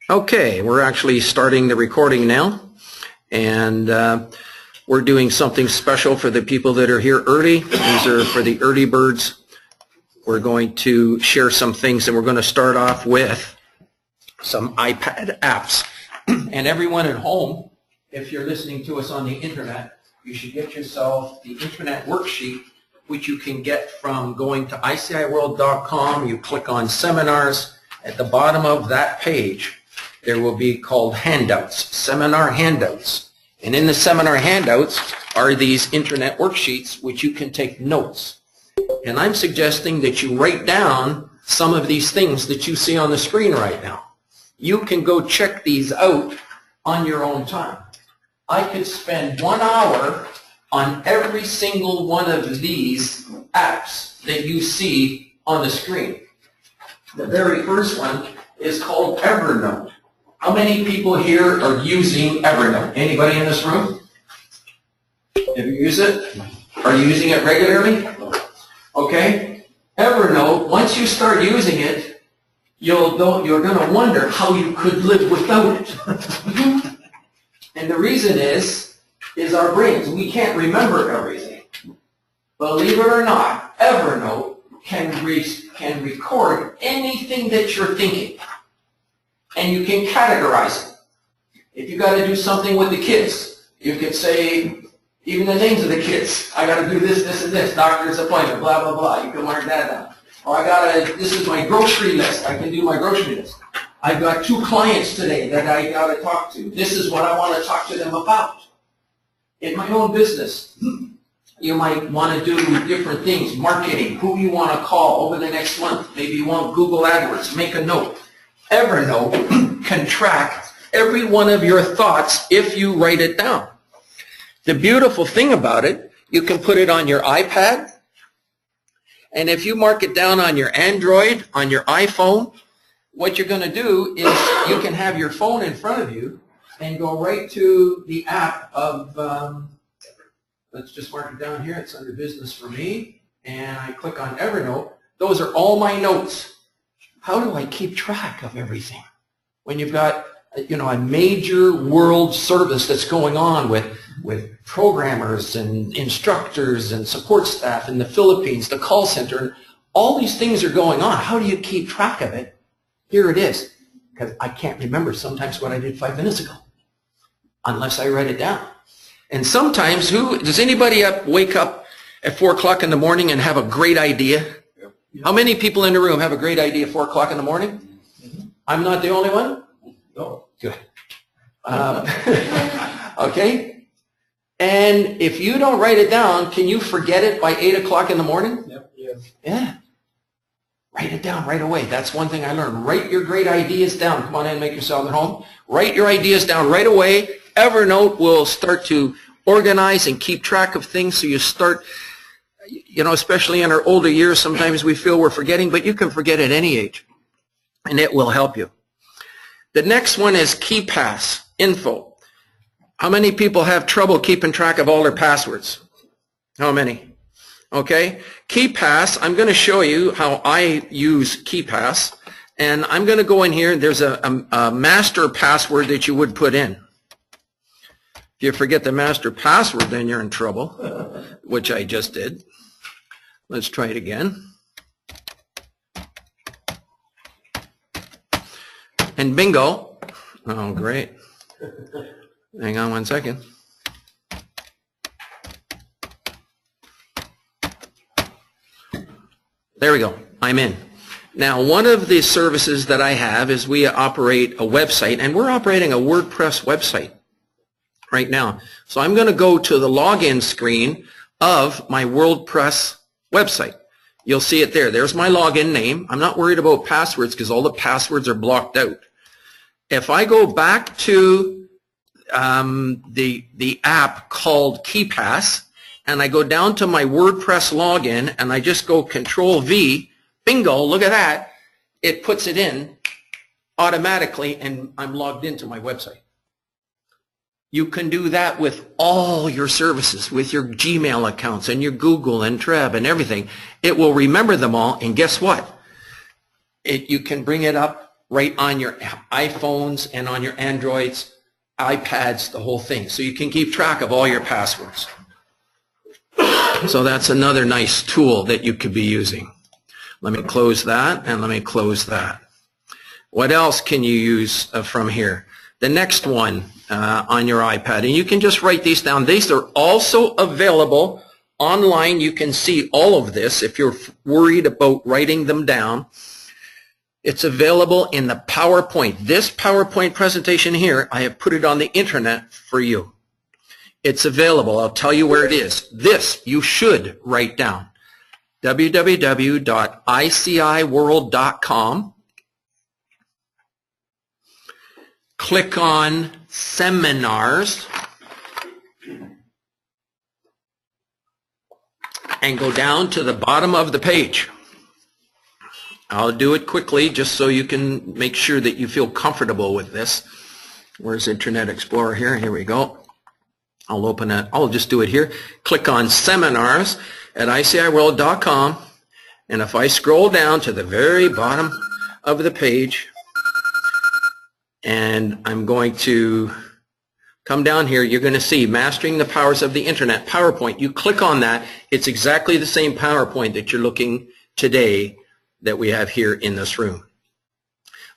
Okay, we're actually starting the recording now, and we're doing something special for the people that are here early. These are for the early birds. We're going to share some things, and we're going to start off with some iPad apps. And everyone at home, if you're listening to us on the internet, you should get yourself the internet worksheet, which you can get from going to iciworld.com. You click on seminars. At the bottom of that page, there will be called handouts, seminar handouts. And in the seminar handouts are these internet worksheets which you can take notes. And I'm suggesting that you write down some of these things that you see on the screen right now. You can go check these out on your own time. I could spend 1 hour on every single one of these apps that you see on the screen. The very first one is called Evernote. How many people here are using Evernote? Anybody in this room? Have you used it? Are you using it regularly? Okay. Evernote, once you start using it, you're going to wonder how you could live without it. And the reason is our brains. We can't remember everything. Believe it or not, Evernote can record anything that you're thinking. And you can categorize it. If you got to do something with the kids, you could say even the names of the kids. I got to do this, this, and this. Doctor's appointment, blah, blah, blah. You can mark that down. Or this is my grocery list. I can do my grocery list. I've got 2 clients today that I got to talk to. This is what I want to talk to them about. In my own business, you might want to do different things. Marketing, who you want to call over the next month. Maybe you want Google AdWords. Make a note. Evernote can track every one of your thoughts if you write it down. The beautiful thing about it, you can put it on your iPad, and if you mark it down on your Android, on your iPhone, what you're going to do is you can have your phone in front of you and go right to the app of, let's just mark it down here, it's under business for me, and I click on Evernote. Those are all my notes. How do I keep track of everything? When you've got, a major world service that's going on with programmers and instructors and support staff in the Philippines, the call center, and all these things are going on. How do you keep track of it? Here it is, because I can't remember sometimes what I did 5 minutes ago, unless I write it down. And sometimes, does anybody wake up at 4 o'clock in the morning and have a great idea? How many people in the room have a great idea at 4 o'clock in the morning? Mm-hmm. I'm not the only one? No. Good. Okay. And if you don't write it down, can you forget it by 8 o'clock in the morning? Yep. Yeah. Write it down right away. That's one thing I learned. Write your great ideas down. Come on in and make yourself at home. Write your ideas down right away. Evernote will start to organize and keep track of things, so you start... especially in our older years, sometimes we feel we're forgetting, but you can forget at any age, and it will help you. The next one is KeePass Info. How many people have trouble keeping track of all their passwords? How many? Okay. KeePass, I'm going to show you how I use KeePass, and I'm going to go in here, and there's a master password that you would put in. If you forget the master password, then you're in trouble, which I just did. Let's try it again. And bingo. Oh, great. Hang on 1 second. There we go. I'm in. Now, one of the services that I have is we operate a website, and we're operating a WordPress website right now. So I'm going to go to the login screen of my WordPress website. You'll see it there. There's my login name. I'm not worried about passwords because all the passwords are blocked out. If I go back to the app called KeePass, and I go down to my WordPress login, and I just go Control-V, bingo, look at that. It puts it in automatically, and I'm logged into my website. You can do that with all your services, with your Gmail accounts and your Google and Treb and everything. It will remember them all, and guess what? You can bring it up right on your iPhones and on your Androids, iPads, the whole thing. So you can keep track of all your passwords. So that's another nice tool that you could be using. Let me close that, and let me close that. What else can you use from here? The next one on your iPad, and you can just write these down. These are also available online. You can see all of this if you're worried about writing them down. It's available in the PowerPoint. This PowerPoint presentation here, I have put it on the internet for you. It's available. I'll tell you where it is. This you should write down. www.iciworld.com. Click on Seminars and go down to the bottom of the page. I'll do it quickly just so you can make sure that you feel comfortable with this. Where's Internet Explorer here? Here we go. I'll open it. I'll just do it here. Click on Seminars at iciworld.com, and if I scroll down to the very bottom of the page, and I'm going to come down here, you're going to see Mastering the Powers of the Internet, PowerPoint. You click on that. It's exactly the same PowerPoint that you're looking today that we have here in this room.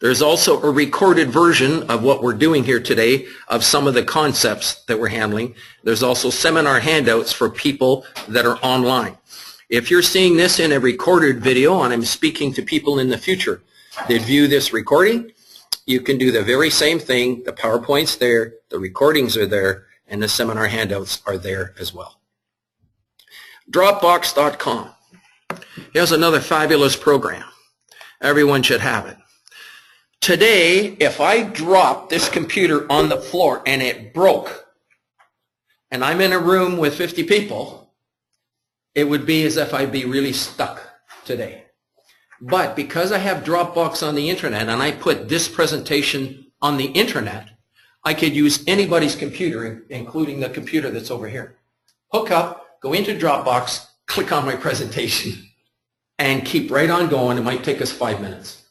There's also a recorded version of what we're doing here today of some of the concepts that we're handling. There's also seminar handouts for people that are online. If you're seeing this in a recorded video, and I'm speaking to people in the future that view this recording, you can do the very same thing. The PowerPoint's there, the recordings are there, and the seminar handouts are there as well. Dropbox.com. Here's another fabulous program. Everyone should have it. Today, if I drop this computer on the floor and it broke, and I'm in a room with 50 people, it would be as if I'd be really stuck today. But because I have Dropbox on the internet and I put this presentation on the internet, I could use anybody's computer, including the computer that's over here. Hook up, go into Dropbox, click on my presentation, and keep right on going. It might take us 5 minutes.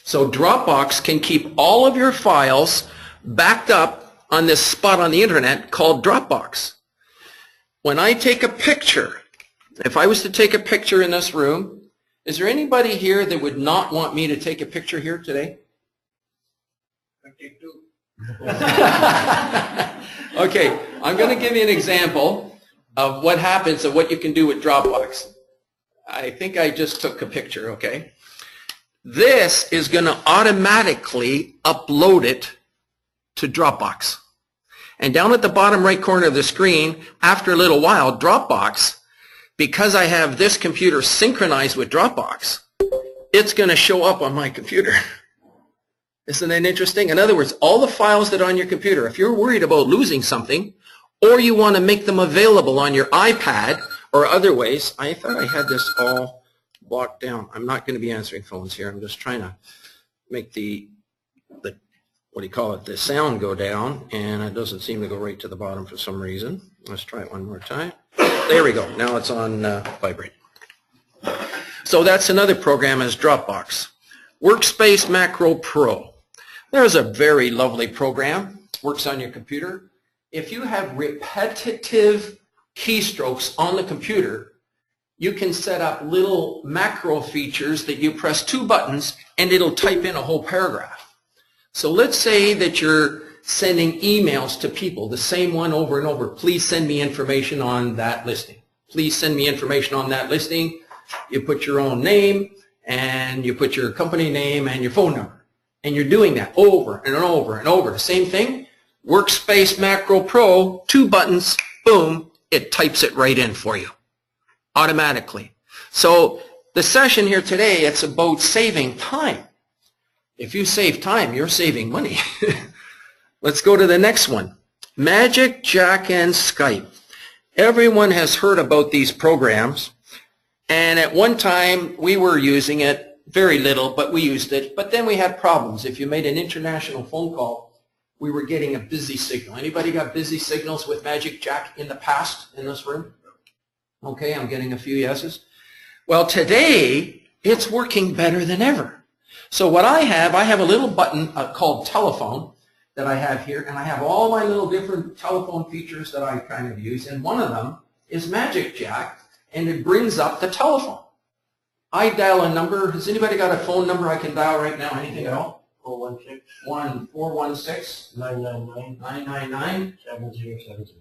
So Dropbox can keep all of your files backed up on this spot on the internet called Dropbox. When I take a picture, if I was to take a picture in this room, is there anybody here that would not want me to take a picture here today? Okay, I'm going to give you an example of what happens and what you can do with Dropbox. I think I just took a picture, okay? This is going to automatically upload it to Dropbox. And down at the bottom right corner of the screen, after a little while, Dropbox, because I have this computer synchronized with Dropbox, it's going to show up on my computer. Isn't that interesting? In other words, all the files that are on your computer, if you're worried about losing something, or you want to make them available on your iPad or other ways, I thought I had this all blocked down. I'm not going to be answering phones here. I'm just trying to make the what do you call it, the sound go down, and it doesn't seem to go right to the bottom for some reason. Let's try it one more time. There we go. Now it's on vibrate. So that's another program as Dropbox. Workspace Macro Pro. There's a very lovely program. Works on your computer. If you have repetitive keystrokes on the computer, you can set up little macro features that you press 2 buttons and it'll type in a whole paragraph. So let's say that you're sending emails to people, the same one over and over. Please send me information on that listing. Please send me information on that listing. You put your own name and you put your company name and your phone number. And you're doing that over and over and over. The same thing. Workspace Macro Pro, 2 buttons, boom, it types it right in for you automatically. So the session here today, it's about saving time. If you save time, you're saving money. Let's go to the next one. magicJack and Skype. Everyone has heard about these programs, and at one time we were using it very little, but we used it. But then we had problems. If you made an international phone call, we were getting a busy signal. Anybody got busy signals with magicJack in the past in this room? Okay, I'm getting a few yeses. Well, today it's working better than ever. So what I have a little button called telephone that I have here, and I have all my little different telephone features that I kind of use, and one of them is Magic Jack, and it brings up the telephone. I dial a number. Has anybody got a phone number I can dial right now? Anything at all? 416 999 999 7070.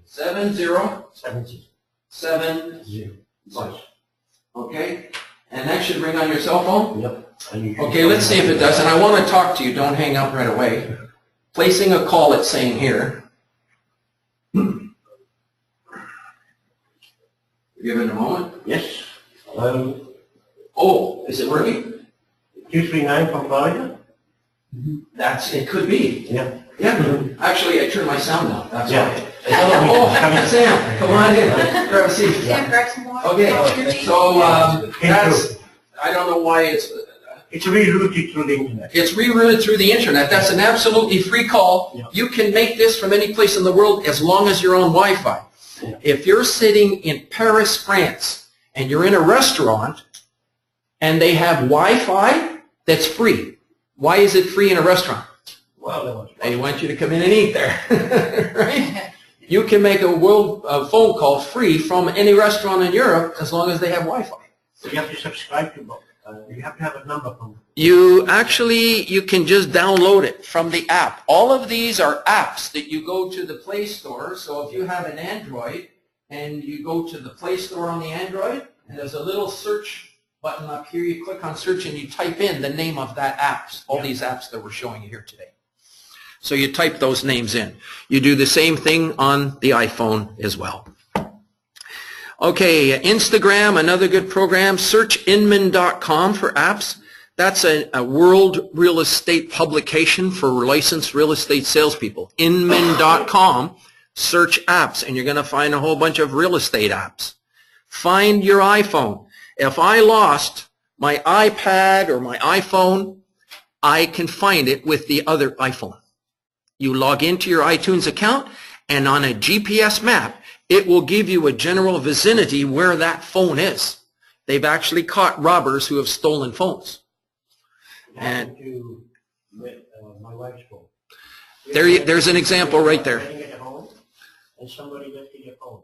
7070. Okay, and that should ring on your cell phone? Yep. Okay, let's see if it does. And I want to talk to you. Don't hang up right away. Placing a call, it's saying here. Give it a moment. Yes. Oh, is it working? 239 from Florida? It could be. Yeah. Yeah. Actually, I turned my sound down. That's Yeah. why. Oh, Sam, come on in. Grab a seat. Sam, grab some water. Okay. So that's. I don't know why it's. It's rerouted through the internet. It's rerouted through the internet. That's an absolutely free call. Yeah. You can make this from any place in the world as long as you're on Wi-Fi. Yeah. If you're sitting in Paris, France, and you're in a restaurant, and they have Wi-Fi that's free. Why is it free in a restaurant? Well, They want you to come in and eat there, right? You can make a phone call free from any restaurant in Europe as long as they have Wi-Fi. so you have to subscribe to both. You have to have a number from them. You can just download it from the app. All of these are apps that you go to the Play Store. So if you have an Android and you go to the Play Store on the Android, and there's a little search button up here, you click on search and you type in the name of that app, all these apps that we're showing you here today. So you type those names in. You do the same thing on the iPhone as well. Okay, Instagram, another good program. Search Inman.com for apps. That's a world real estate publication for licensed real estate salespeople. Inman.com, search apps, and you're going to find a whole bunch of real estate apps. Find your iPhone. If I lost my iPad or my iPhone, I can find it with the other iPhone. You log into your iTunes account, and on a GPS map, it will give you a general vicinity where that phone is. They've actually caught robbers who have stolen phones. And to my wife's phone. there's an example right there. Sitting at home, and somebody lifted your phone.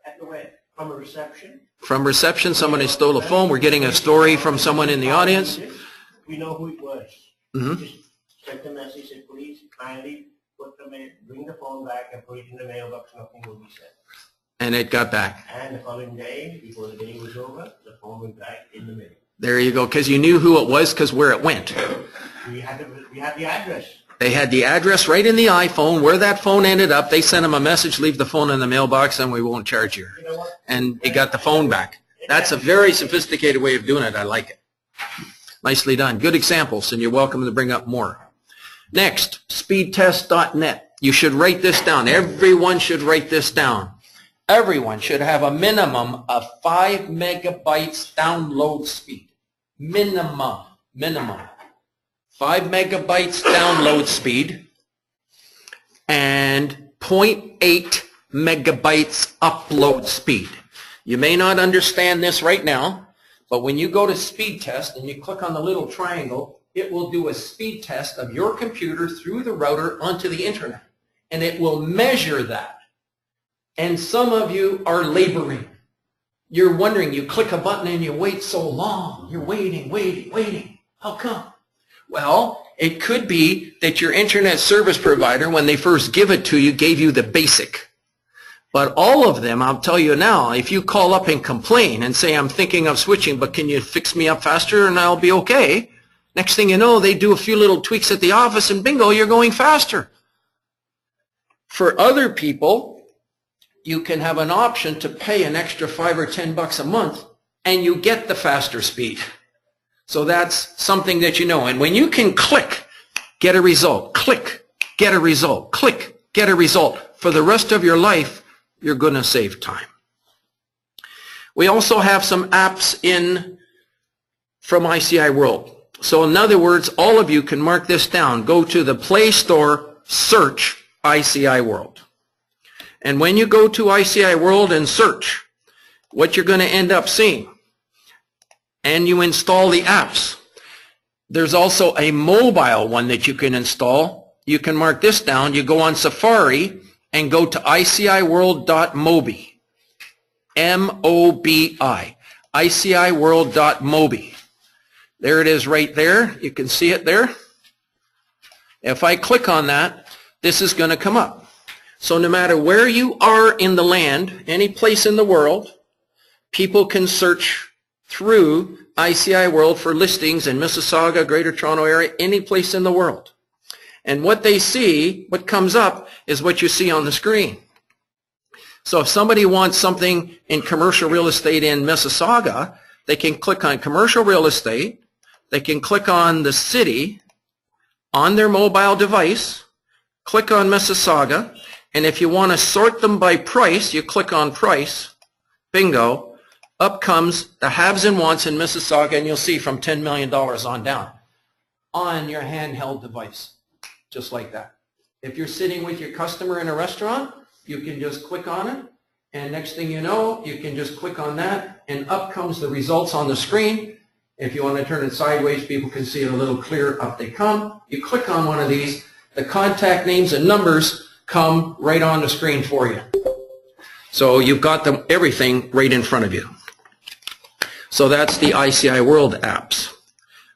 At the way, from a reception. From reception, somebody stole a phone. We're getting a story from someone in the audience. We know who it was. Mhm. Just sent a message, said, please kindly bring the phone back and put it in the mailbox, nothing will be said. And it got back. And the following day, before the day was over, the phone went back in the mail. There you go, because you knew who it was because where it went. We had the address. They had the address right in the iPhone where that phone ended up. They sent them a message, leave the phone in the mailbox and we won't charge you. You know what? And it got the phone back. That's a very sophisticated way of doing it. I like it. Nicely done. Good examples, and you're welcome to bring up more. Next, speedtest.net. You should write this down. Everyone should write this down. Everyone should have a minimum of 5 megabytes download speed. Minimum. 5 megabytes download speed and 0.8 megabytes upload speed. You may not understand this right now, but when you go to speed test and you click on the little triangle, it will do a speed test of your computer through the router onto the internet. And it will measure that. And some of you are laboring. You're wondering, you click a button and you wait so long. You're waiting. How come? Well, it could be that your internet service provider, when they first give it to you, gave you the basic. But all of them, I'll tell you now, if you call up and complain and say, I'm thinking of switching, but can you fix me up faster and I'll be okay? Next thing you know, they do a few little tweaks at the office and bingo, you're going faster. For other people, you can have an option to pay an extra $5 or $10 a month and you get the faster speed. So that's something that you know. And when you can click, get a result, click, get a result, click, get a result, for the rest of your life, you're going to save time. We also have some apps from ICI World. So in other words, all of you can mark this down. Go to the Play Store, search ICI World. And when you go to ICI World and search, what you're going to end up seeing, and you install the apps, There's also a mobile one that you can install. You can mark this down. You go on Safari and go to iciworld.mobi. M-O-B-I. iciworld.mobi. There it is right there. You can see it there. If I click on that, this is going to come up. So no matter where you are in the land, any place in the world, people can search through ICI World for listings in Mississauga, Greater Toronto Area, any place in the world. And what they see, what comes up, is what you see on the screen. So if somebody wants something in commercial real estate in Mississauga, they can click on commercial real estate, they can click on the city on their mobile device, click on Mississauga, and if you want to sort them by price, you click on price, bingo, up comes the haves and wants in Mississauga, and you'll see from $10 million on down on your handheld device, just like that. If you're sitting with your customer in a restaurant, you can just click on it, and next thing you know, you can just click on that, and up comes the results on the screen. If you want to turn it sideways, people can see it a little clearer. Up they come. You click on one of these, the contact names and numbers come right on the screen for you. So you've got them, everything right in front of you. So that's the ICI World apps.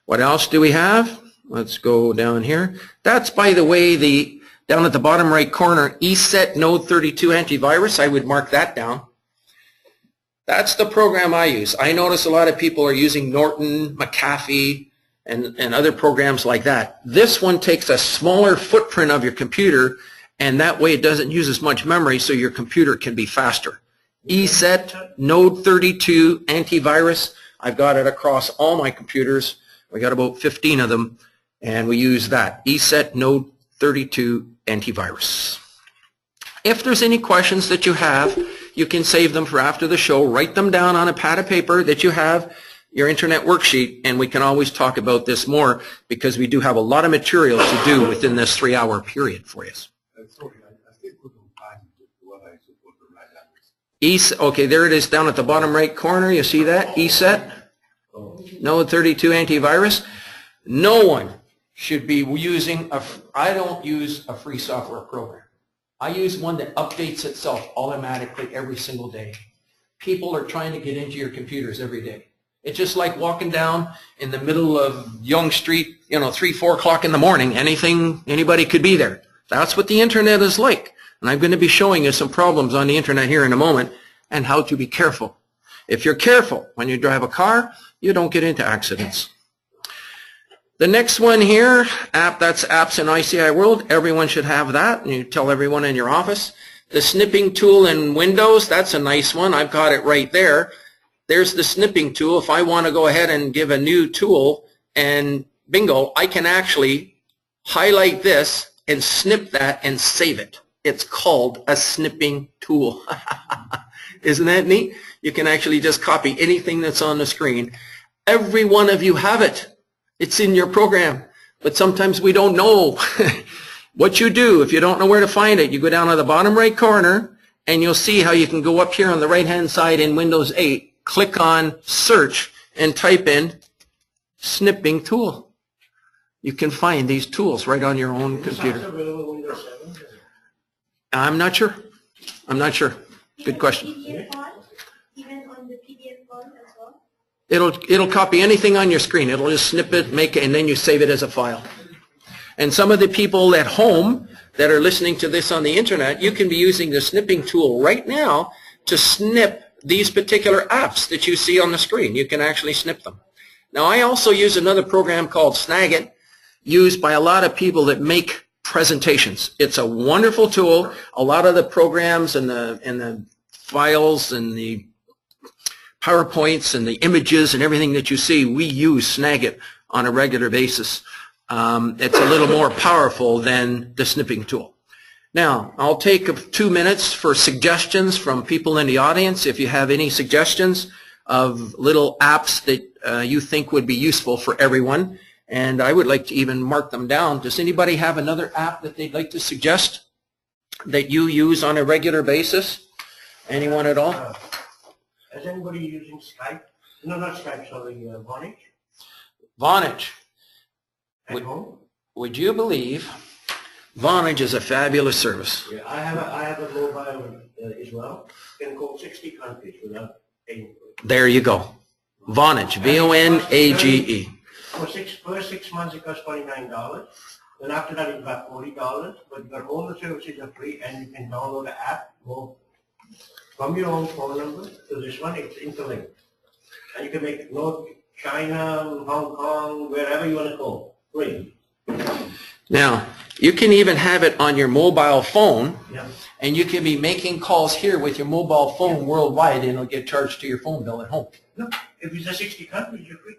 What else do we have? Let's go down here. That's, by the way, the down at the bottom right corner, ESET Node 32 antivirus. I would mark that down. That's the program I use. I notice a lot of people are using Norton, McAfee, and other programs like that. This one takes a smaller footprint of your computer, and that way it doesn't use as much memory, so your computer can be faster. ESET Node 32 antivirus. I've got it across all my computers. We got about 15 of them, and we use that. ESET Node 32 antivirus. If there's any questions that you have, you can save them for after the show. Write them down on a pad of paper that you have, your internet worksheet, and we can always talk about this more because we do have a lot of material to do within this 3-hour period for you. Okay, there it is down at the bottom right corner. You see that? ESET, Node 32 antivirus. No one should be using I don't use a free software program. I use one that updates itself automatically every single day. People are trying to get into your computers every day. It's just like walking down in the middle of Yonge Street, 3, 4 o'clock in the morning. Anybody could be there. That's what the internet is like. And I'm going to be showing you some problems on the internet here in a moment and how to be careful. If you're careful when you drive a car, you don't get into accidents. The next one here, that's apps in ICI World. Everyone should have that, and you tell everyone in your office. The snipping tool in Windows, that's a nice one. I've got it right there. There's the snipping tool. If I want to go ahead and give a new tool, and bingo, I can actually highlight this and snip that and save it. It's called a snipping tool. Isn't that neat? You can actually just copy anything that's on the screen. Every one of you have it. It's in your program. But sometimes we don't know what you do. If you don't know where to find it, you go down to the bottom right corner and you'll see how you can go up here on the right hand side in Windows 8, click on search and type in snipping tool. You can find these tools right on your own computer. I'm not sure. I'm not sure. Good question. PDF font, even on the PDF font as well? It'll copy anything on your screen. It'll just snip it, make it, and then you save it as a file. And some of the people at home that are listening to this on the internet, you can be using the snipping tool right now to snip these particular apps that you see on the screen. You can actually snip them. Now, I also use another program called Snagit, used by a lot of people that make presentations. It's a wonderful tool. A lot of the programs and the files and the PowerPoints and the images and everything that you see, we use Snagit on a regular basis. It's a little more powerful than the snipping tool. Now, I'll take 2 minutes for suggestions from people in the audience. If you have any suggestions of little apps that you think would be useful for everyone, and I would like to even mark them down. Does anybody have another app that they'd like to suggest that you use on a regular basis? Anyone at all? Is anybody using Skype? No, not Skype, sorry, Vonage? Vonage. At home? Would you believe Vonage is a fabulous service? Yeah, I have a mobile as well. Can call 60 countries without paying for it. There you go. Vonage, V-O-N-A-G-E. First 6 months it costs $29. Then after that it's about $40. But your all the services are free and you can download the app, go from your own phone number to this one. It's interlinked. And you can make note China, Hong Kong, wherever you want to go. Free. Now, you can even have it on your mobile phone, Yeah. and you can be making calls here with your mobile phone worldwide, and it'll get charged to your phone bill at home. No, if it's a 60 countries, you're free.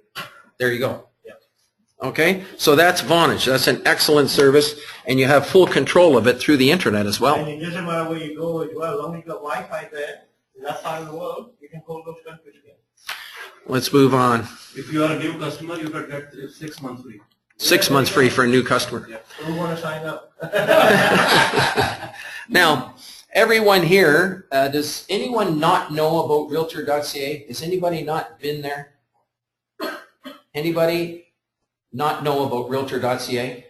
There you go. Yeah. Okay, so that's Vonage. That's an excellent service, and you have full control of it through the internet as well. And it doesn't matter where you go as well. As long as you got Wi-Fi there, in that part of the world, you can call those countries again. Let's move on. If you are a new customer, you can get 6 months free. 6 months free for a new customer. Who want to sign up? Now, everyone here, does anyone not know about Realtor.ca? Has anybody not been there? Anybody not know about Realtor.ca?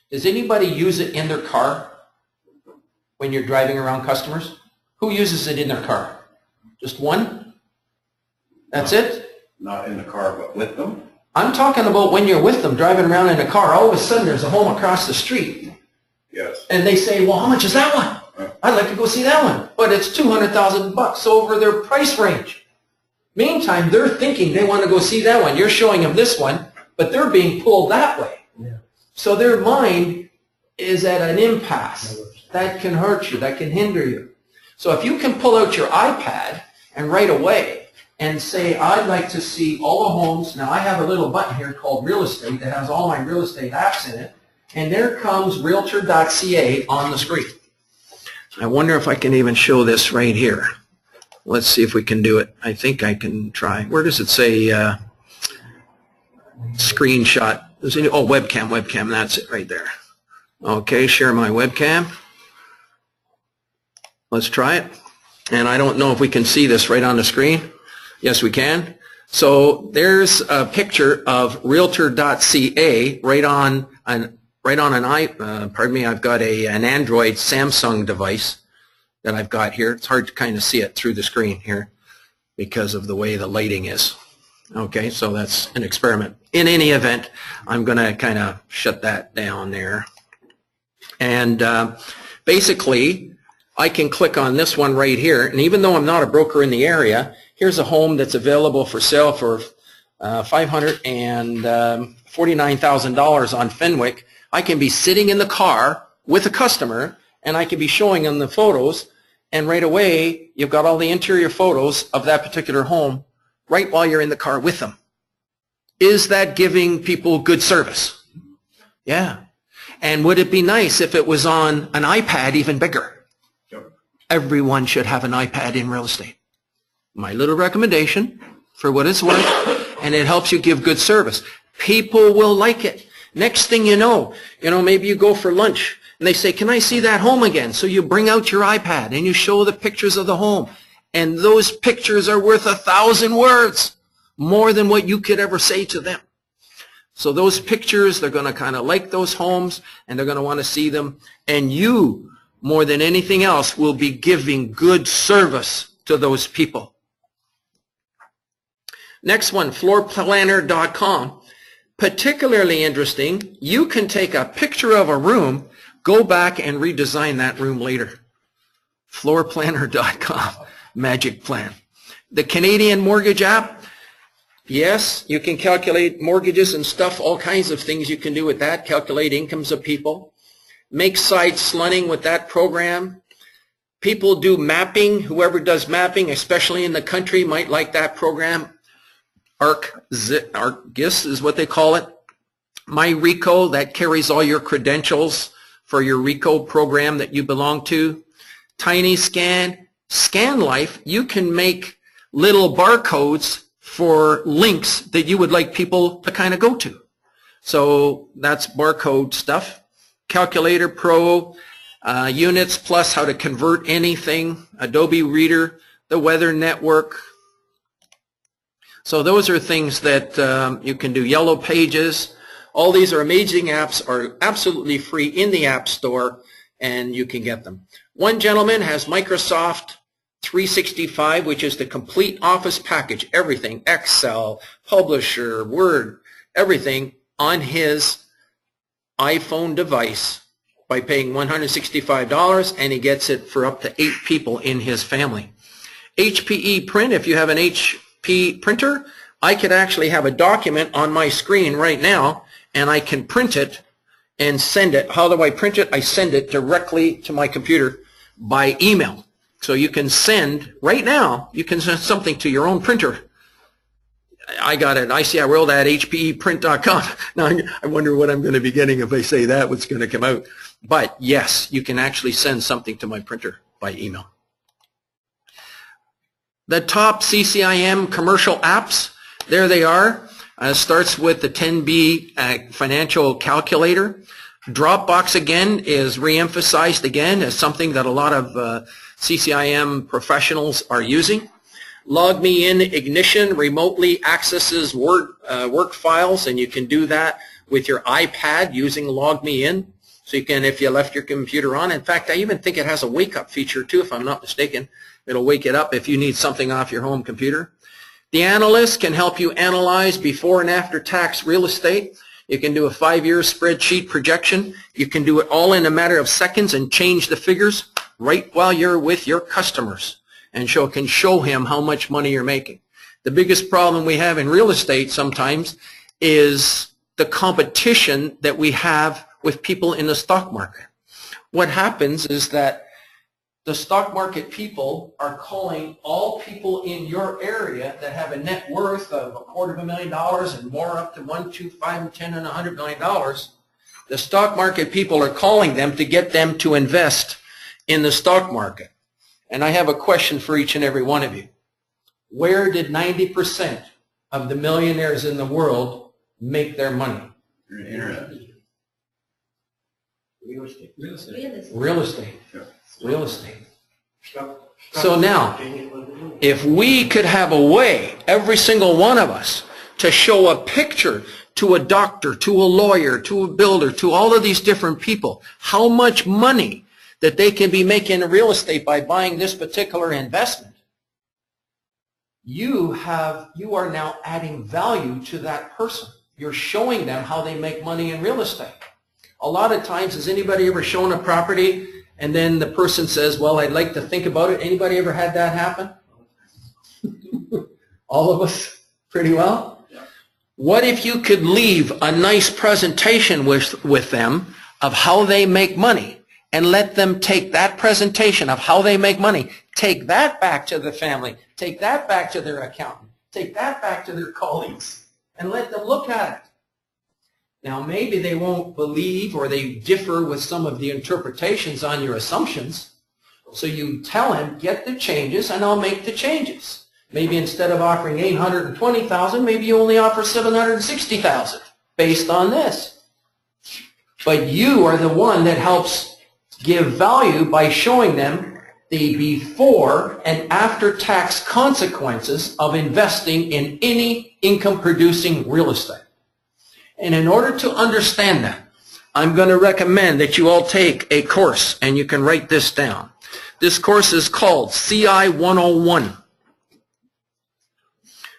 Does anybody use it in their car when you're driving around customers? Who uses it in their car? Just one? That's it? Not in the car, but with them? I'm talking about when you're with them, driving around in a car, all of a sudden there's a home across the street. Yes. And they say, well, how much is that one? I'd like to go see that one. But it's $200,000 over their price range. Meantime, they're thinking they want to go see that one. You're showing them this one, but they're being pulled that way. Yeah. So their mind is at an impasse. That can hurt you. That can hinder you. So if you can pull out your iPad and right away and say, I'd like to see all the homes. Now, I have a little button here called Real Estate that has all my real estate apps in it. And there comes Realtor.ca on the screen. I wonder if I can even show this right here. Let's see if we can do it. I think I can try. Where does it say screenshot? Oh, webcam. That's it right there. Okay, share my webcam. Let's try it. And I don't know if we can see this right on the screen. Yes, we can. So there's a picture of Realtor.ca right on an I've got an Android Samsung device that I've got here. It's hard to kind of see it through the screen here because of the way the lighting is. Okay, so that's an experiment. In any event, I'm going to kind of shut that down there. And basically, I can click on this one right here, and even though I'm not a broker in the area, here's a home that's available for sale for $549,000 on Fenwick. I can be sitting in the car with a customer, and I can be showing them the photos, and right away, you've got all the interior photos of that particular home right while you're in the car with them. Is that giving people good service? Yeah. And would it be nice if it was on an iPad even bigger? Yep. Everyone should have an iPad in real estate. My little recommendation for what it's worth, and it helps you give good service. People will like it. Next thing you know, maybe you go for lunch and they say, can I see that home again? So you bring out your iPad and you show the pictures of the home. And those pictures are worth 1,000 words, more than what you could ever say to them. So those pictures, they're going to kind of like those homes, and they're going to want to see them. And you, more than anything else, will be giving good service to those people. Next one, floorplanner.com. Particularly interesting, you can take a picture of a room, go back and redesign that room later. Floorplanner.com, magic plan. The Canadian Mortgage app, yes, you can calculate mortgages and stuff, all kinds of things you can do with that, calculate incomes of people. Make site slunning with that program. People do mapping, whoever does mapping, especially in the country, might like that program. ArcGIS is what they call it. MyReco, that carries all your credentials for your RECO program that you belong to. TinyScan, ScanLife, you can make little barcodes for links that you would like people to kind of go to. So that's barcode stuff. Calculator Pro, Units Plus, how to convert anything, Adobe Reader, the Weather Network. So those are things that you can do. Yellow Pages, All these are amazing apps, are absolutely free in the App Store, and you can get them. One gentleman has Microsoft 365, which is the complete Office package, everything, Excel, Publisher, Word, everything on his iPhone device by paying $165, and he gets it for up to 8 people in his family. HPE Print, if you have an HP printer, I could actually have a document on my screen right now, and I can print it and send it. How do I print it? I send it directly to my computer by email. So you can send, right now, you can send something to your own printer. I got it, ICIWorld at hpeprint.com. Now I wonder what I'm going to be getting if I say that, what's going to come out. But yes, you can actually send something to my printer by email. The top CCIM commercial apps, there they are. Starts with the 10B financial calculator. Dropbox again is reemphasized again as something that a lot of CCIM professionals are using. LogMeIn Ignition remotely accesses work files, and you can do that with your iPad using LogMeIn. So you can, if you left your computer on. In fact, I even think it has a wake-up feature too, if I'm not mistaken. It'll wake it up if you need something off your home computer. The Analyst can help you analyze before and after tax real estate. You can do a 5-year spreadsheet projection. You can do it all in a matter of seconds and change the figures right while you're with your customers, and can show him how much money you're making. The biggest problem we have in real estate sometimes is the competition that we have with people in the stock market. What happens is that the stock market people are calling all people in your area that have a net worth of $250,000 and more, up to $1, $2, $5, and $10, and $100 million. The stock market people are calling them to get them to invest in the stock market. And I have a question for each and every one of you. Where did 90% of the millionaires in the world make their money? Internet. Real estate. Real estate. Yeah. Real estate. Stock- So now, change what they do. if we could have a way, every single one of us, to show a picture to a doctor, to a lawyer, to a builder, to all of these different people, how much money that they can be making in real estate by buying this particular investment, you are now adding value to that person. You're showing them how they make money in real estate. A lot of times, has anybody ever shown a property and then the person says, well, I'd like to think about it? Anybody ever had that happen? All of us pretty well? Yeah. What if you could leave a nice presentation with them of how they make money, and let them take that presentation of how they make money, take that back to the family, take that back to their accountant, take that back to their colleagues, and let them look at it. Now, maybe they won't believe, or they differ with some of the interpretations on your assumptions. So you tell him, get the changes, and I'll make the changes. Maybe instead of offering $820,000, maybe you only offer $760,000 based on this. But you are the one that helps give value by showing them the before and after tax consequences of investing in any income-producing real estate. And in order to understand that, I'm going to recommend that you all take a course, and you can write this down. This course is called CI 101.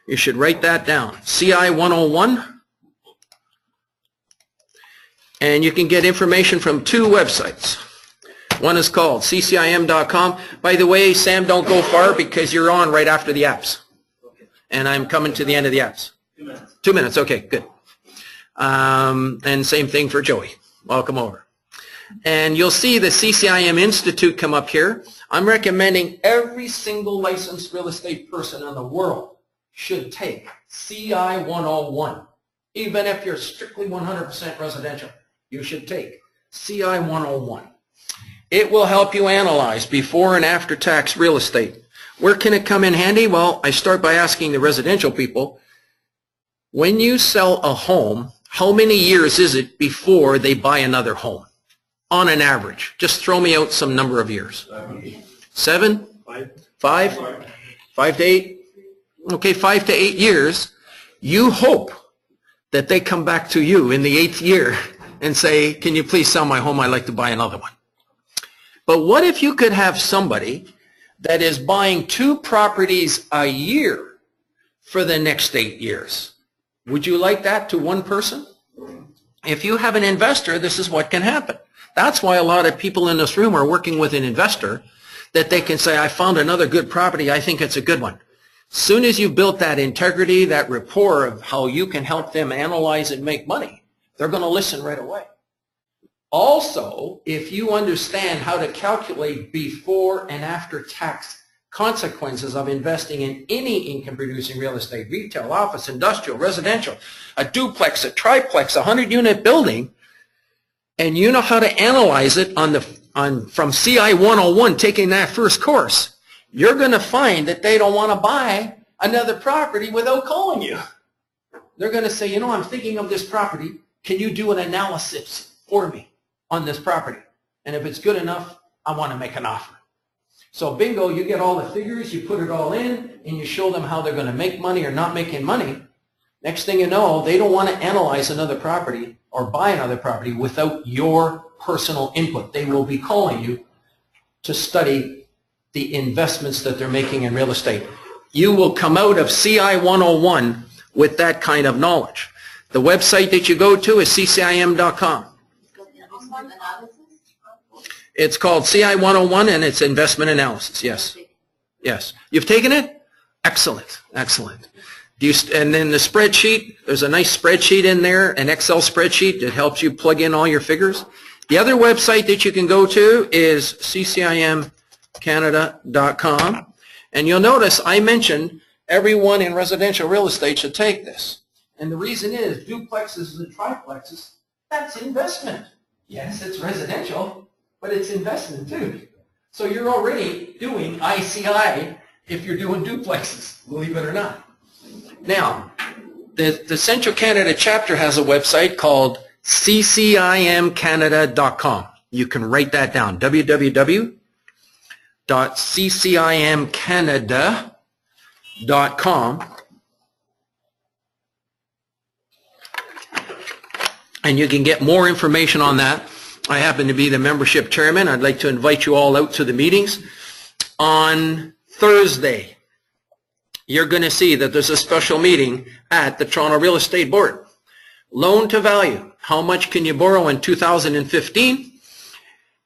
You should write that down, CI 101. And you can get information from 2 websites. One is called ccim.com. By the way, Sam, don't go far because you're on right after the apps. And I'm coming to the end of the apps. 2 minutes. 2 minutes, okay, good. And same thing for Joey. Welcome over. And you'll see the CCIM Institute come up here. I'm recommending every single licensed real estate person in the world should take CI 101. Even if you're strictly 100% residential, you should take CI 101. It will help you analyze before and after tax real estate. Where can it come in handy? Well, I start by asking the residential people, when you sell a home, how many years is it before they buy another home? On an average. Just throw me out some number of years. 7? 5? 5 to 8? Okay, 5 to 8 years. You hope that they come back to you in the 8th year and say, can you please sell my home? I'd like to buy another one. But what if you could have somebody that is buying 2 properties a year for the next 8 years? Would you like that to one person? If you have an investor, this is what can happen. That's why a lot of people in this room are working with an investor, that they can say, I found another good property, I think it's a good one. Soon as you've built that integrity, that rapport of how you can help them analyze and make money, they're going to listen right away. Also, if you understand how to calculate before and after tax consequences of investing in any income-producing real estate, retail, office, industrial, residential, a duplex, a triplex, a 100-unit building, and you know how to analyze it from CI 101, taking that first course, you're going to find that they don't want to buy another property without calling you. They're going to say, you know, I'm thinking of this property. Can you do an analysis for me on this property? And if it's good enough, I want to make an offer. So bingo, you get all the figures, you put it all in, and you show them how they're going to make money or not making money. Next thing you know, they don't want to analyze another property or buy another property without your personal input. They will be calling you to study the investments that they're making in real estate. You will come out of CI 101 with that kind of knowledge. The website that you go to is ccim.com. It's called CI 101 and it's investment analysis. Yes. Yes. You've taken it? Excellent. Excellent. And then the spreadsheet, there's a nice spreadsheet in there, an Excel spreadsheet that helps you plug in all your figures. The other website that you can go to is ccimcanada.com. And you'll notice I mentioned everyone in residential real estate should take this. And the reason is duplexes and triplexes, that's investment. Yes, it's residential, but it's investment too. So you're already doing ICI if you're doing duplexes, believe it or not. Now, the Central Canada chapter has a website called ccimcanada.com. You can write that down, www.ccimcanada.com. And you can get more information on that. I happen to be the membership chairman. I'd like to invite you all out to the meetings. On Thursday, you're going to see that there's a special meeting at the Toronto Real Estate Board. Loan to value. How much can you borrow in 2015?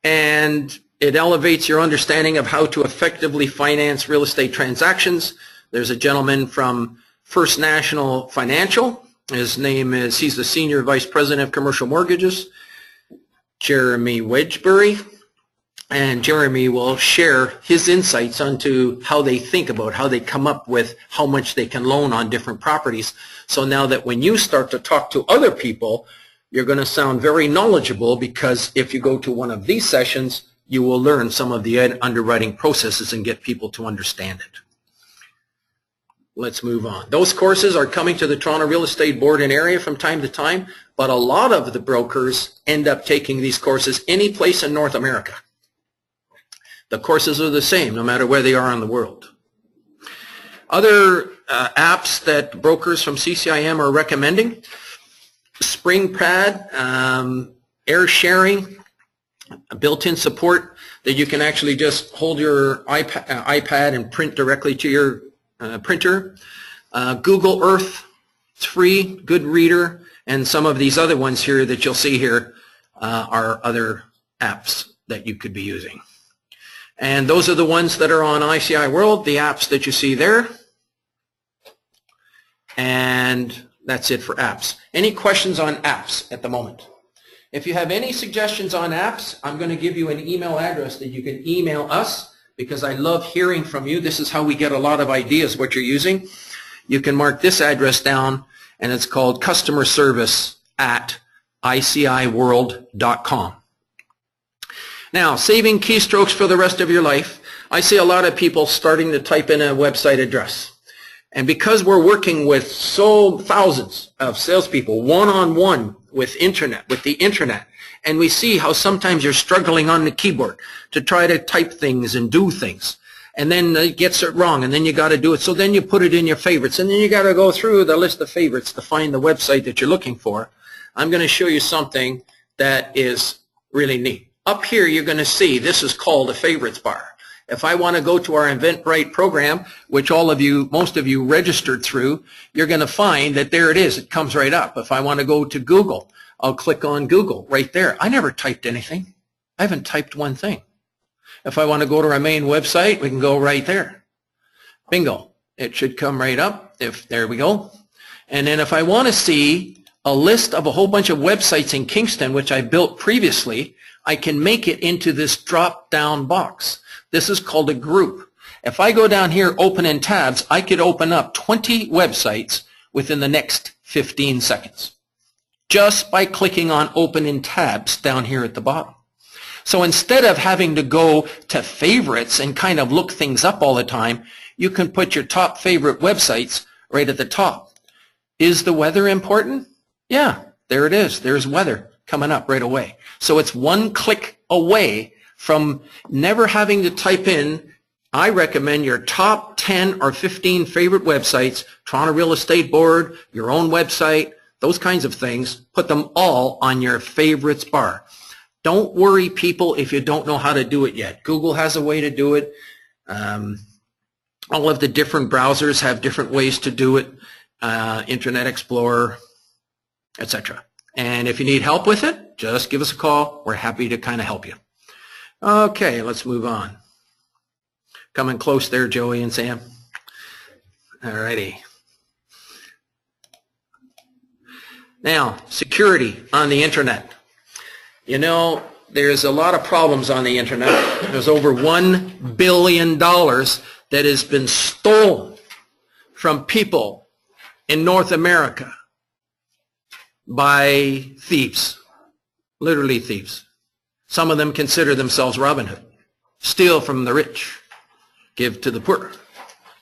And it elevates your understanding of how to effectively finance real estate transactions. There's a gentleman from First National Financial. His name is, he's the Senior Vice President of Commercial Mortgages, Jeremy Wedgbury. And Jeremy will share his insights onto how they think about, how they come up with how much they can loan on different properties. So now that when you start to talk to other people, you're going to sound very knowledgeable, because if you go to one of these sessions, you will learn some of the underwriting processes and get people to understand it. Let's move on. Those courses are coming to the Toronto Real Estate Board and area from time to time, but a lot of the brokers end up taking these courses any place in North America. The courses are the same no matter where they are in the world. Other apps that brokers from CCIM are recommending: SpringPad, Air Sharing, built-in support that you can actually just hold your iPad and print directly to your printer. Google Earth, it's free, good reader, and some of these other ones here that you'll see here are other apps that you could be using. And those are the ones that are on ICI World, the apps that you see there. And that's it for apps. Any questions on apps at the moment? If you have any suggestions on apps, I'm going to give you an email address that you can email us, because I love hearing from you. This is how we get a lot of ideas what you're using. You can mark this address down, and it's called customerservice@iciworld.com. Now, saving keystrokes for the rest of your life. I see a lot of people starting to type in a website address. And because we're working with thousands of salespeople one-on-one with the internet, and we see how sometimes you're struggling on the keyboard to try to type things and do things. and then it gets it wrong, and then you got to do it. So then you put it in your favorites, and then you got to go through the list of favorites to find the website that you're looking for. I'm going to show you something that is really neat. Up here, you're going to see this is called a favorites bar. If I want to go to our Eventbrite program, which most of you registered through, you're going to find that there it is. It comes right up. If I want to go to Google, I'll click on Google right there. I never typed anything. I haven't typed one thing. If I want to go to our main website, we can go right there. Bingo. It should come right up. There we go. And then if I want to see a list of a whole bunch of websites in Kingston, which I built previously, I can make it into this drop-down box. This is called a group. If I go down here, open in tabs, I could open up 20 websites within the next 15 seconds just by clicking on open in tabs down here at the bottom. So instead of having to go to favorites and kind of look things up all the time, you can put your top favorite websites right at the top. Is the weather important? Yeah, there it is. There's weather coming up right away. So it's one click away from never having to type in. I recommend your top 10 or 15 favorite websites, Toronto Real Estate Board, your own website, those kinds of things. Put them all on your favorites bar. Don't worry, people, if you don't know how to do it yet. Google has a way to do it. All of the different browsers have different ways to do it. Internet Explorer, etc. And if you need help with it, just give us a call. We're happy to kind of help you. Okay, let's move on. Coming close there, Joey and Sam. All righty. Now, security on the internet. You know, there's a lot of problems on the internet. There's over $1 billion that has been stolen from people in North America by thieves, literally thieves. Some of them consider themselves Robin Hood. Steal from the rich, give to the poor.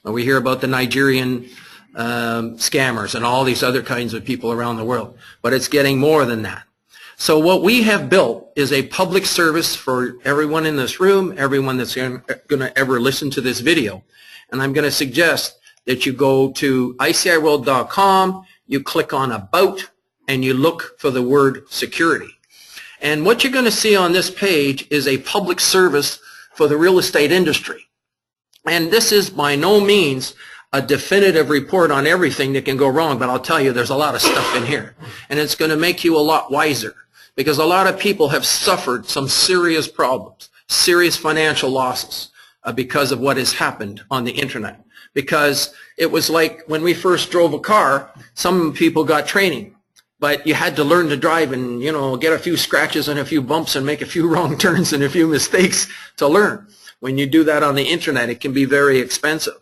We hear about the Nigerian scammers and all these other kinds of people around the world, but it's getting more than that. So what we have built is a public service for everyone in this room, everyone that's going to ever listen to this video. And I'm going to suggest that you go to iciworld.com, you click on About, and you look for the word security. And what you're going to see on this page is a public service for the real estate industry. And this is by no means a definitive report on everything that can go wrong, but I'll tell you there's a lot of stuff in here. And it's going to make you a lot wiser, because a lot of people have suffered some serious problems, serious financial losses because of what has happened on the internet. Because it was like when we first drove a car, some people got training, but you had to learn to drive and, you know, get a few scratches and a few bumps and make a few wrong turns and a few mistakes to learn. When you do that on the internet, it can be very expensive.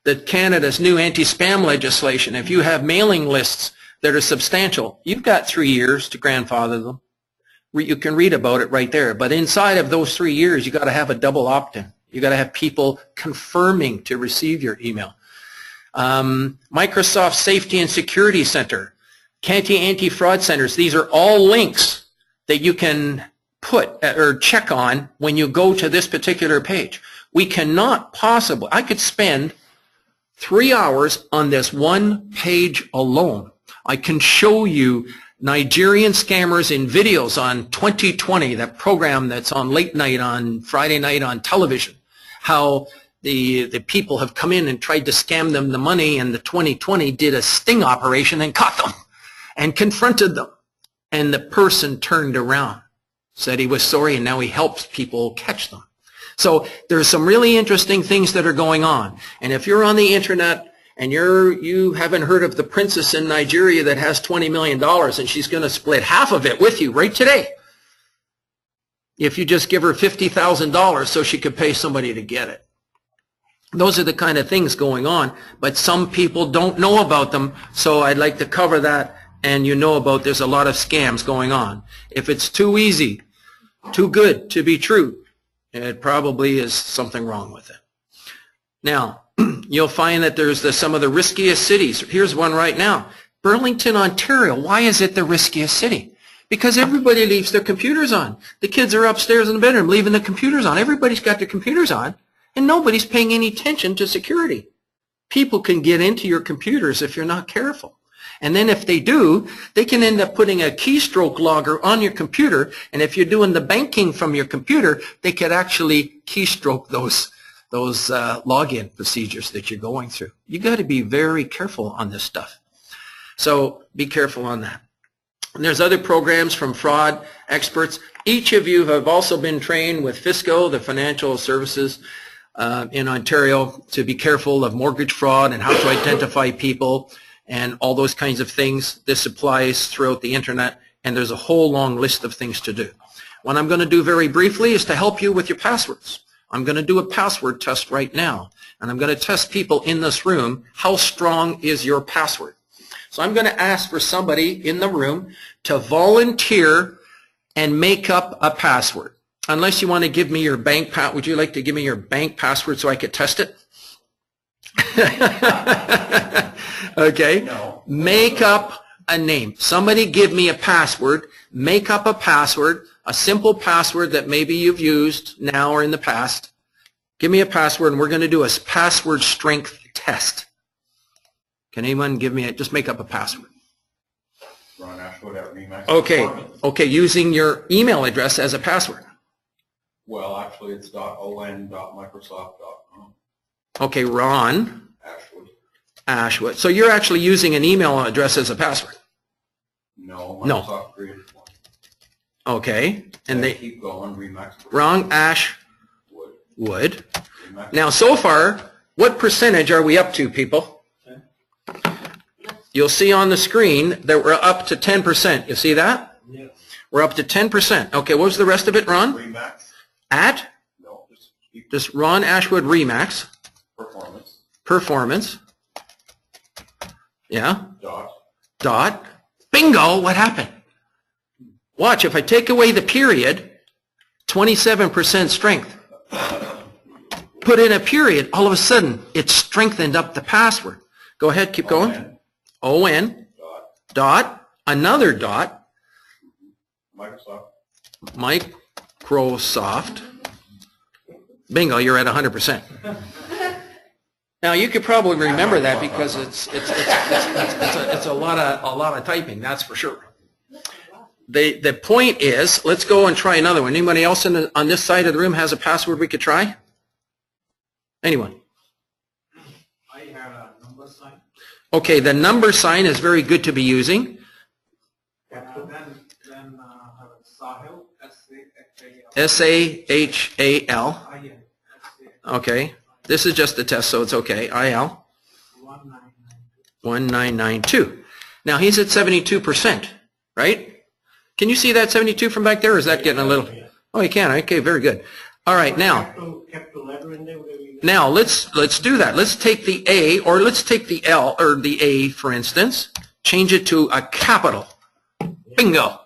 That Canada's new anti-spam legislation, if you have mailing lists that are substantial, you've got 3 years to grandfather them. You can read about it right there. But inside of those 3 years, you've got to have a double opt-in. You've got to have people confirming to receive your email. Microsoft Safety and Security Center, Canty Anti-Fraud Centers, these are all links that you can put or check on when you go to this particular page. We cannot possibly, I could spend 3 hours on this one page alone. I can show you Nigerian scammers in videos on 2020, that program that's on late night on Friday night on television, how the people have come in and tried to scam them the money, and the 2020 did a sting operation and caught them and confronted them. And the person turned around, said he was sorry, and now he helps people catch them. So there's some really interesting things that are going on. And if you're on the internet and you haven't heard of the princess in Nigeria that has $20 million and she's going to split half of it with you right today, if you just give her $50,000 so she could pay somebody to get it. Those are the kind of things going on, but some people don't know about them, so I'd like to cover that, and you know about there's a lot of scams going on. If it's too easy, too good to be true, it probably is something wrong with it. Now, you'll find that there's some of the riskiest cities. Here's one right now. Burlington, Ontario. Why is it the riskiest city? Because everybody leaves their computers on. The kids are upstairs in the bedroom leaving the computers on. Everybody's got their computers on, and nobody's paying any attention to security. People can get into your computers if you're not careful. And then if they do, they can end up putting a keystroke logger on your computer, and if you're doing the banking from your computer, they could actually keystroke those login procedures that you're going through. You got to be very careful on this stuff. So be careful on that. And there's other programs from fraud experts. Each of you have also been trained with FISCO, the Financial Services in Ontario, to be careful of mortgage fraud and how to identify people and all those kinds of things. This applies throughout the internet, and there's a whole long list of things to do. What I'm going to do very briefly is to help you with your passwords. I'm going to do a password test right now, and I'm going to test people in this room. How strong is your password? So I'm going to ask for somebody in the room to volunteer and make up a password. Unless you want to give me your bank password. Would you like to give me your bank password so I could test it? Okay. No. Make up a name. Somebody give me a password. Make up a password, a simple password that maybe you've used now or in the past. Give me a password, and we're going to do a password strength test. Can anyone give me just make up a password? Ron Ashwood at Remax. Okay. Performance. Okay, using your email address as a password. Well, actually, it's .on.microsoft.com. Okay, Ron Ashwood. Ashwood. So you're actually using an email address as a password. No, No. Microsoft created one. Okay. And they keep going. Remax. Ron Ashwood. Wood. Remax. Now, so far, what percentage are we up to, people? You'll see on the screen that we're up to 10%. You see that? Yeah. We're up to 10%. Okay, what was the rest of it, Ron? Remax. At? No, keep Just Ron Ashwood Remax. performance. Performance. Yeah. Dot. Bingo, what happened? Watch, if I take away the period, 27% strength. Put in a period, all of a sudden, it strengthened up the password. Go ahead, keep going. ON. Dot. Another dot. Microsoft. Bingo, you're at 100%. Now you could probably remember that because it's a lot of typing, that's for sure. The point is, let's go and try another one. Anybody else on this side of the room has a password we could try? Anyone? I have a number sign. Okay, the number sign is very good to be using. Then have Sahil, S-A-H-A-L. S-A-H-A-L. I-N. Okay, this is just a test, so it's okay. I-L. 1992. Now he's at 72%, right? Can you see that 72 from back there, or is that getting a little... Oh, you can. Okay, very good. All right, now... Capital letter in there, whatever you Now let's do that. Let's take the A, or let's take the L, or the A, for instance, change it to a capital. Bingo.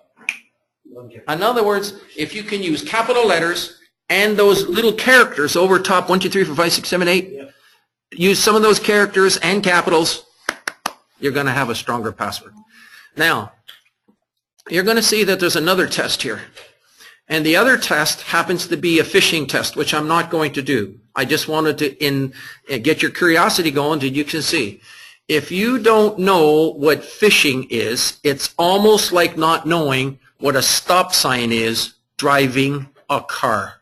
In other words, if you can use capital letters and those little characters over top, 1, 2, 3, 4, 5, 6, 7, 8, use some of those characters and capitals, you're going to have a stronger password. Now, you're going to see that there's another test here. And the other test happens to be a phishing test, which I'm not going to do. I just wanted to get your curiosity going so you can see. If you don't know what phishing is, it's almost like not knowing what a stop sign is driving a car.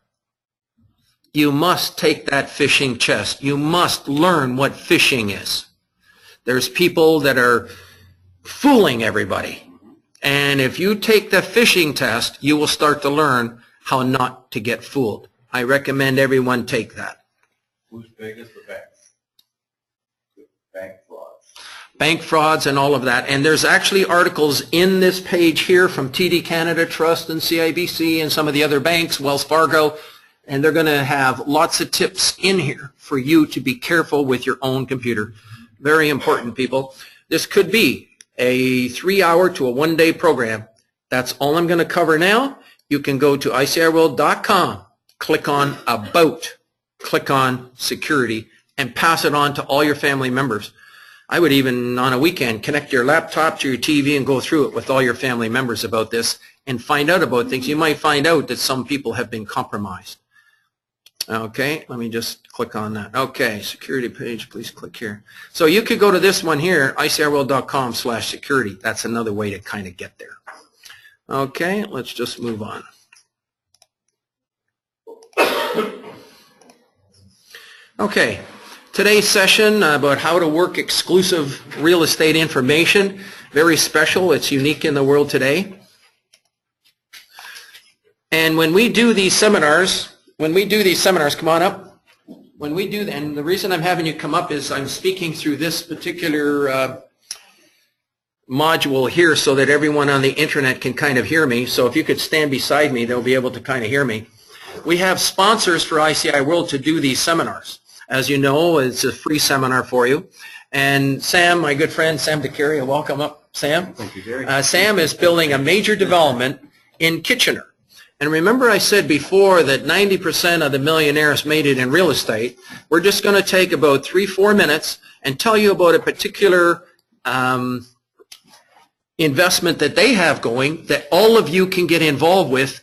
You must take that phishing test. You must learn what phishing is. There's people that are fooling everybody. And if you take the phishing test, you will start to learn how not to get fooled. I recommend everyone take that. Who's biggest? The banks. Bank frauds. Bank frauds and all of that. And there's actually articles in this page here from TD Canada Trust and CIBC and some of the other banks, Wells Fargo, and they're going to have lots of tips in here for you to be careful with your own computer. Very important, people. This could be a 3-hour to a 1-day program. That's all I'm going to cover now. You can go to icrworld.com, click on About, click on Security, and pass it on to all your family members. I would even, on a weekend, connect your laptop to your TV and go through it with all your family members about this and find out about things. You might find out that some people have been compromised. Okay, let me just click on that. Okay, security page, please click here. So you could go to this one here, icrworld.com/security. That's another way to kind of get there. Okay, let's just move on. Okay, today's session about how to work exclusive real estate information. Very special, it's unique in the world today. And when we do these seminars, come on up. When we do, and the reason I'm having you come up is I'm speaking through this particular module here so that everyone on the internet can kind of hear me. So if you could stand beside me, they'll be able to kind of hear me. We have sponsors for ICI World to do these seminars. As you know, it's a free seminar for you. And Sam, my good friend, Sam DeCarry, welcome up, Sam. Thank you, Gary. Sam is building a major development in Kitchener. And remember I said before that 90% of the millionaires made it in real estate. We're just going to take about 3-4 minutes and tell you about a particular investment that they have going that all of you can get involved with,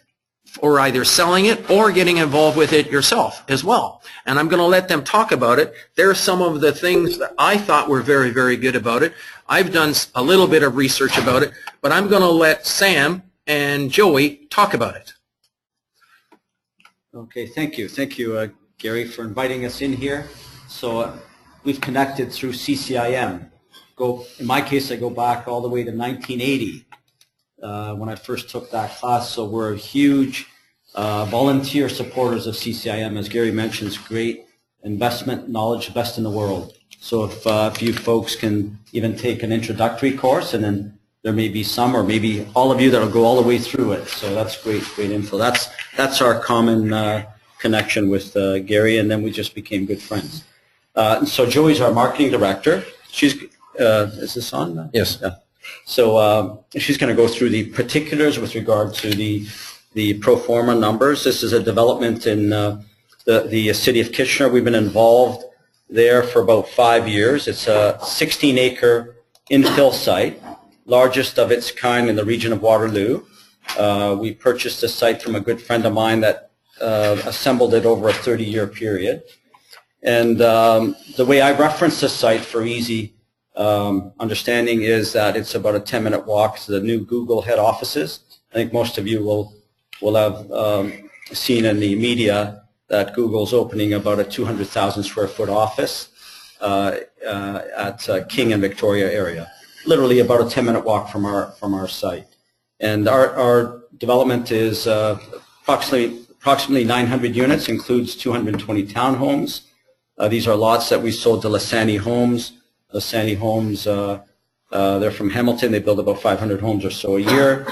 or either selling it or getting involved with it yourself as well. And I'm going to let them talk about it. There are some of the things that I thought were very, very good about it. I've done a little bit of research about it, but I'm going to let Sam and Joey talk about it. Okay, thank you. Thank you, Gary, for inviting us in here. So we've connected through CCIM. In my case, I go back all the way to 1980 when I first took that class. So we're huge volunteer supporters of CCIM. As Gary mentions, great investment knowledge, best in the world. So if you folks can even take an introductory course, and then there may be some, or maybe all of you that will go all the way through it. So that's great info. That's our common connection with Gary, and then we just became good friends. So Joey's our marketing director. She's is this on? Yes. Yeah. So she's going to go through the particulars with regard to the pro forma numbers. This is a development in the city of Kitchener. We've been involved there for about 5 years. It's a 16-acre infill site, largest of its kind in the region of Waterloo. We purchased this site from a good friend of mine that assembled it over a 30-year period. And the way I reference this site for easy understanding is that it's about a 10-minute walk to the new Google head offices. I think most of you will have seen in the media that Google's opening about a 200,000 square foot office at King and Victoria area. Literally about a 10-minute walk from our site. And our development is approximately 900 units, includes 220 townhomes. These are lots that we sold to Lassani Homes. Lassani Homes, they're from Hamilton. They build about 500 homes or so a year.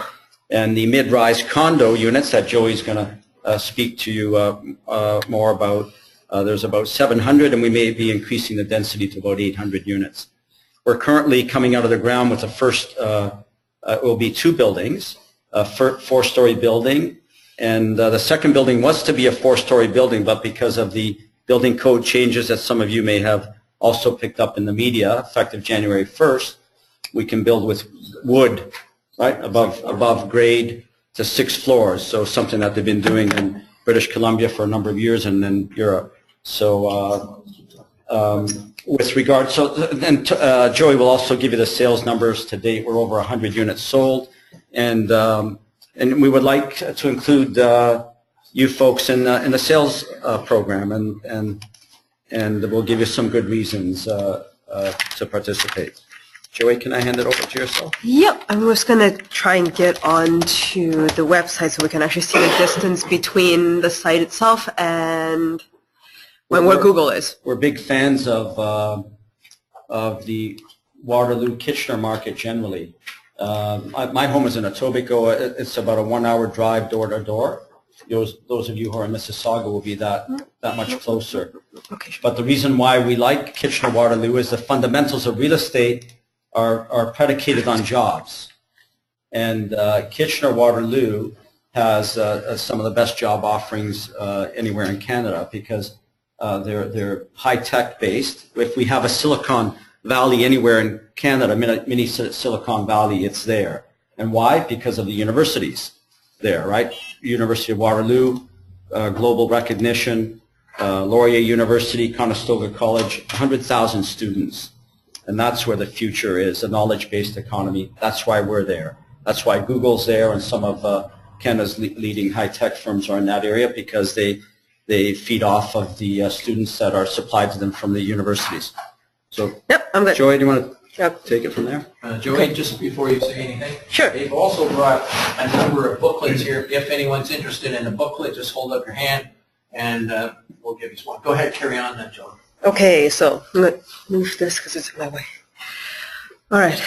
And the mid-rise condo units that Joey's going to speak to you more about, there's about 700, and we may be increasing the density to about 800 units. We're currently coming out of the ground with the first, it will be 2 buildings, a 4-story building, and the second building was to be a 4-story building, but because of the building code changes that some of you may have also picked up in the media, effective January 1st, we can build with wood, right, above grade to 6 floors, so something that they've been doing in British Columbia for a number of years and then Europe. So with regard, so then Joey will also give you the sales numbers to date. We're over 100 units sold, and we would like to include you folks in the sales program, and we'll give you some good reasons to participate. Joey, can I hand it over to yourself? Yep, I'm just going to try and get onto the website so we can actually see the distance between the site itself and where Google is. We're big fans of the Waterloo-Kitchener market generally. My home is in Etobicoke. It's about a 1-hour drive door to door. Those of you who are in Mississauga will be that much closer. Okay. But the reason why we like Kitchener-Waterloo is the fundamentals of real estate are predicated on jobs. And Kitchener-Waterloo has some of the best job offerings anywhere in Canada because they're high-tech based. If we have a Silicon Valley anywhere in Canada, mini Silicon Valley, it's there. And why? Because of the universities there, right? University of Waterloo, global recognition, Laurier University, Conestoga College, 100,000 students. And that's where the future is, a knowledge-based economy. That's why we're there. That's why Google's there, and some of Canada's leading high-tech firms are in that area, because they feed off of the students that are supplied to them from the universities. So, Yep, I'm good. Joey, do you want to Yep. take it from there? Joey, just before you say anything. Sure. They've also brought a number of booklets here. If anyone's interested in a booklet, just hold up your hand and we'll give you one. Go ahead, carry on then, Joey. Okay, so I'm going to move this because it's in my way. All right.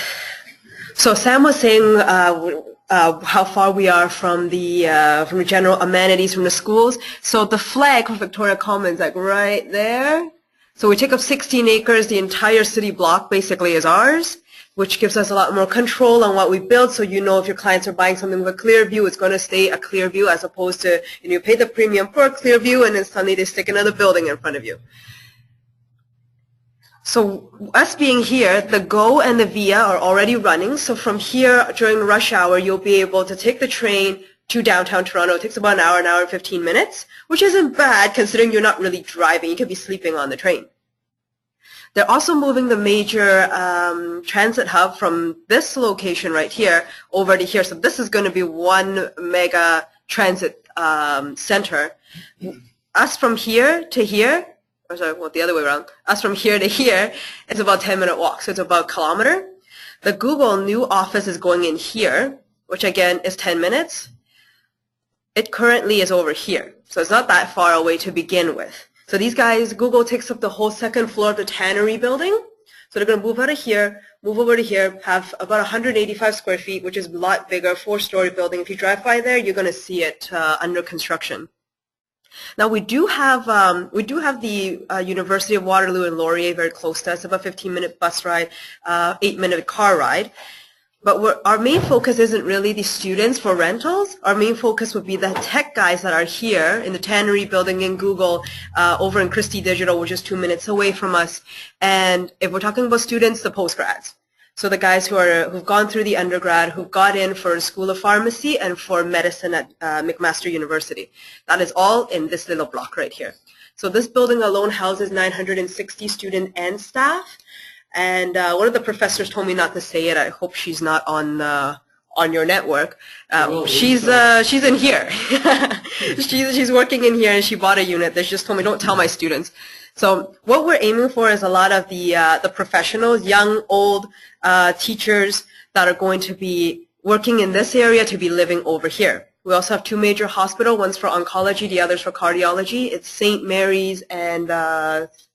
So Sam was saying how far we are from the general amenities from the schools. So the flag of Victoria Commons, like right there. So we take up 16 acres. The entire city block basically is ours, which gives us a lot more control on what we build. So you know if your clients are buying something with a clear view, it's going to stay a clear view, as opposed to you pay the premium for a clear view and then suddenly they stick another building in front of you. So us being here, the GO and the VIA are already running. So from here during rush hour, you'll be able to take the train to downtown Toronto. It takes about an hour and 15 minutes, which isn't bad considering you're not really driving. You could be sleeping on the train. They're also moving the major transit hub from this location right here over to here. So this is going to be one mega transit center. Us from here to here, or sorry, well, the other way around. Us from here to here is about a 10-minute walk, so it's about a kilometer. The Google new office is going in here, which again is 10 minutes. It currently is over here, so it's not that far away to begin with. So these guys, Google takes up the whole second floor of the Tannery building. So they're going to move out of here, move over to here, have about 185 square feet, which is a lot bigger, 4-story building. If you drive by there, you're going to see it under construction. Now we do have the University of Waterloo and Laurier very close to us, about a 15-minute bus ride, 8-minute car ride. But our main focus isn't really the students for rentals. Our main focus would be the tech guys that are here in the Tannery building in Google, over in Christie Digital, which is 2 minutes away from us. And if we're talking about students, the postgrads. So the guys who've gone through the undergrad, who've got in for the School of Pharmacy and for medicine at McMaster University. That is all in this little block right here. So this building alone houses 960 students and staff. And one of the professors told me not to say it. I hope she's not on your network. She's in here. she's working in here, and she bought a unit. They just told me, don't tell my students. So what we're aiming for is a lot of the professionals, young, old teachers that are going to be working in this area to be living over here. We also have 2 major hospitals. One's for oncology, the other's for cardiology. It's St. Mary's and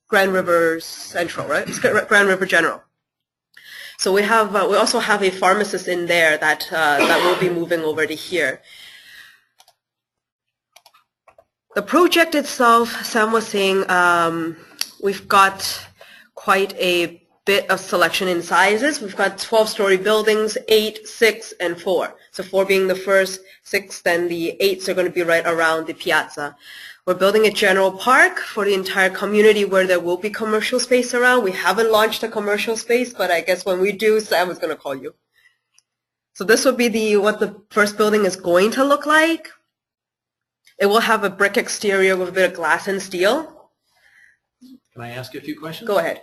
Grand River Central, right? It's Grand River General. So we also have a pharmacist in there that will be moving over to here. The project itself, Sam was saying, we've got quite a bit of selection in sizes. We've got 12-story buildings, 8, 6, and 4. So 4 being the first, 6, then the 8s are going to be right around the piazza. We're building a general park for the entire community where there will be commercial space around. We haven't launched a commercial space, but I guess when we do, Sam is going to call you. So this would be what the first building is going to look like. It will have a brick exterior with a bit of glass and steel. Can I ask you a few questions? Go ahead.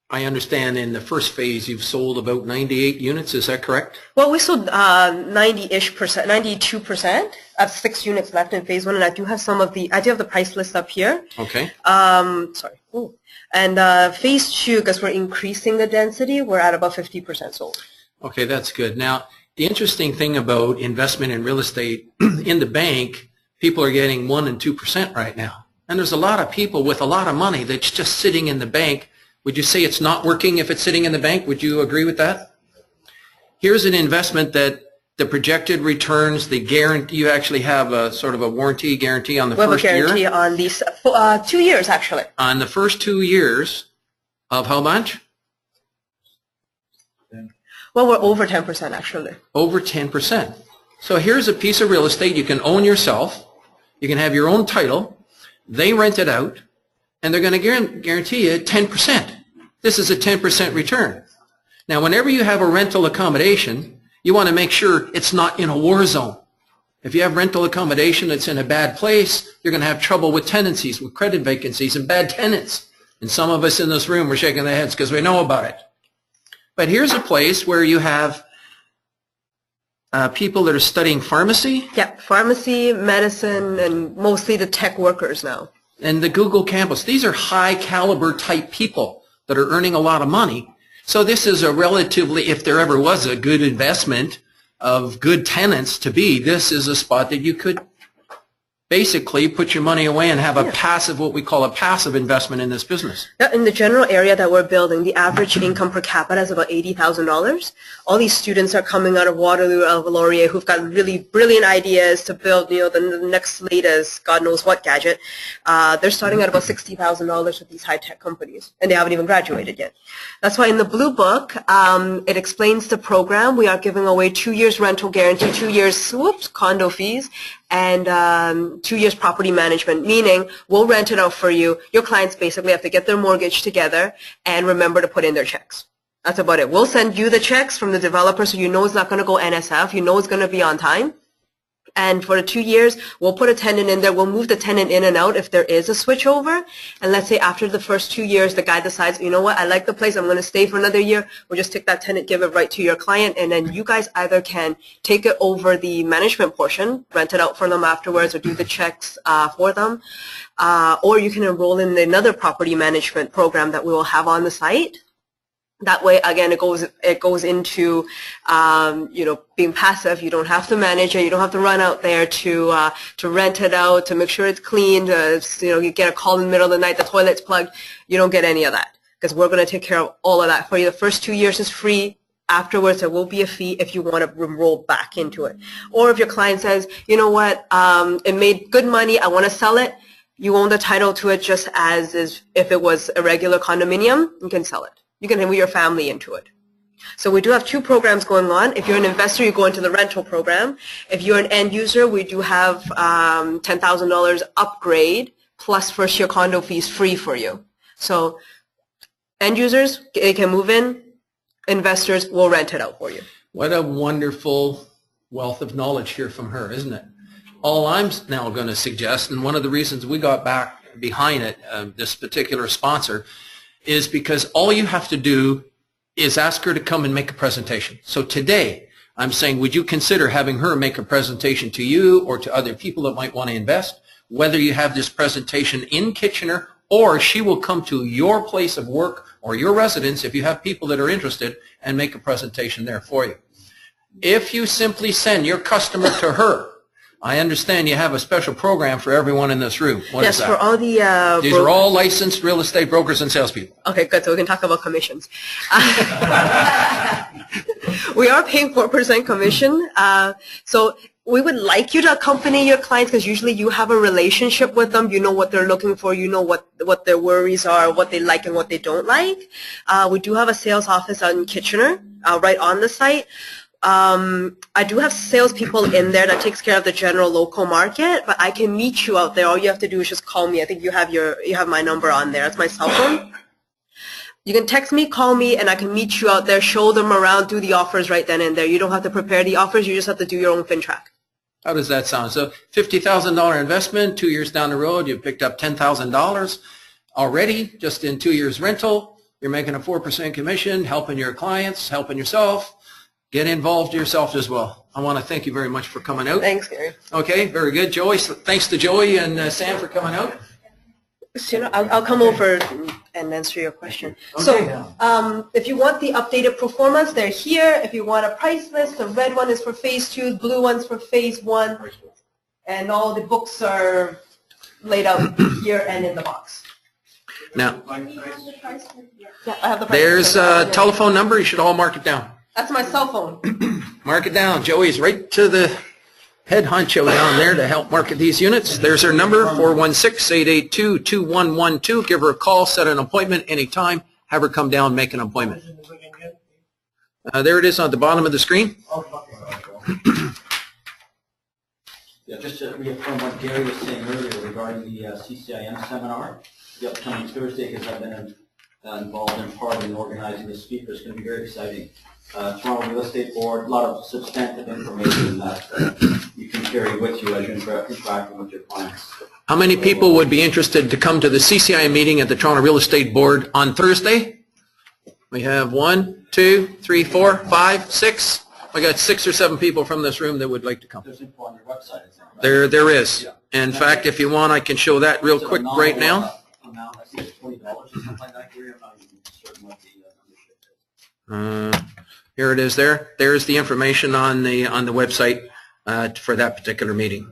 I understand in the first phase you've sold about 98 units, is that correct? Well, we sold 92%. I have 6 units left in phase 1, and I do have the price list up here. Okay. Sorry. Ooh. And phase 2, because we're increasing the density, we're at about 50% sold. Okay, that's good. Now, the interesting thing about investment in real estate, in the bank, people are getting 1% and 2% right now. And there's a lot of people with a lot of money that's just sitting in the bank. Would you say it's not working if it's sitting in the bank? Would you agree with that? Here's an investment that the projected returns, the guarantee, you actually have a sort of a warranty guarantee on the first year? We have a guarantee on these 2 years, actually. On the first 2 years of how much? Well, we're over 10%, actually. Over 10%. So here's a piece of real estate you can own yourself. You can have your own title. They rent it out, and they're going to guarantee you 10%. This is a 10% return. Now, whenever you have a rental accommodation, you want to make sure it's not in a war zone. If you have rental accommodation that's in a bad place, you're going to have trouble with tenancies, with credit vacancies, and bad tenants. And some of us in this room are shaking their heads because we know about it. But here's a place where you have people that are studying pharmacy. Yeah, pharmacy, medicine, and mostly the tech workers now. And the Google campus. These are high caliber type people that are earning a lot of money. So this is a relatively, if there ever was a good investment of good tenants to be, this is a spot that you could basically put your money away and have a passive, what we call a passive investment in this business. In the general area that we're building, the average income per capita is about $80,000. All these students are coming out of Waterloo, Alva Laurier, who've got really brilliant ideas to build, the next latest, God knows what gadget. They're starting at about $60,000 with these high-tech companies, and they haven't even graduated yet. That's why in the Blue Book, it explains the program. We are giving away 2 years rental guarantee, 2 years, condo fees, and 2 years property management, meaning we'll rent it out for you. Your clients basically have to get their mortgage together and remember to put in their checks. That's about it. We'll send you the checks from the developer so you know it's not going to go NSF. You know it's going to be on time. And for the 2 years, we'll put a tenant in there. We'll move the tenant in and out if there is a switchover. And let's say after the first 2 years, the guy decides, you know what, I like the place. I'm going to stay for another year. We'll just take that tenant, give it right to your client. And then you guys either can take it over the management portion, rent it out for them afterwards, or do the checks for them. Or you can enroll in another property management program that we will have on the site. That way, again, it goes into, being passive. You don't have to manage it. You don't have to run out there to rent it out, to make sure it's clean. You get a call in the middle of the night, the toilet's plugged. You don't get any of that because we're going to take care of all of that for you. The first 2 years is free. Afterwards, there will be a fee if you want to enroll back into it. Or if your client says, you know what, it made good money, I want to sell it. You own the title to it just as if it was a regular condominium, you can sell it. You can move your family into it. So we do have 2 programs going on. If you're an investor, you go into the rental program. If you're an end user, we do have $10,000 upgrade plus first year condo fees free for you. So end users, they can move in. Investors will rent it out for you. What a wonderful wealth of knowledge here from her, isn't it? All I'm now going to suggest, and one of the reasons we got back behind it, this particular sponsor, is because all you have to do is ask her to come and make a presentation. So today, I'm saying, would you consider having her make a presentation to you or to other people that might want to invest, whether you have this presentation in Kitchener or she will come to your place of work or your residence if you have people that are interested and make a presentation there for you. If you simply send your customer to her, I understand you have a special program for everyone in this room. What is that? Yes, for all the These are all licensed real estate brokers and salespeople. Okay, good. So we can talk about commissions. We are paying 4% commission. So we would like you to accompany your clients because usually you have a relationship with them. You know what they're looking for. You know what their worries are, what they like and what they don't like. We do have a sales office in Kitchener, right on the site. I do have salespeople in there that takes care of the general local market, but I can meet you out there. All you have to do is just call me. I think you have my number on there. That's my cell phone. You can text me, call me, and I can meet you out there, show them around, do the offers right then and there. You don't have to prepare the offers. You just have to do your own FinTrack. How does that sound? So $50,000 investment, 2 years down the road, you've picked up $10,000 already just in 2 years rental. You're making a 4% commission, helping your clients, helping yourself. Get involved yourself as well. I want to thank you very much for coming out. Thanks, Gary. Okay, very good. Joey, thanks to Joey and Sam for coming out. So, I'll come over and answer your question. Okay. So if you want the updated performance, they're here. If you want a price list, the red one is for phase 2, the blue one's for phase 1, and all the books are laid out here and in the box. Now, Yeah, I have the price there's list. a telephone number. You should all mark it down. That's my cell phone. Mark it down. Joey's right to the head honcho down there to help market these units. There's her number, 416-882-2112. Give her a call, set an appointment anytime. Have her come down, make an appointment. There it is on the bottom of the screen. Yeah, just to reaffirm what Gary was saying earlier regarding the CCIM seminar, the upcoming Thursday, because I've been involved in part in organizing the speaker. It's going to be very exciting. Toronto Real Estate Board, a lot of substantive information that you can Jerry, with you as you're interacting with your clients. How many people would be interested to come to the CCI meeting at the Toronto Real Estate Board on Thursday? We have 1, 2, 3, 4, 5, 6. I got 6 or 7 people from this room that would like to come. There's info on your website, isn't it, right? There is. In fact, if you want, I can show that real quick right now. Amount, I think it's $20 or something like that, Gary. I'm not even certain what the membership is. Here it is there. There's the information on the website for that particular meeting.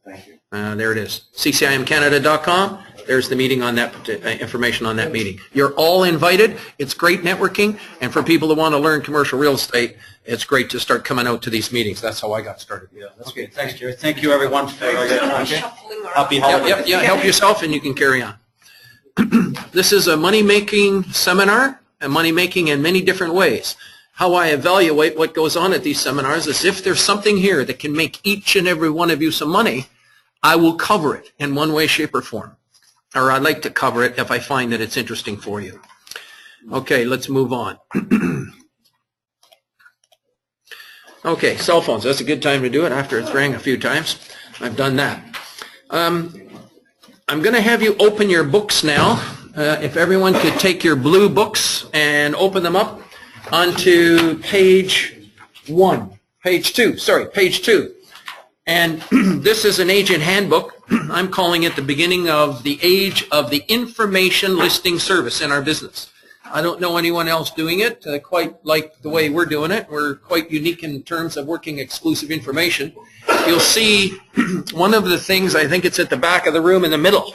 Thank you. There it is. ccimcanada.com. There's the meeting on that information on that meeting. You're all invited. It's great networking, and for people that want to learn commercial real estate, it's great to start coming out to these meetings. That's how I got started. Yeah, that's okay. Thanks, Jerry. Thank you, everyone, for your time. Happy holidays. Yep. Help yourself, and you can carry on. This is a money-making seminar, and money-making in many different ways. How I evaluate what goes on at these seminars is if there's something here that can make each and every one of you some money, I will cover it in one way, shape, or form. Or I'd like to cover it if I find that it's interesting for you. Okay, let's move on. Okay, cell phones. That's a good time to do it after it's rang a few times. I've done that. I'm going to have you open your books now. If everyone could take your blue books and open them up onto page 2. And this is an agent handbook. I'm calling it the beginning of the age of the information listing service in our business. I don't know anyone else doing it quite like the way we're doing it. We're quite unique in terms of working exclusive information. You'll see one of the things, I think it's at the back of the room in the middle.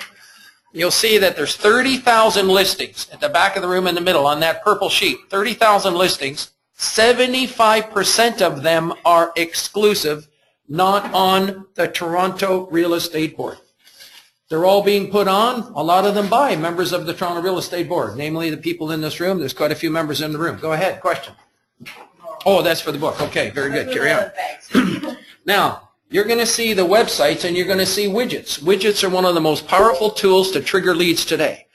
You'll see that there's 30,000 listings at the back of the room in the middle on that purple sheet. 30,000 listings. 75% of them are exclusive, not on the Toronto Real Estate Board. They're all being put on, a lot of them by members of the Toronto Real Estate Board, namely the people in this room. There's quite a few members in the room. Go ahead, question. Oh, that's for the book. Okay, very good. Carry on. Now, you're going to see the websites and you're going to see widgets. Widgets are one of the most powerful tools to trigger leads today.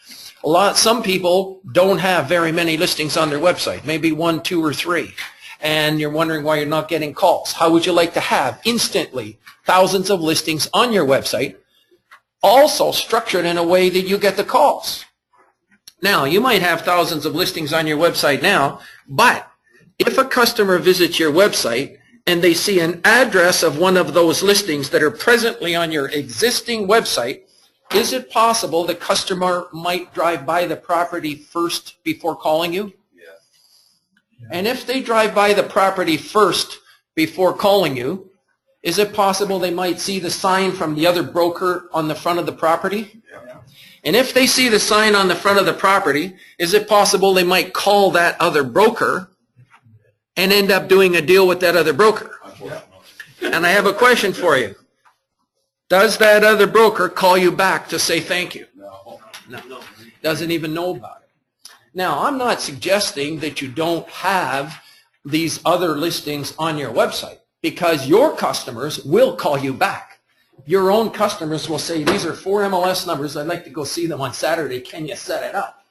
Some people don't have very many listings on their website, maybe 1, 2, or 3. And you're wondering why you're not getting calls. How would you like to have instantly thousands of listings on your website, also structured in a way that you get the calls? Now, you might have thousands of listings on your website now, but if a customer visits your website and they see an address of one of those listings that are presently on your existing website, is it possible the customer might drive by the property first before calling you? Yes. And if they drive by the property first before calling you, is it possible they might see the sign from the other broker on the front of the property? Yeah. And if they see the sign on the front of the property, is it possible they might call that other broker and end up doing a deal with that other broker? And I have a question for you. Does that other broker call you back to say thank you? No. Doesn't even know about it. Now, I'm not suggesting that you don't have these other listings on your website, because your customers will call you back. Your own customers will say, these are 4 MLS numbers. I'd like to go see them on Saturday. Can you set it up?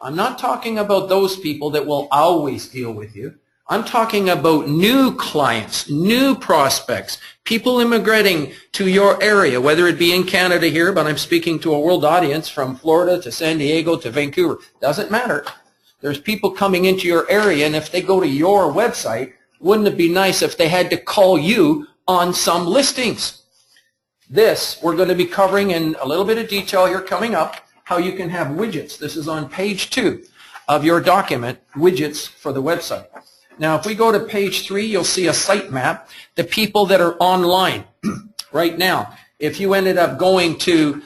I'm not talking about those people that will always deal with you. I'm talking about new clients, new prospects, people immigrating to your area, whether it be in Canada here, but I'm speaking to a world audience from Florida to San Diego to Vancouver. Doesn't matter. There's people coming into your area, and if they go to your website, wouldn't it be nice if they had to call you on some listings? This we're going to be covering in a little bit of detail here coming up, how you can have widgets. This is on page 2 of your document, widgets for the website. Now, if we go to page 3, you'll see a site map, the people that are online right now. If you ended up going to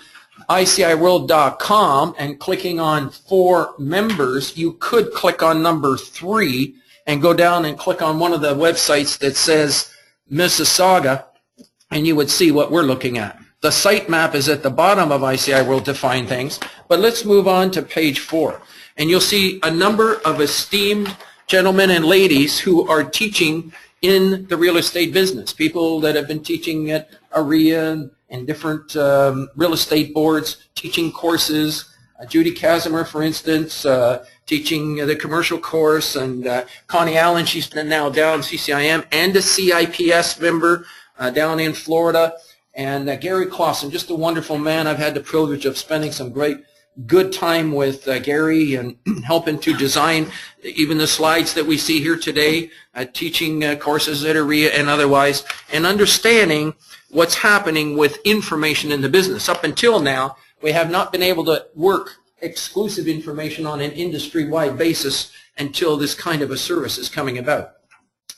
ICIWorld.com and clicking on For Members, you could click on number 3 and go down and click on one of the websites that says Mississauga, and you would see what we're looking at. The site map is at the bottom of ICI World to find things, but let's move on to page 4. And you'll see a number of esteemed gentlemen and ladies who are teaching in the real estate business, people that have been teaching at AREA and different real estate boards, teaching courses. Judy Casimir, for instance, teaching the commercial course, and Connie Allen, she's been now down CCIM, and a CIPS member, down in Florida. And Gary Clausen, just a wonderful man. I've had the privilege of spending some good time with Gary and helping to design even the slides that we see here today, teaching courses at AREA and otherwise, and understanding what's happening with information in the business. Up until now, we have not been able to work exclusive information on an industry-wide basis until this kind of a service is coming about.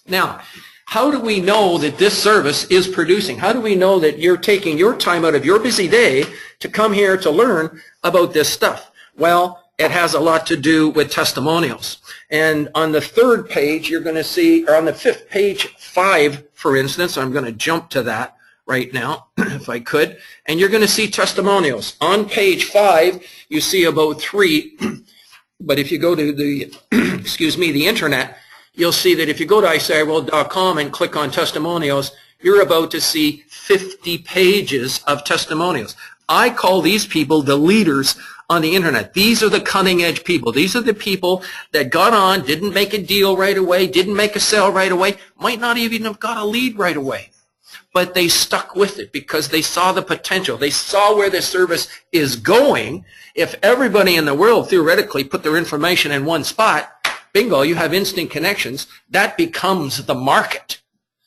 Now, how do we know that this service is producing? How do we know that you're taking your time out of your busy day to come here to learn about this stuff? Well, it has a lot to do with testimonials. And on the third page, you're going to see, or on the fifth page, 5, for instance, I'm going to jump to that right now, if I could, and you're going to see testimonials. On page 5, you see about 3, but if you go to the, excuse me, the internet, you'll see that if you go to iciworld.com and click on testimonials, you're about to see 50 pages of testimonials. I call these people the leaders on the internet. These are the cutting edge people. These are the people that got on, didn't make a deal right away, didn't make a sale right away, might not even have got a lead right away. But they stuck with it because they saw the potential. They saw where the service is going. If everybody in the world theoretically put their information in one spot, bingo, you have instant connections. That becomes the market.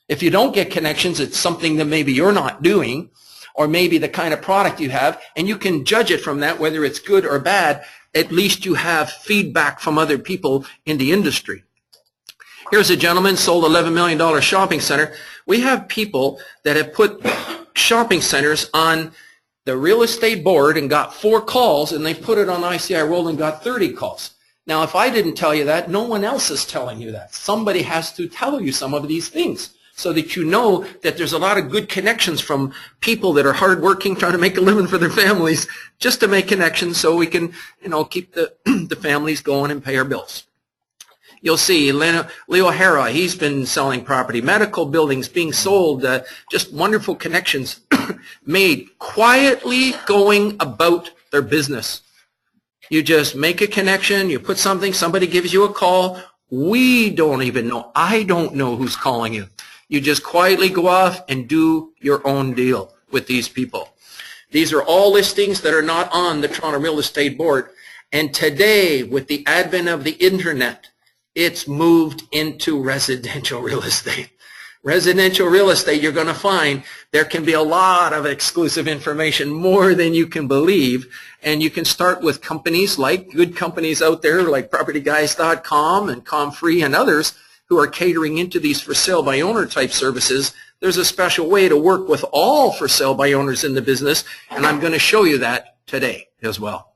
If you don't get connections, it's something that maybe you're not doing, or maybe the kind of product you have, and you can judge it from that, whether it's good or bad. At least you have feedback from other people in the industry. Here's a gentleman sold $11 million shopping center. We have people that have put shopping centers on the real estate board and got 4 calls, and they put it on ICI World and got 30 calls. Now, if I didn't tell you that, no one else is telling you that. Somebody has to tell you some of these things so that you know that there's a lot of good connections from people that are hardworking, trying to make a living for their families, just to make connections so we can, keep the families going and pay our bills. You'll see Leo Hara, he's been selling property, medical buildings being sold, just wonderful connections made, quietly going about their business. You just make a connection, you put something, somebody gives you a call. We don't even know. I don't know who's calling you. You just quietly go off and do your own deal with these people. These are all listings that are not on the Toronto Real Estate Board. And today, with the advent of the internet, it's moved into residential real estate. Residential real estate, you're going to find there can be a lot of exclusive information, more than you can believe. And you can start with companies like good companies out there like PropertyGuys.com and ComFree and others who are catering into these for sale by owner type services. There's a special way to work with all for sale by owners in the business, and I'm going to show you that today as well.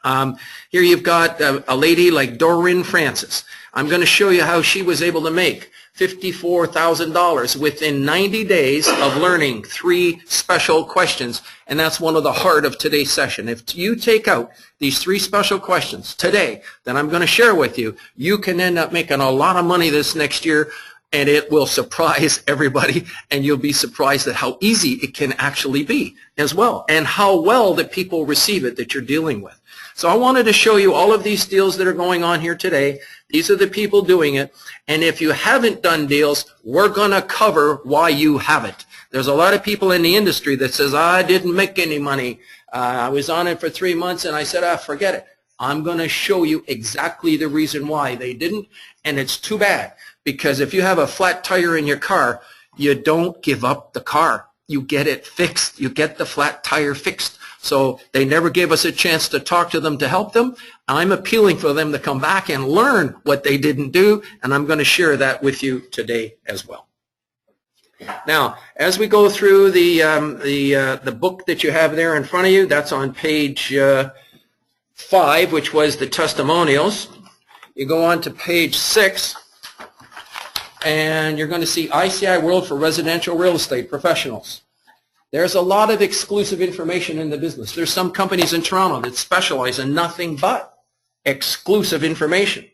Here you've got a lady like Doreen Francis. I'm going to show you how she was able to make $54,000 within 90 days of learning 3 special questions, and that's one of the heart of today's session. If you take out these 3 special questions today that I'm going to share with you, you can end up making a lot of money this next year, and it will surprise everybody, and you'll be surprised at how easy it can actually be as well, and how well that people receive it that you're dealing with. So I wanted to show you all of these deals that are going on here today. These are the people doing it. And if you haven't done deals, we're going to cover why you haven't. There's a lot of people in the industry that says, I didn't make any money. I was on it for 3 months and I said, forget it. I'm going to show you exactly the reason why they didn't. And it's too bad, because if you have a flat tire in your car, you don't give up the car. You get it fixed. You get the flat tire fixed. So they never gave us a chance to talk to them to help them. I'm appealing for them to come back and learn what they didn't do, and I'm going to share that with you today as well. Now, as we go through the book that you have there in front of you, that's on page 5, which was the testimonials. You go on to page 6, and you're going to see ICI World for Residential Real Estate Professionals. There's a lot of exclusive information in the business. There's some companies in Toronto that specialize in nothing but exclusive information.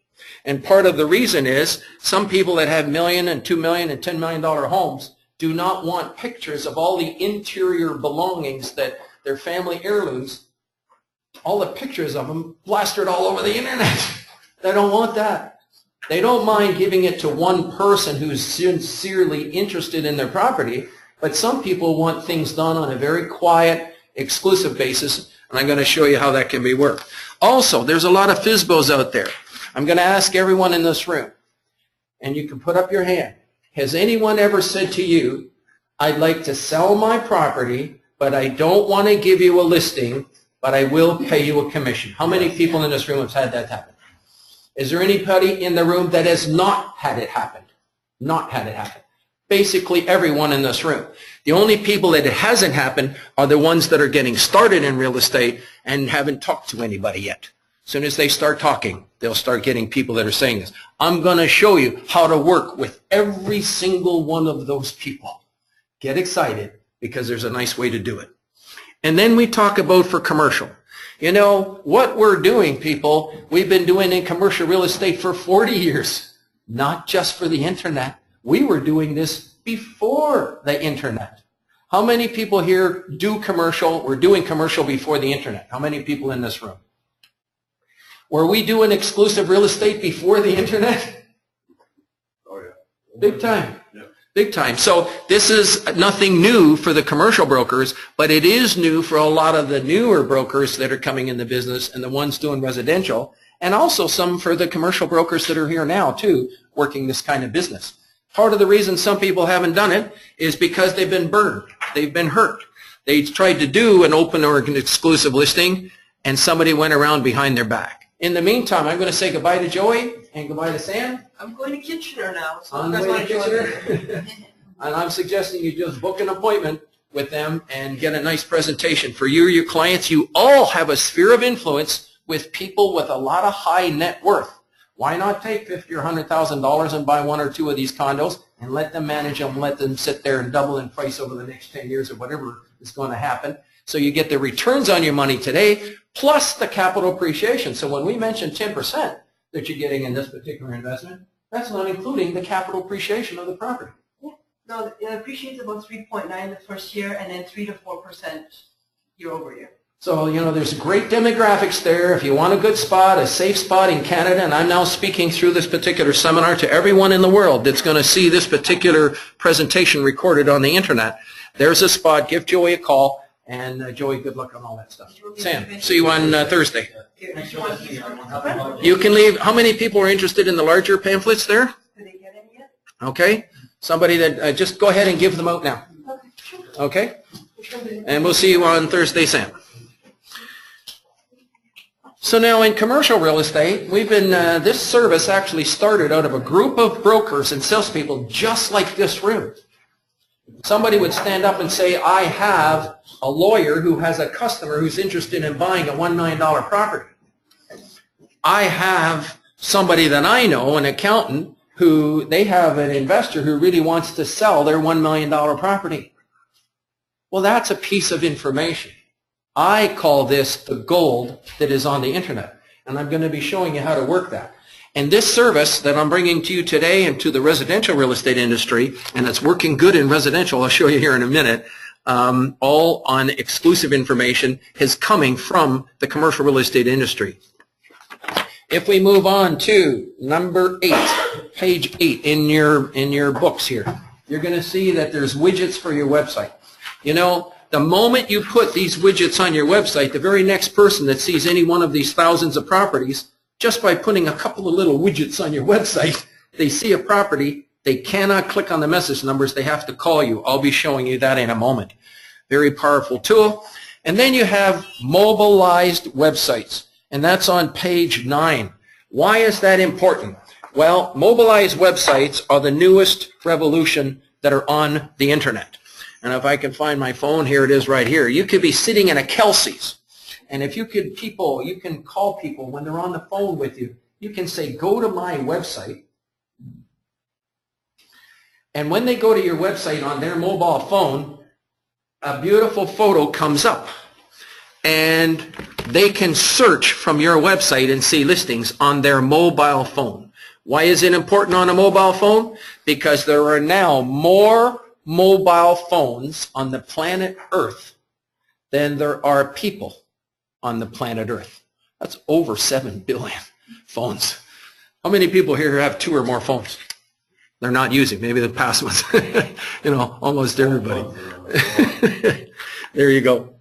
And part of the reason is some people that have $1 million and $2 million and $10 million homes do not want pictures of all the interior belongings that their family heirlooms, all the pictures of them plastered all over the internet. They don't want that. They don't mind giving it to one person who's sincerely interested in their property, But some people want things done on a very quiet, exclusive basis, and I'm going to show you how that can be worked. Also, there's a lot of FSBOs out there. I'm going to ask everyone in this room, and you can put up your hand. Has anyone ever said to you, I'd like to sell my property, but I don't want to give you a listing, but I will pay you a commission? How many people in this room have had that happen? Is there anybody in the room that has not had it happen? Not had it happen. Basically everyone in this room. The only people that it hasn't happened are the ones that are getting started in real estate and haven't talked to anybody yet. As soon as they start talking, they'll start getting people that are saying this. I'm going to show you how to work with every single one of those people. Get excited, because there's a nice way to do it. And then we talk about for commercial. You know, what we're doing, people, we've been doing in commercial real estate for 40 years, not just for the internet. We were doing this before the internet. How many people here do commercial, were doing commercial before the internet? How many people in this room? Were we doing exclusive real estate before the internet? Oh, yeah. Big time. Yeah. Big time. So this is nothing new for the commercial brokers, but it is new for a lot of the newer brokers that are coming in the business and the ones doing residential, and also some for the commercial brokers that are here now too, working this kind of business. Part of the reason some people haven't done it is because they've been burned. They've been hurt. They tried to do an open or an exclusive listing, and somebody went around behind their back. In the meantime, I'm going to say goodbye to Joey and goodbye to Sam. I'm going to Kitchener now, so On you the guys way want to to join me? Kitchener. And I'm suggesting you just book an appointment with them and get a nice presentation. For you or your clients, you all have a sphere of influence with people with a lot of high net worth. Why not take $50,000 or $100,000 and buy one or two of these condos and let them manage them, let them sit there and double in price over the next 10 years or whatever is going to happen. So you get the returns on your money today plus the capital appreciation. So when we mention 10% that you're getting in this particular investment, that's not including the capital appreciation of the property. No, it appreciates about 3.9 the first year, and then 3 to 4% year over year. So, you know, there's great demographics there. If you want a good spot, a safe spot in Canada, and I'm now speaking through this particular seminar to everyone in the world that's going to see this particular presentation recorded on the internet, there's a spot. Give Joey a call. And Joey, good luck on all that stuff. Sam, see you on Thursday. You can leave. How many people are interested in the larger pamphlets there? Did they get any yet? Okay. Somebody that, just go ahead and give them out now. Okay? And we'll see you on Thursday, Sam. So now in commercial real estate, we've been, this service actually started out of a group of brokers and salespeople just like this room. Somebody would stand up and say, I have a lawyer who has a customer who's interested in buying a $1 million property. I have somebody that I know, an accountant, who they have an investor who really wants to sell their $1 million property. Well, that's a piece of information. I call this the gold that is on the internet, and I'm going to be showing you how to work that. And this service that I'm bringing to you today and to the residential real estate industry, and it's working good in residential, I'll show you here in a minute, all on exclusive information, is coming from the commercial real estate industry. If we move on to number 8, page 8 in your books here, you're going to see that there's widgets for your website. You know, the moment you put these widgets on your website, the very next person that sees any one of these thousands of properties, just by putting a couple of little widgets on your website, they see a property, they cannot click on the message numbers, they have to call you. I'll be showing you that in a moment. Very powerful tool. And then you have mobilized websites, and that's on page 9. Why is that important? Well, mobilized websites are the newest revolution that are on the internet. And if I can find my phone, here it is right here. You could be sitting in a Kelsey's. And if you could you can call people when they're on the phone with you. You can say, go to my website. And when they go to your website on their mobile phone, a beautiful photo comes up. And they can search from your website and see listings on their mobile phone. Why is it important on a mobile phone? Because there are now more mobile phones on the planet Earth than there are people on the planet Earth. That's over 7 billion phones. How many people here have 2 or more phones? they're not using. Maybe the past ones, you know, almost everybody. There you go.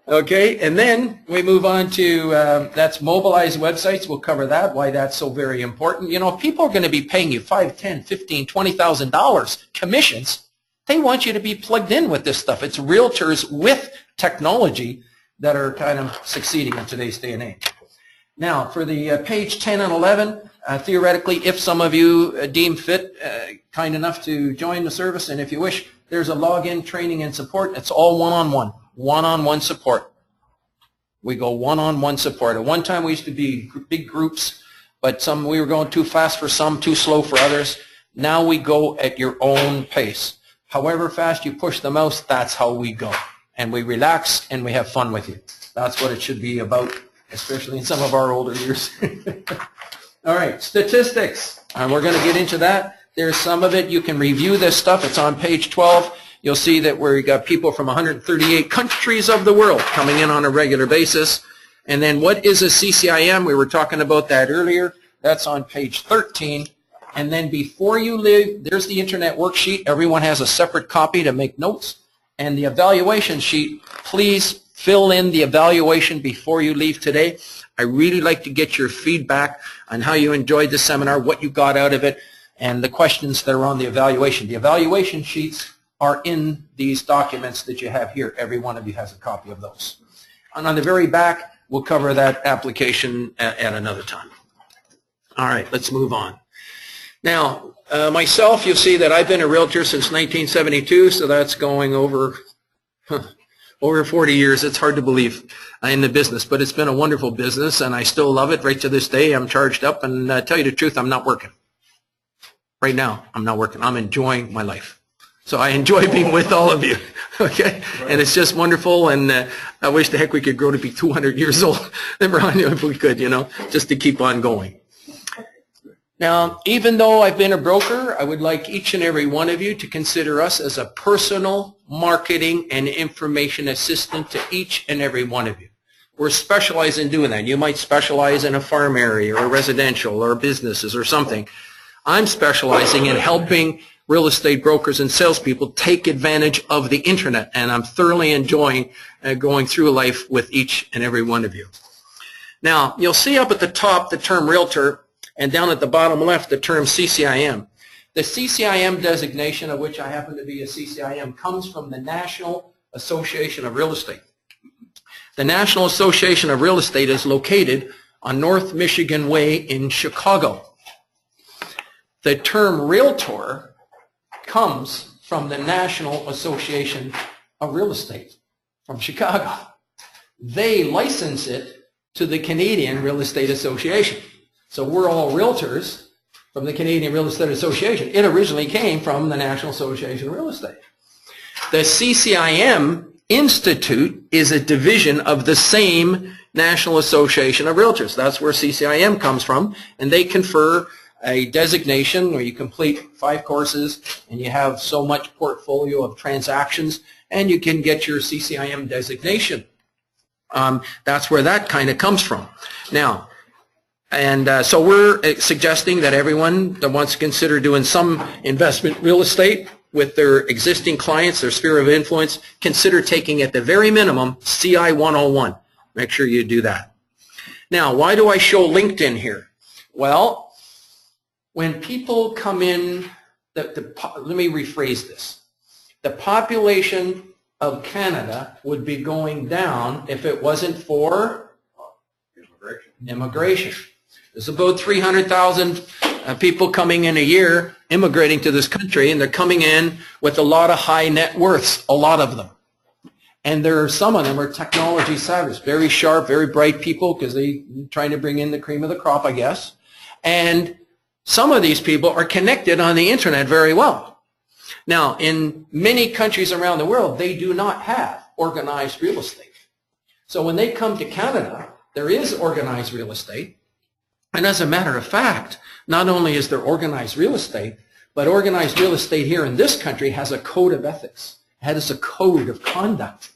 Okay, and then we move on to, that's mobilized websites. We'll cover that, why that's so very important. You know, if people are going to be paying you $5, $10, $15, $20,000 commissions, they want you to be plugged in with this stuff. It's realtors with technology that are kind of succeeding in today's day and age. Now, for the page 10 and 11, theoretically, if some of you deem fit, kind enough to join the service, and if you wish, there's a login, training, and support. It's all one-on-one. One-on-one support. We go one-on-one support. At one time we used to be big groups, but we were going too fast for some, too slow for others. Now we go at your own pace. However fast you push the mouse, that's how we go. And we relax and we have fun with you. That's what it should be about, especially in some of our older years. All right, statistics. And we're going to get into that. There's some of it. You can review this stuff. It's on page 12. You'll see that we got people from 138 countries of the world coming in on a regular basis. And then what is a CCIM? We were talking about that earlier. That's on page 13. And then before you leave, there's the internet worksheet. Everyone has a separate copy to make notes. And the evaluation sheet, please fill in the evaluation before you leave today. I really like to get your feedback on how you enjoyed the seminar, what you got out of it, and the questions that are on the evaluation. The evaluation sheets are in these documents that you have here. Every one of you has a copy of those. And on the very back, we'll cover that application at another time. All right, let's move on. Now, myself, you'll see that I've been a realtor since 1972, so that's going over 40 years. It's hard to believe in the business, but it's been a wonderful business, and I still love it right to this day. I'm charged up, and tell you the truth, I'm not working. Right now, I'm not working. I'm enjoying my life. So I enjoy being with all of you, okay? And it's just wonderful, and I wish the heck we could grow to be 200 years old. If we could, you know, just to keep on going. Now, even though I've been a broker, I would like each and every one of you to consider us as a personal marketing and information assistant to each and every one of you. We're specialized in doing that. You might specialize in a farm area or residential or businesses or something. I'm specializing in helping real estate brokers and salespeople take advantage of the internet, and I'm thoroughly enjoying going through life with each and every one of you. Now, you'll see up at the top the term realtor, and down at the bottom left the term CCIM. The CCIM designation, of which I happen to be a CCIM, comes from the National Association of Real Estate. The National Association of Real Estate is located on North Michigan Way in Chicago. The term realtor comes from the National Association of Real Estate from Chicago. They license it to the Canadian Real Estate Association. So we're all realtors from the Canadian Real Estate Association. It originally came from the National Association of Real Estate. The CCIM Institute is a division of the same National Association of Realtors. That's where CCIM comes from, and they confer a designation where you complete 5 courses and you have so much portfolio of transactions and you can get your CCIM designation. That's where that kind of comes from. Now, and so we're suggesting that everyone that wants to consider doing some investment real estate with their existing clients, their sphere of influence, consider taking at the very minimum CI 101. Make sure you do that. Now, why do I show LinkedIn here? Well, when people come in, let me rephrase this. The population of Canada would be going down if it wasn't for immigration. There's about 300,000 people coming in a year immigrating to this country, and they're coming in with a lot of high net worths, a lot of them. And some of them are technology savvy, very sharp, very bright people because they're trying to bring in the cream of the crop, I guess. And some of these people are connected on the internet very well. Now, in many countries around the world, they do not have organized real estate. So when they come to Canada, there is organized real estate. And as a matter of fact, not only is there organized real estate, but organized real estate here in this country has a code of ethics. It has a code of conduct.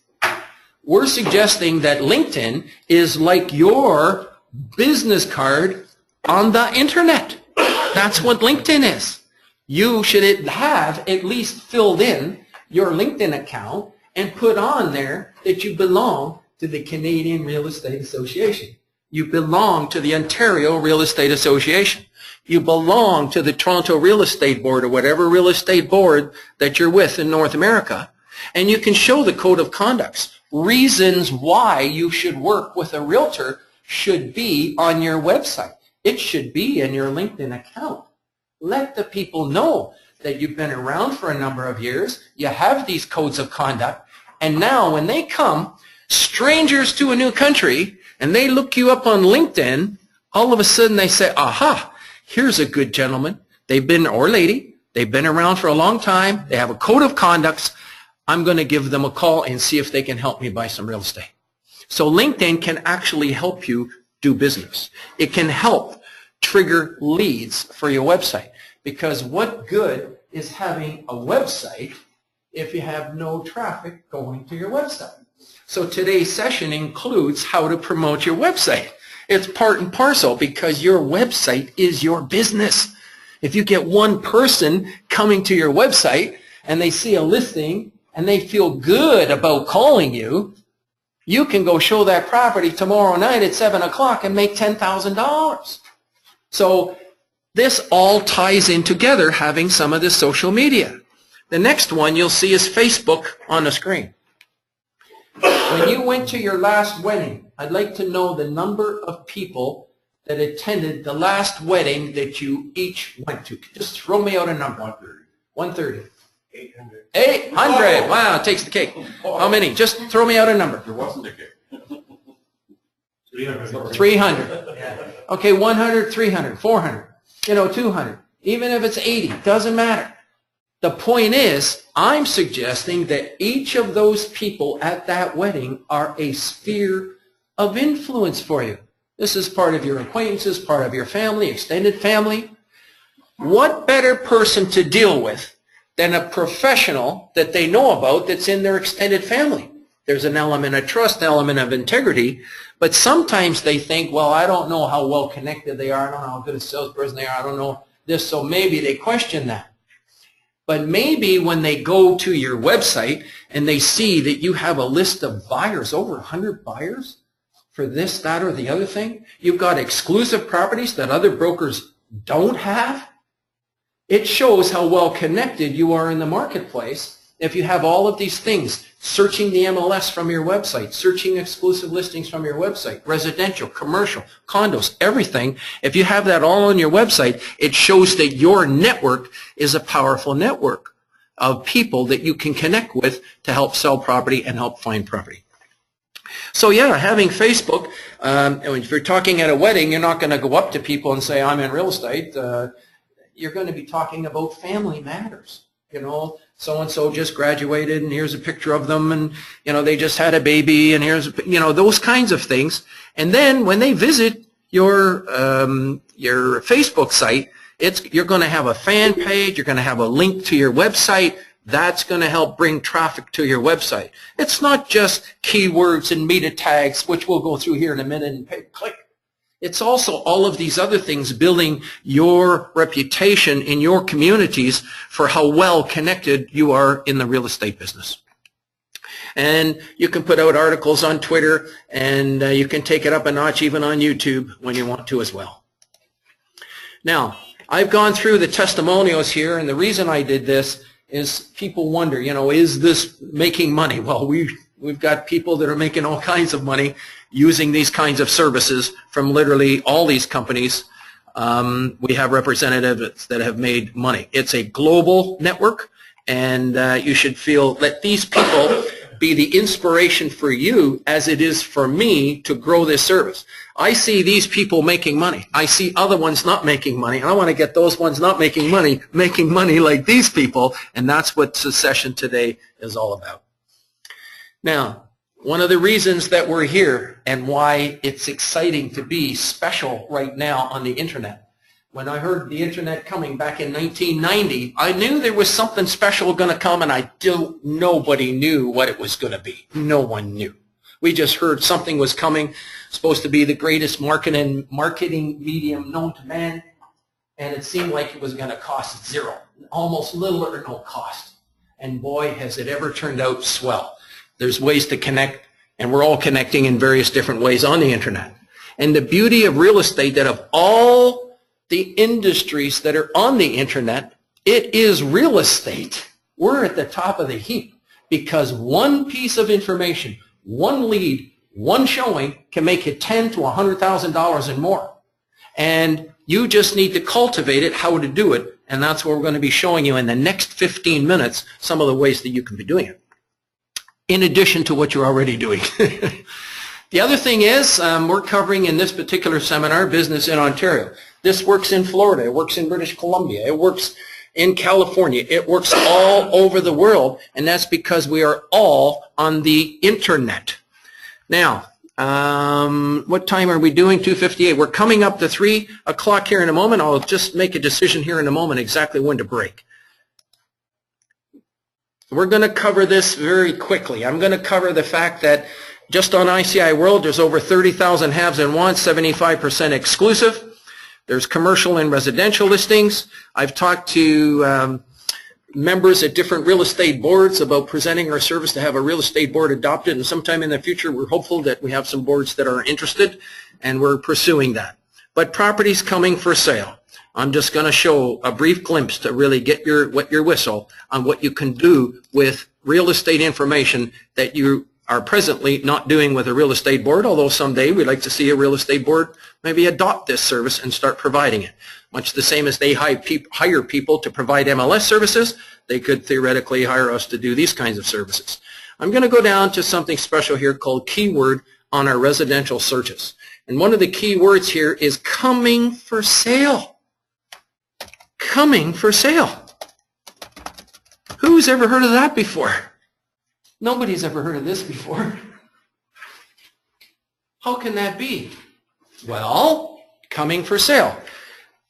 We're suggesting that LinkedIn is like your business card on the internet. That's what LinkedIn is. you should have at least filled in your LinkedIn account and put on there that you belong to the Canadian Real Estate Association. You belong to the Ontario Real Estate Association. You belong to the Toronto Real Estate Board or whatever real estate board that you're with in North America. And you can show the code of conducts. Reasons why you should work with a realtor should be on your website. It should be in your LinkedIn account. Let the people know that you've been around for a number of years, you have these codes of conduct, and now when they come, strangers to a new country, and they look you up on LinkedIn, all of a sudden they say, aha, here's a good gentleman. They've been, or lady, they've been around for a long time. They have a code of conducts. I'm going to give them a call and see if they can help me buy some real estate. So LinkedIn can actually help you do business. It can help trigger leads for your website. Because what good is having a website if you have no traffic going to your website? So today's session includes how to promote your website. It's part and parcel because your website is your business. If you get one person coming to your website and they see a listing and they feel good about calling you, you can go show that property tomorrow night at 7 o'clock and make $10,000. So this all ties in together, having some of this social media. The next one you'll see is Facebook on the screen. When you went to your last wedding, I'd like to know the number of people that attended the last wedding that you each went to. Just throw me out a number. 130. 800. 800. Wow, it takes the cake. How many? Just throw me out a number. There wasn't a cake. 300. 300. Yeah. Okay, 100, 300, 400, 200. Even if it's 80, doesn't matter. The point is, I'm suggesting that each of those people at that wedding are a sphere of influence for you. This is part of your acquaintances, part of your family, extended family. What better person to deal with than a professional that they know about that's in their extended family? There's an element of trust, an element of integrity, but sometimes they think, well, I don't know how well connected they are, I don't know how good a salesperson they are, I don't know this, so maybe they question that. But maybe when they go to your website and they see that you have a list of buyers, over 100 buyers for this, that, or the other thing, you've got exclusive properties that other brokers don't have, it shows how well connected you are in the marketplace if you have all of these things, searching the MLS from your website, searching exclusive listings from your website, residential, commercial, condos, everything. If you have that all on your website, it shows that your network is a powerful network of people that you can connect with to help sell property and help find property. So yeah, having Facebook, if you're talking at a wedding, you're not going to go up to people and say, I'm in real estate. You're going to be talking about family matters. So-and-so just graduated, and here's a picture of them, and, they just had a baby, and here's, those kinds of things. And then when they visit your Facebook site, you're going to have a fan page, you're going to have a link to your website. That's going to help bring traffic to your website. It's not just keywords and meta tags, which we'll go through here in a minute and click. It's also all of these other things, building your reputation in your communities for how well connected you are in the real estate business. And you can put out articles on Twitter, and you can take it up a notch even on YouTube when you want to as well. Now, I've gone through the testimonials here, and the reason I did this is people wonder, is this making money? Well, we've got people that are making all kinds of money using these kinds of services from literally all these companies. We have representatives that have made money. It's a global network, and you should let these people be the inspiration for you as it is for me to grow this service. I see these people making money. I see other ones not making money. I want to get those ones not making money like these people, and that's what the session today is all about. Now, one of the reasons that we're here and why it's exciting to be special right now on the internet. When I heard the internet coming back in 1990, I knew there was something special going to come, and nobody knew what it was going to be. No one knew. We just heard something was coming, supposed to be the greatest marketing medium known to man, and it seemed like it was going to cost zero. almost little or no cost. And boy, has it ever turned out swell. There's ways to connect, and we're all connecting in various different ways on the internet. And the beauty of real estate, that of all the industries that are on the internet, it is real estate. We're at the top of the heap because one piece of information, one lead, one showing can make you $10,000 to $100,000 and more. And you just need to cultivate it, how to do it, and that's what we're going to be showing you in the next 15 minutes, some of the ways that you can be doing it, in addition to what you're already doing. The other thing is, we're covering in this particular seminar business in Ontario. This works in Florida, it works in British Columbia, it works in California, it works all over the world, and that's because we are all on the internet. Now, what time are we doing? 2:58. We're coming up to 3 o'clock here in a moment. I'll just make a decision here in a moment exactly when to break. We're going to cover this very quickly. I'm going to cover the fact that just on ICI World, there's over 30,000 haves and wants, 75% exclusive. There's commercial and residential listings. I've talked to members at different real estate boards about presenting our service to have a real estate board adopted, and sometime in the future we're hopeful that we have some boards that are interested, and we're pursuing that. But properties coming for sale. I'm just going to show a brief glimpse to really get your wet your whistle on what you can do with real estate information that you are presently not doing with a real estate board, although someday we'd like to see a real estate board maybe adopt this service and start providing it. Much the same as they hire people to provide MLS services, they could theoretically hire us to do these kinds of services. I'm going to go down to something special here called keyword on our residential searches. And one of the key words here is coming for sale. Coming for sale. Who's ever heard of that before? Nobody's ever heard of this before. How can that be? Well, coming for sale.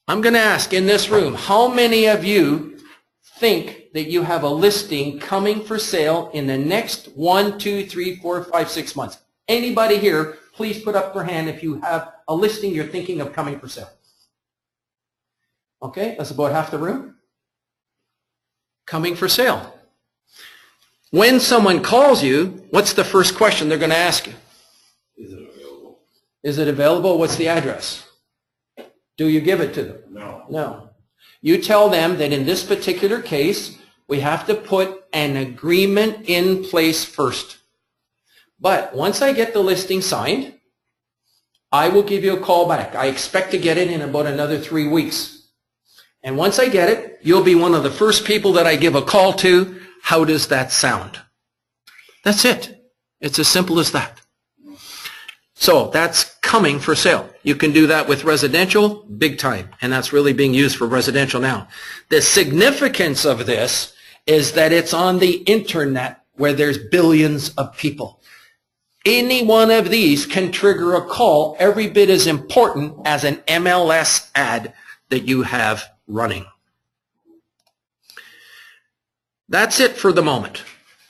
I'm going to ask in this room, how many of you think that you have a listing coming for sale in the next 1, 2, 3, 4, 5, 6 months? Anybody here, please put up their hand if you have a listing you're thinking of coming for sale. Okay, that's about half the room. Coming for sale. When someone calls you, what's the first question they're going to ask you? Is it available? Is it available? What's the address? Do you give it to them? No. No. You tell them that in this particular case, we have to put an agreement in place first. But once I get the listing signed, I will give you a call back. I expect to get it in about another 3 weeks. And once I get it, you'll be one of the first people that I give a call to. How does that sound? That's it. It's as simple as that. So that's coming for sale. You can do that with residential, big time, and that's really being used for residential now. The significance of this is that it's on the internet where there's billions of people. Any one of these can trigger a call every bit as important as an MLS ad that you have running. That's it for the moment.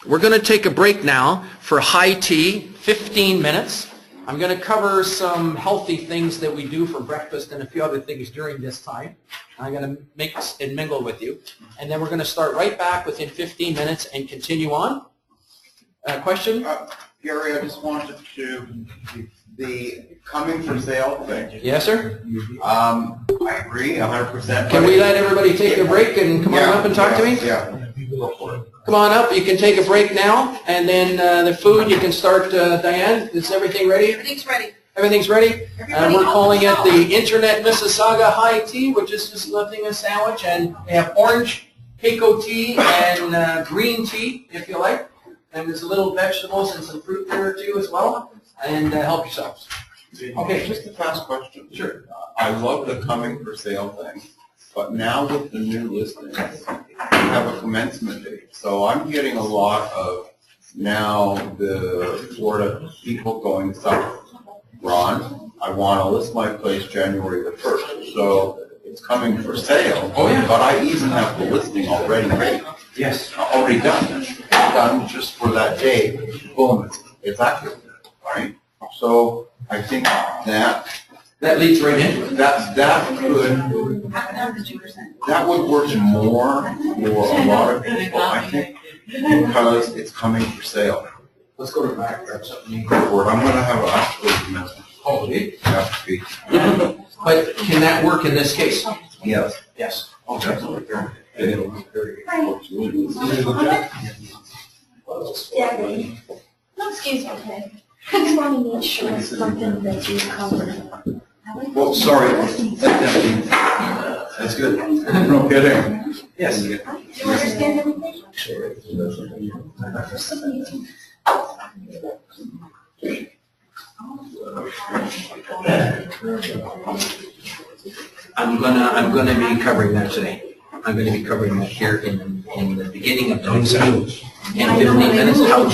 We're going to take a break now for high tea, 15 minutes. I'm going to cover some healthy things that we do for breakfast and a few other things during this time. I'm going to mix and mingle with you. And then we're going to start right back within 15 minutes and continue on. Question? Gary, I just wanted to, the coming for sale thing. Yes, sir? I agree 100%. Can we let everybody take a break and come on up and talk to me? Yeah. Go for it. Come on up. You can take a break now. And then the food, you can start, Diane. Is everything ready? Everything's ready. Everything's ready? Everybody We're open calling it up. the Internet Mississauga High Tea, which is just nothing a sandwich. And they have orange, Keiko tea, and green tea, if you like. And there's a little vegetables and some fruit there too as well. And help yourselves. Okay. Just a fast question. Sure. I love the coming for sale thing, but now with the new listings, you have a commencement date. So I'm getting a lot of now the Florida people going south. Ron, I want to list my place January the 1st. So it's coming for sale. Oh, yeah. But I even have the listing already made. Yes. Already done. Done just for that day. Boom, it's accurate. Right? So I think that That leads right into it. That would work more for a lot of people, I think, because it's coming for sale. Let's go to the back, grab something. Go for it. I'm gonna have a Oh, okay. have to be. But can that work in this case? Yes. Yes. Oh, definitely. Yeah. No, excuse me, okay. I just want to make sure it's something that you cover. Well, sorry. That's good. No kidding. Yes. Do you understand everything? I'm gonna be covering that today. I'm gonna be covering that here in the beginning of the next hour. In 15 minutes, how to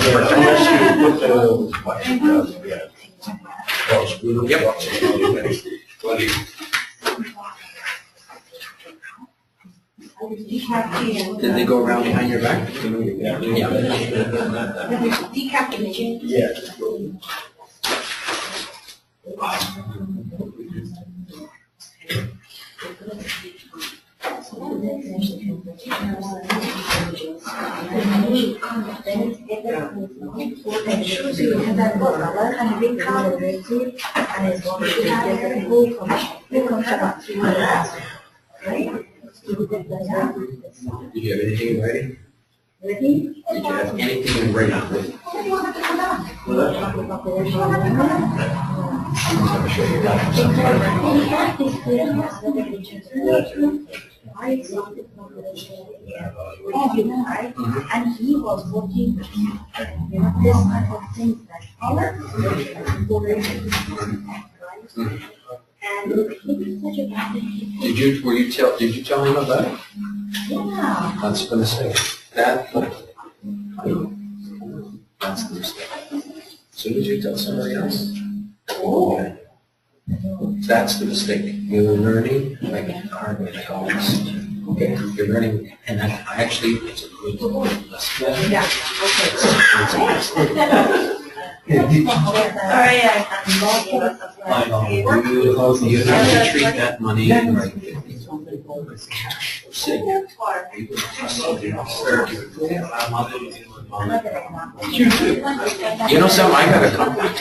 Did they go around behind your back? Yeah. Decapitation. Did you have anything in writing? Did you have anything in writing? I'm sure you got And he was working with this type of things like color, and he was such a bad thing. Did you tell him about it? Yeah. That's the mistake. That's the mistake. As soon as you tell somebody else, okay. That's the mistake. You're learning like a hard way, like always. Okay, you're learning, and actually, it's a good lesson. Yeah. You have to treat that money like sitting there. You know something, I got a compliment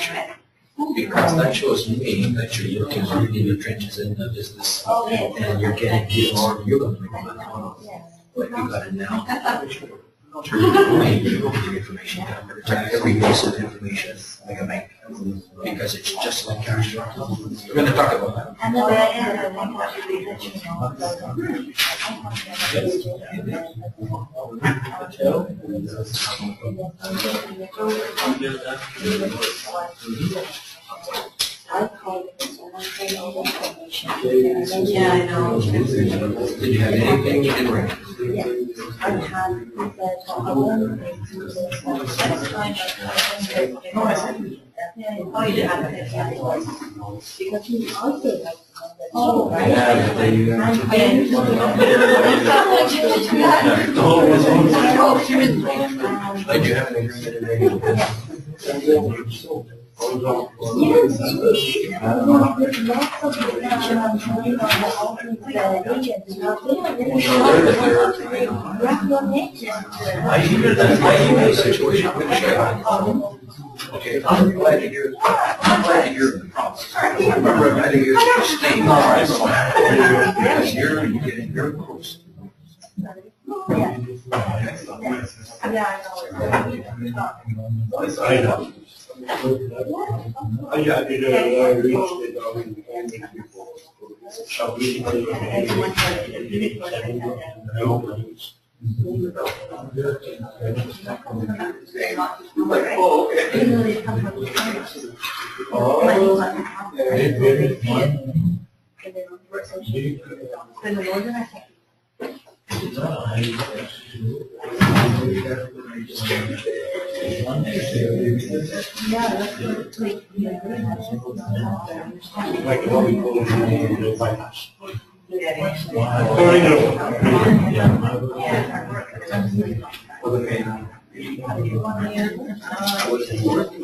because that shows me that you're working in the trenches in the business and you're getting deals, you're going to make money. But you got to now turn your mind to the information down, protect every piece of information like a bank, because it's just like cash. We're going to talk about that. And then I ended up yeah, I know. Did you have anything in writing? I had oh, you did have it. Because he also likes oh, right. Yeah, there you go. Did you have an agreement in writing? Yes, with lots of I hear that. I hear the situation. Okay, I'm glad to hear. I'm glad to hear the problem. I'm glad to hear you staying. Because you're close. I know. I did a real estate before. So we like what we call the finance. I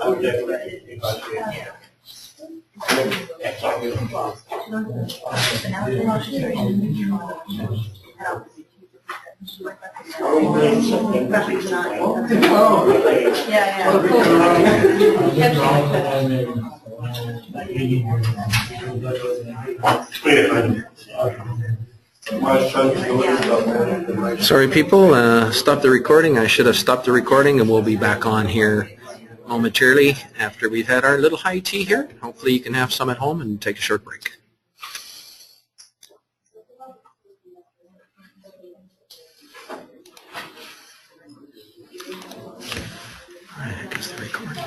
would definitely, if I could. Sorry, people, stop the recording. I should have stopped the recording, and we'll be back on here momentarily after we've had our little high tea here. Hopefully you can have some at home and take a short break. All right, I guess the recording.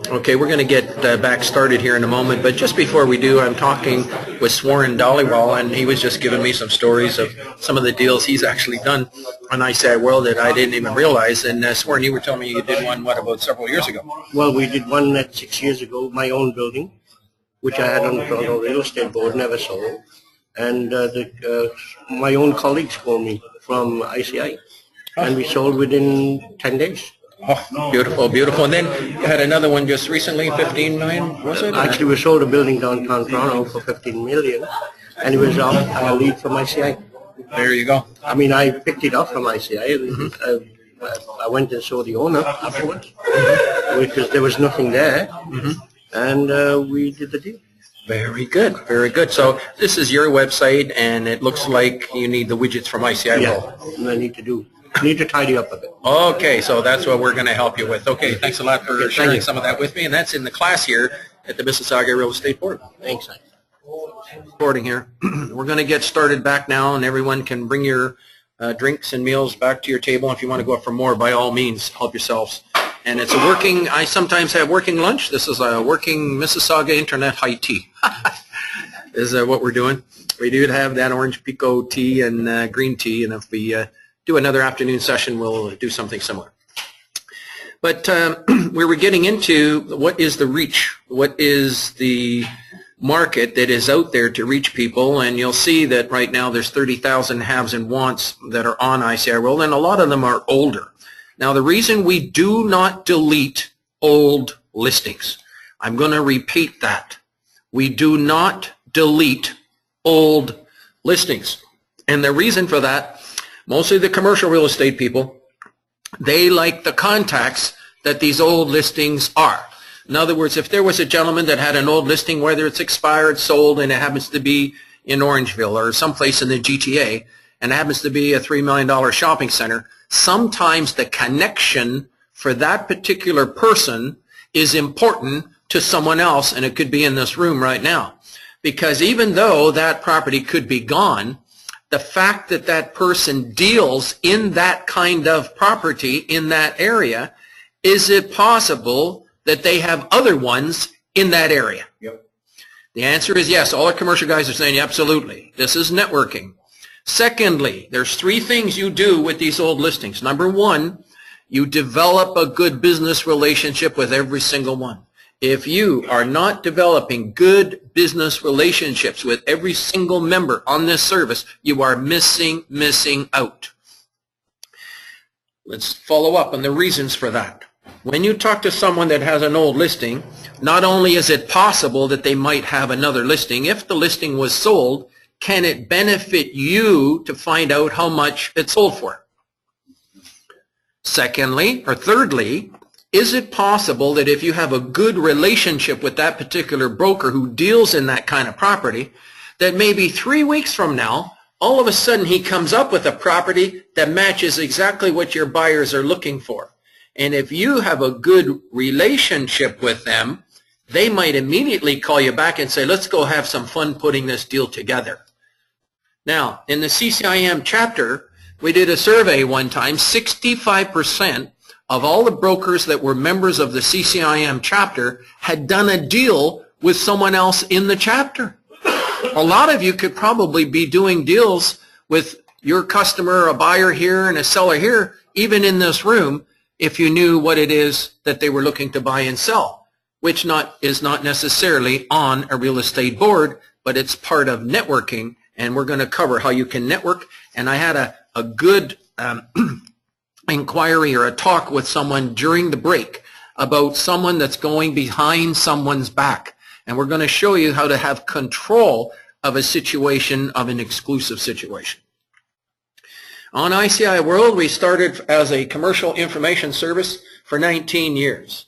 Okay, we're going to get back started here in a moment, but just before we do, I'm talking with Swaran Dhaliwal, and he was just giving me some stories of some of the deals he's actually done on ICI World that I didn't even realize. And Swaran, you were telling me you did one, what, about several years ago? Well, we did one 6 years ago, my own building, which I had on the Toronto Real Estate Board, never sold. And my own colleagues called me from ICI, and we sold within 10 days. Oh, beautiful, beautiful. And then you had another one just recently, 15 million, was it? Actually, we sold a building downtown Toronto for 15 million, and it was off a lead from ICI. There you go. I mean, I picked it up from ICI. I went and saw the owner afterwards, because there was nothing there, and we did the deal. Very good, very good. So this is your website, and it looks like you need the widgets from ICI World. Yeah, I need to tidy up a bit. Okay, so that's what we're going to help you with. Okay, thanks a lot for sharing some of that with me, and that's in the class here at the Mississauga Real Estate Board. Thanks. Recording here. We're going to get started back now, and everyone can bring your drinks and meals back to your table. If you want to go up for more, by all means, help yourselves. And it's a working, I sometimes have working lunch. This is a working Mississauga Internet high tea. Is what we're doing. We do have that orange pico tea and green tea, and if we do another afternoon session, we'll do something similar. But we were getting into what is the reach, what is the market that is out there to reach people, and you'll see that right now there's 30,000 haves and wants that are on ICI World, and a lot of them are older. Now, the reason we do not delete old listings, I'm going to repeat that. We do not delete old listings. And the reason for that, mostly the commercial real estate people, they like the contacts that these old listings are. In other words, if there was a gentleman that had an old listing, whether it's expired, sold, and it happens to be in Orangeville or someplace in the GTA, and it happens to be a $3 million shopping center, sometimes the connection for that particular person is important to someone else, and it could be in this room right now. Because even though that property could be gone, the fact that that person deals in that kind of property in that area, is it possible that they have other ones in that area? Yep. The answer is yes. All the commercial guys are saying absolutely. This is networking. Secondly, there's three things you do with these old listings. Number one, you develop a good business relationship with every single one. If you are not developing good business relationships with every single member on this service, you are missing out. Let's follow up on the reasons for that. When you talk to someone that has an old listing, not only is it possible that they might have another listing, if the listing was sold, can it benefit you to find out how much it sold for? Secondly, or thirdly, is it possible that if you have a good relationship with that particular broker who deals in that kind of property, that maybe 3 weeks from now, all of a sudden he comes up with a property that matches exactly what your buyers are looking for? And if you have a good relationship with them, they might immediately call you back and say, let's go have some fun putting this deal together. Now, in the CCIM chapter, we did a survey one time. 65% of all the brokers that were members of the CCIM chapter had done a deal with someone else in the chapter. A lot of you could probably be doing deals with your customer, a buyer here and a seller here, even in this room, if you knew what it is that they were looking to buy and sell, which is not necessarily on a real estate board, but it's part of networking and we're going to cover how you can network. And I had a good inquiry or a talk with someone during the break about someone that's going behind someone's back. And we're going to show you how to have control of a situation, of an exclusive situation. On ICI World, we started as a commercial information service for 19 years.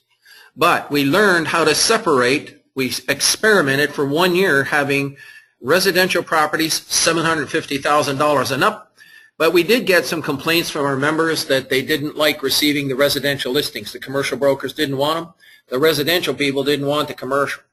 But we learned how to separate. We experimented for 1 year having residential properties, $750,000 and up. But we did get some complaints from our members that they didn't like receiving the residential listings. The commercial brokers didn't want them. The residential people didn't want the commercial.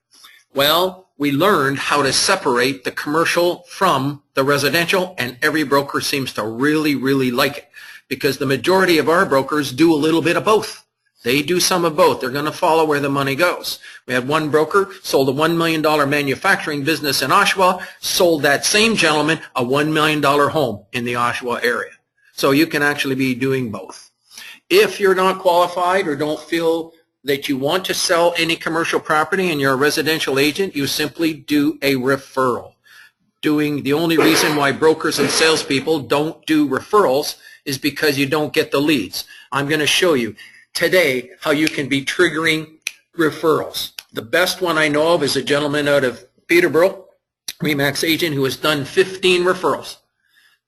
Well, we learned how to separate the commercial from the residential, and every broker seems to really, really like it, because the majority of our brokers do a little bit of both. They do some of both. They're going to follow where the money goes. We had one broker sold a $1 million manufacturing business in Oshawa, sold that same gentleman a $1 million home in the Oshawa area. So you can actually be doing both. If you're not qualified or don't feel that you want to sell any commercial property and you're a residential agent, you simply do a referral. The only reason why brokers and salespeople don't do referrals is because you don't get the leads. I'm going to show you today how you can be triggering referrals. The best one I know of is a gentleman out of Peterborough, RE/MAX agent, who has done 15 referrals.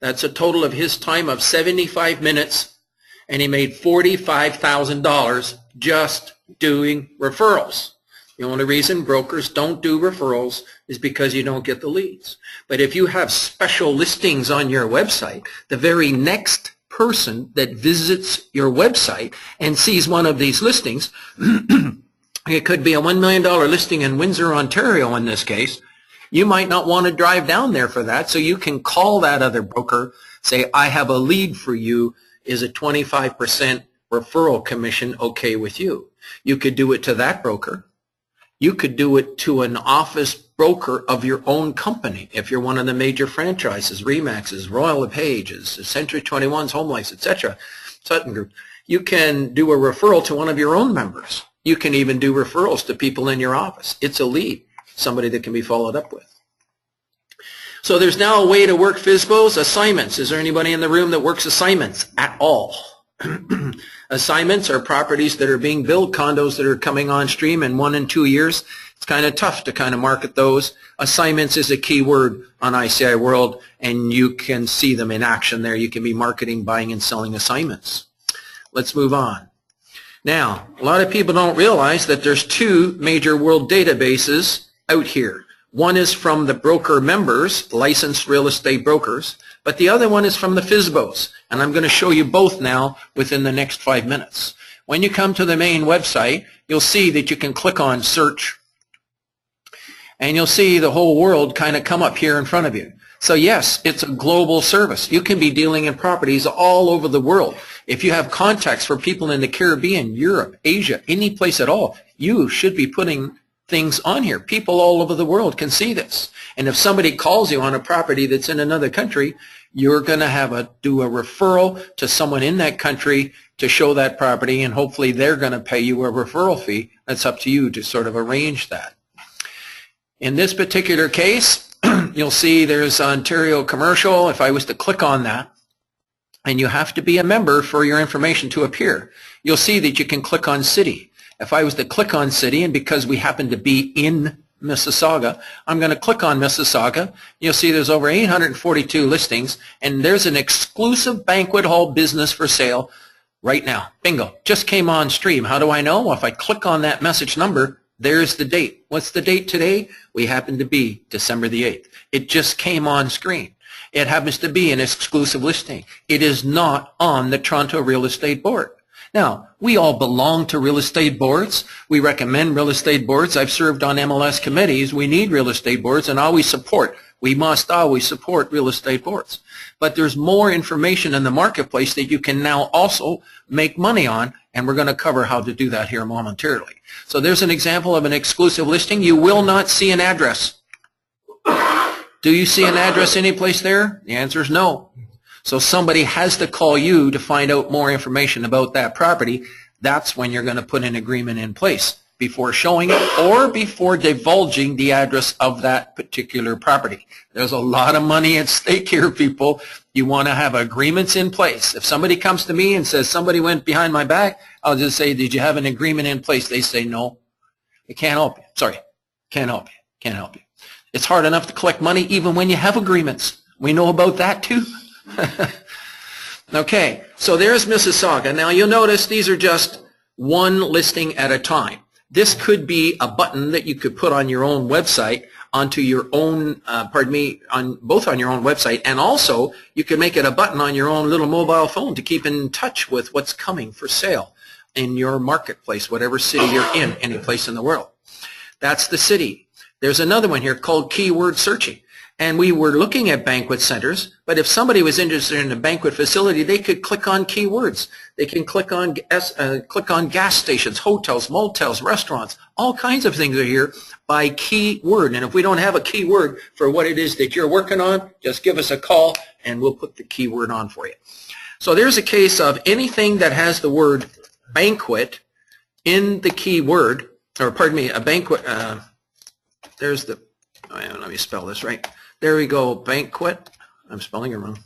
That's a total of his time of 75 minutes, and he made $45,000 just doing referrals. The only reason brokers don't do referrals is because you don't get the leads. But if you have special listings on your website, the very next person that visits your website and sees one of these listings, it could be a $1 million listing in Windsor, Ontario in this case, you might not want to drive down there for that, so you can call that other broker, say, I have a lead for you, is a 25% referral commission okay with you? You could do it to that broker. You could do it to an office broker of your own company. If you're one of the major franchises, RE/MAX's, Royal LePage's, Century 21's, Home Life's, etc., Sutton Group, you can do a referral to one of your own members. You can even do referrals to people in your office. It's a lead, somebody that can be followed up with. So there's now a way to work FSBOs, assignments. Is there anybody in the room that works assignments at all? Assignments are properties that are being built, condos that are coming on stream in 1 and 2 years. It's kind of tough to kind of market those. Assignments is a key word on ICI World, and you can see them in action there. You can be marketing, buying, and selling assignments. Let's move on. Now, a lot of people don't realize that there's 2 major world databases out here. One is from the broker members, licensed real estate brokers, but the other one is from the FSBOs, and I'm going to show you both now within the next 5 minutes. When you come to the main website, you'll see that you can click on search, and you'll see the whole world kind of come up here in front of you. So yes, it's a global service. You can be dealing in properties all over the world. If you have contacts for people in the Caribbean, Europe, Asia, any place at all, you should be putting things on here. People all over the world can see this. And if somebody calls you on a property that's in another country, you're going to do a referral to someone in that country to show that property, and hopefully they're going to pay you a referral fee. That's up to you to sort of arrange that. In this particular case, you'll see there's Ontario Commercial. If I was to click on that, and you have to be a member for your information to appear, you'll see that you can click on city. If I was to click on city, and because we happen to be in Mississauga, I'm going to click on Mississauga. You'll see there's over 842 listings, and there's an exclusive banquet hall business for sale right now. Bingo. Just came on stream. How do I know? Well, if I click on that message number, there's the date. What's the date today? We happen to be December the 8th. It just came on screen. It happens to be an exclusive listing. It is not on the Toronto Real Estate Board. Now, we all belong to real estate boards. We recommend real estate boards. I've served on MLS committees. We need real estate boards, and we must always support real estate boards. But there's more information in the marketplace that you can now also make money on, and we're going to cover how to do that here momentarily. So there's an example of an exclusive listing. You will not see an address. Do you see an address anyplace there? The answer is no. So somebody has to call you to find out more information about that property. That's when you're going to put an agreement in place, before showing it or before divulging the address of that particular property. There's a lot of money at stake here, people. You want to have agreements in place. If somebody comes to me and says somebody went behind my back, I'll just say, did you have an agreement in place? They say no. I can't help you. Sorry. Can't help you. Can't help you. It's hard enough to collect money even when you have agreements. We know about that too. Okay, so there's Mississauga. Now you'll notice these are just one listing at a time. This could be a button that you could put on your own website, onto your own, both on your own website, and also you could make it a button on your own little mobile phone to keep in touch with what's coming for sale in your marketplace, whatever city you're in, any place in the world. That's the city. There's another one here called keyword searching. And we were looking at banquet centers, but if somebody was interested in a banquet facility, they could click on keywords. They can click on gas stations, hotels, motels, restaurants. All kinds of things are here by keyword. And if we don't have a keyword for what it is that you're working on, just give us a call and we'll put the keyword on for you. So there's a case of anything that has the word banquet in the keyword, or pardon me, a banquet. There's the, let me spell this right. There we go, banquet. I'm spelling it wrong.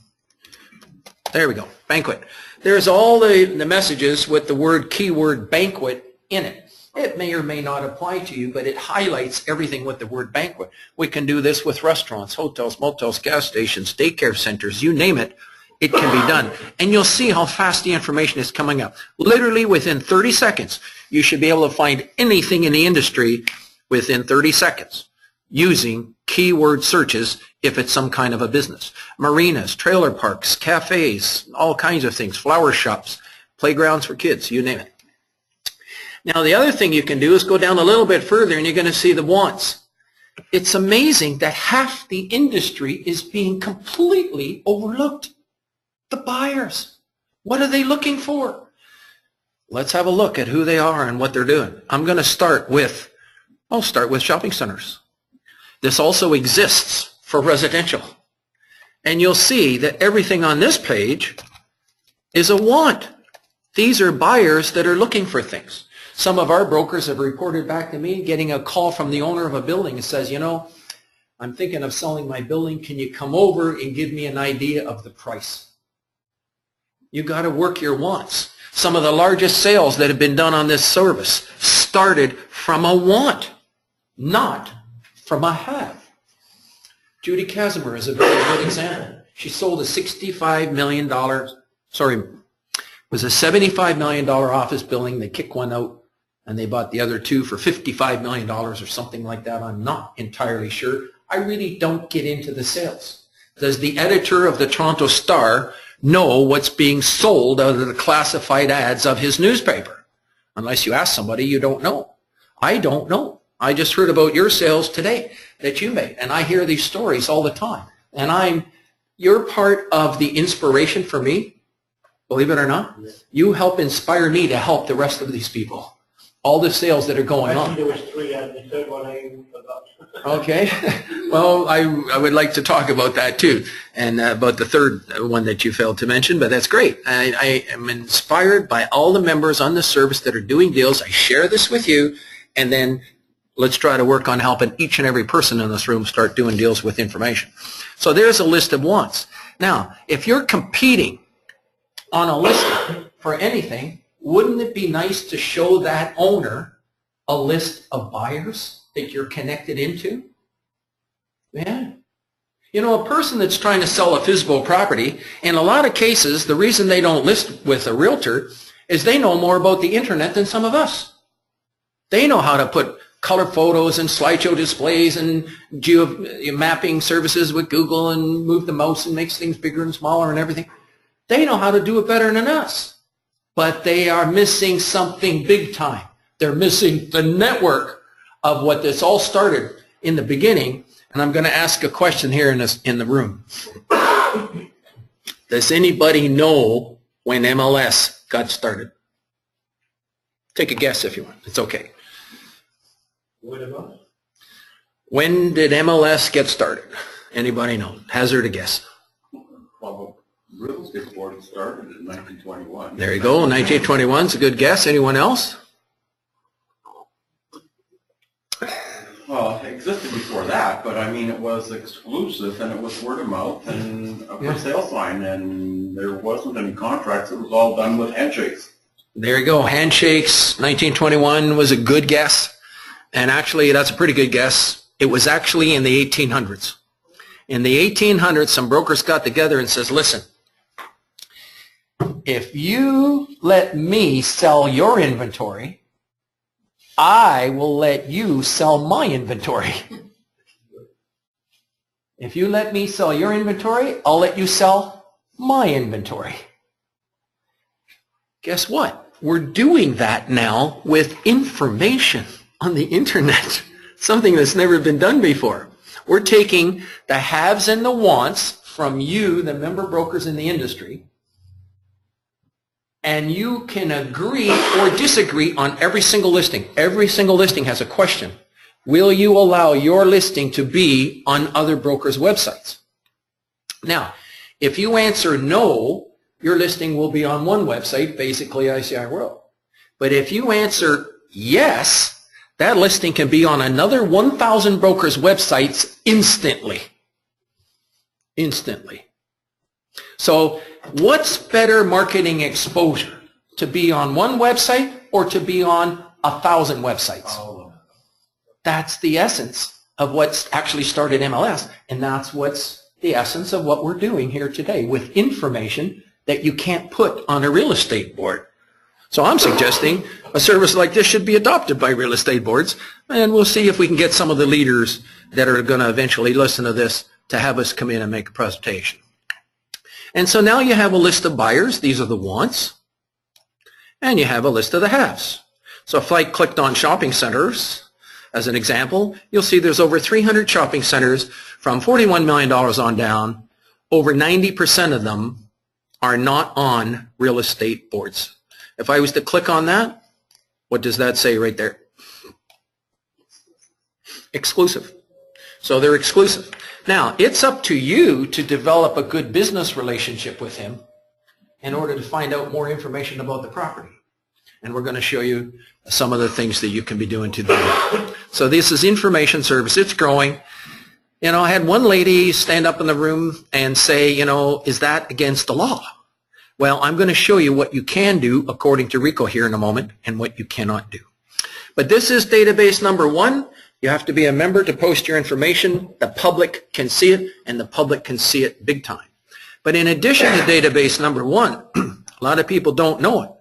There we go, banquet. There's all the messages with the word keyword banquet in it. It may or may not apply to you, but it highlights everything with the word banquet. We can do this with restaurants, hotels, motels, gas stations, daycare centers, you name it. It can be done. And you'll see how fast the information is coming up. Literally within 30 seconds, you should be able to find anything in the industry within 30 seconds using keyword searches if it's some kind of a business. Marinas, trailer parks, cafes, all kinds of things, flower shops, playgrounds for kids, you name it. Now the other thing you can do is go down a little bit further and you're going to see the wants. It's amazing that half the industry is being completely overlooked. The buyers. What are they looking for? Let's have a look at who they are and what they're doing. I'm going to start with, I'll start with shopping centers. This also exists for residential. And you'll see that everything on this page is a want. These are buyers that are looking for things. Some of our brokers have reported back to me getting a call from the owner of a building and says, you know, I'm thinking of selling my building. Can you come over and give me an idea of the price? You got to work your wants. Some of the largest sales that have been done on this service started from a want, not from a have. Judy Casimir is a very good example. She sold a $65 million, sorry, it was a $75 million office building. They kicked one out and they bought the other two for $55 million or something like that. I'm not entirely sure. I really don't get into the sales. Does the editor of the Toronto Star know what's being sold out of the classified ads of his newspaper? Unless you ask somebody, you don't know. I don't know. I just heard about your sales today that you made, and I hear these stories all the time. And you're part of the inspiration for me, believe it or not. You help inspire me to help the rest of these people. All the sales that are going on. Actually, there was three, and the third one I even forgot. Okay. Well, I would like to talk about that too, and about the third one that you failed to mention, but that's great. I am inspired by all the members on the service that are doing deals. I share this with you, and then let's try to work on helping each and every person in this room start doing deals with information. So there's a list of wants. Now, if you're competing on a list for anything, wouldn't it be nice to show that owner a list of buyers that you're connected into? Yeah. You know, a person that's trying to sell a physical property, in a lot of cases, the reason they don't list with a realtor is they know more about the internet than some of us. They know how to put color photos and slideshow displays and mapping services with Google and move the mouse and makes things bigger and smaller and everything. They know how to do it better than us. But they are missing something big time. They're missing the network of what this all started in the beginning. And I'm going to ask a question here in the room. Does anybody know when MLS got started? Take a guess if you want. It's okay. What about? When did MLS get started? Anybody know? Hazard a guess. Well, the real estate board started in 1921. There you go. 1921 is a good guess. Anyone else? existed before that, but I mean, it was exclusive and it was word of mouth and a for sale sign, and there wasn't any contracts. It was all done with handshakes. There you go. Handshakes, 1921 was a good guess. And actually, that's a pretty good guess. It was actually in the 1800s. In the 1800s, some brokers got together and says, listen, if you let me sell your inventory, I will let you sell my inventory. If you let me sell your inventory, I'll let you sell my inventory. Guess what? We're doing that now with information on the internet, something that's never been done before. We're taking the haves and the wants from you, the member brokers in the industry, and you can agree or disagree on every single listing. Every single listing has a question. Will you allow your listing to be on other brokers' websites? Now, if you answer no, your listing will be on one website, basically ICI World. But if you answer yes, that listing can be on another 1,000 brokers' websites instantly. Instantly. So what's better marketing exposure? To be on one website or to be on 1,000 websites? That's the essence of what's actually started MLS, and that's what's the essence of what we're doing here today with information that you can't put on a real estate board. So I'm suggesting a service like this should be adopted by real estate boards, and we'll see if we can get some of the leaders that are going to eventually listen to this to have us come in and make a presentation. And so now you have a list of buyers. These are the wants. And you have a list of the haves. So if I clicked on shopping centers, as an example, you'll see there's over 300 shopping centers from $41 million on down. Over 90% of them are not on real estate boards. If I was to click on that, what does that say right there? Exclusive. So they're exclusive. Now, it's up to you to develop a good business relationship with him in order to find out more information about the property. And we're going to show you some of the things that you can be doing to do that. So this is information service. It's growing. You know, I had one lady stand up in the room and say, you know, is that against the law? Well, I'm going to show you what you can do according to RICO here in a moment and what you cannot do. But this is database number 1. You have to be a member to post your information. The public can see it, and the public can see it big time. But in addition to database number 1, a lot of people don't know it,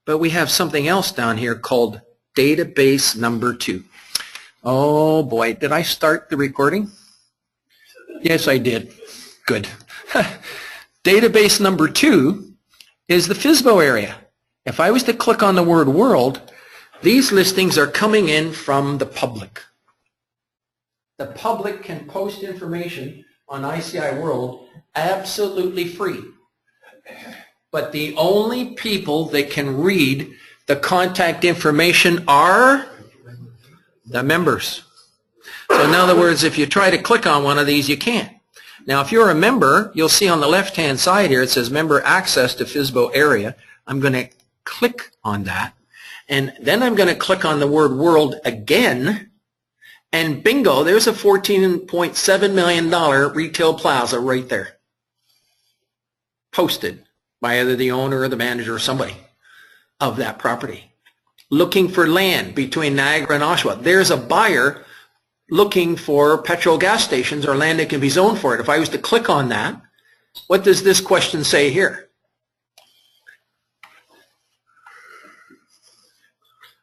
but we have something else down here called database number 2. Oh boy, did I start the recording? Yes, I did. Good. Database number 2 is the FSBO area. If I was to click on the word world, these listings are coming in from the public. The public can post information on ICI World absolutely free. But the only people that can read the contact information are the members. So in other words, if you try to click on one of these, you can't. Now, if you're a member, you'll see on the left-hand side here, it says member access to FSBO area. I'm going to click on that. And then I'm going to click on the word world again. And bingo, there's a $14.7 million retail plaza right there. Posted by either the owner or the manager or somebody of that property. Looking for land between Niagara and Oshawa. There's a buyer looking for petrol gas stations or land that can be zoned for it. If I was to click on that, what does this question say here?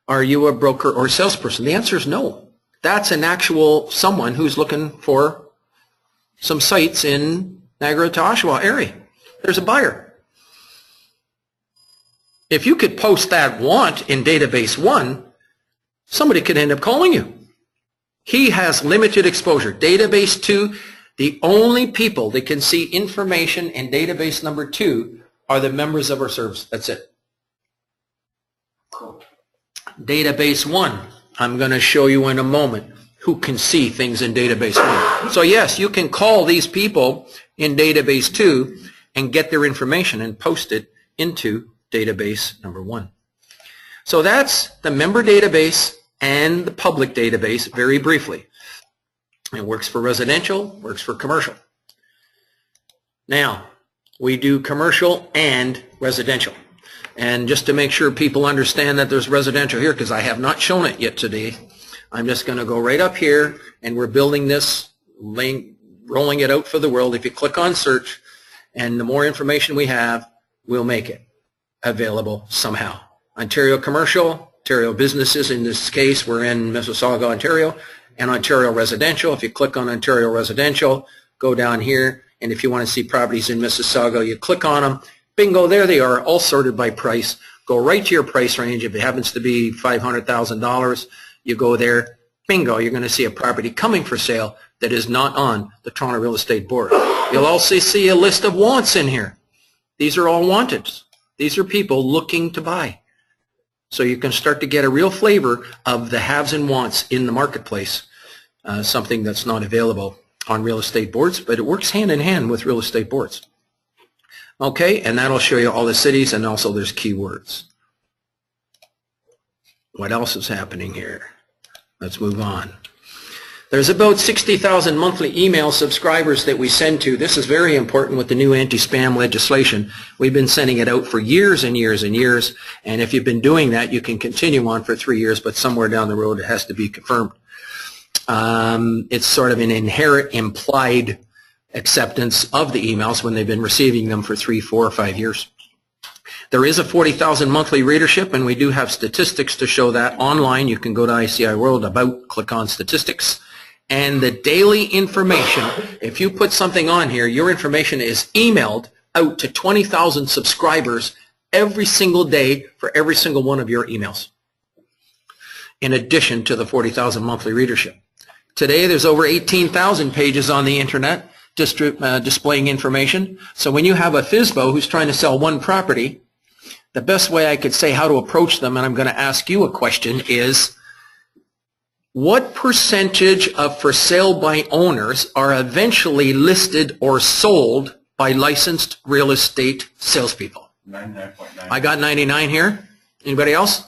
Are you a broker or salesperson? The answer is no. That's an actual someone who's looking for some sites in Niagara to Oshawa area. There's a buyer. If you could post that want in database 1, somebody could end up calling you. He has limited exposure. Database 2, the only people that can see information in database number 2 are the members of our service. That's it. Database 1, I'm going to show you in a moment who can see things in database 1. So yes, you can call these people in database 2 and get their information and post it into database number 1. So that's the member database and the public database very briefly. It works for residential, works for commercial. Now, we do commercial and residential. And just to make sure people understand that there's residential here, because I have not shown it yet today, I'm just going to go right up here, and we're building this, rolling it out for the world. If you click on search, and the more information we have, we'll make it available somehow. Ontario Commercial, Ontario Businesses, in this case, we're in Mississauga, Ontario, and Ontario Residential. If you click on Ontario Residential, go down here, and if you want to see properties in Mississauga, you click on them. Bingo, there they are, all sorted by price. Go right to your price range. If it happens to be $500,000, you go there. Bingo, you're going to see a property coming for sale that is not on the Toronto Real Estate Board. You'll also see a list of wants in here. These are all wanteds. These are people looking to buy. So you can start to get a real flavor of the haves and wants in the marketplace, something that's not available on real estate boards, but it works hand in hand with real estate boards. Okay, and that'll show you all the cities, and also there's keywords. What else is happening here? Let's move on. There's about 60,000 monthly email subscribers that we send to. This is very important with the new anti-spam legislation. We've been sending it out for years and years and years, and if you've been doing that, you can continue on for 3 years, but somewhere down the road it has to be confirmed. It's sort of an inherent implied acceptance of the emails when they've been receiving them for 3, 4, or 5 years. There is a 40,000 monthly readership, and we do have statistics to show that online. You can go to ICI World About, click on statistics, and the daily information, if you put something on here, your information is emailed out to 20,000 subscribers every single day for every single one of your emails, in addition to the 40,000 monthly readership. Today there's over 18,000 pages on the internet displaying information. So when you have a FSBO who's trying to sell one property, the best way I could say how to approach them, and I'm going to ask you a question, is what percentage of for sale by owners are eventually listed or sold by licensed real estate salespeople? 99.9. I got 99 here. Anybody else?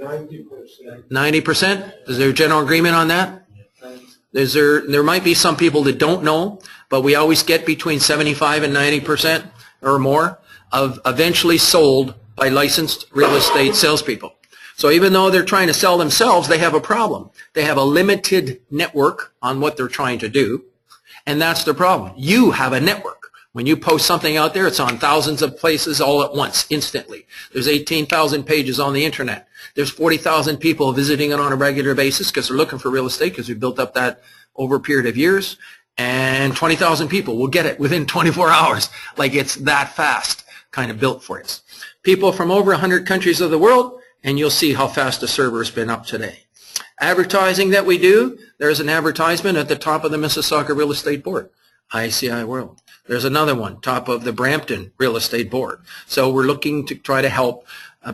90%. 90%? Is there a general agreement on that? There might be some people that don't know, but we always get between 75 and 90% or more of eventually sold by licensed real estate salespeople. So even though they're trying to sell themselves, they have a problem. They have a limited network on what they're trying to do, and that's the problem. You have a network. When you post something out there, it's on thousands of places all at once, instantly. There's 18,000 pages on the internet. There's 40,000 people visiting it on a regular basis because they're looking for real estate, because we built up that over a period of years. And 20,000 people will get it within 24 hours. Like, it's that fast, kind of built for us. People from over 100 countries of the world, and you'll see how fast the server's been up today. Advertising that we do, there's an advertisement at the top of the Mississauga Real Estate Board, ICI World. There's another one, top of the Brampton Real Estate Board. So we're looking to try to help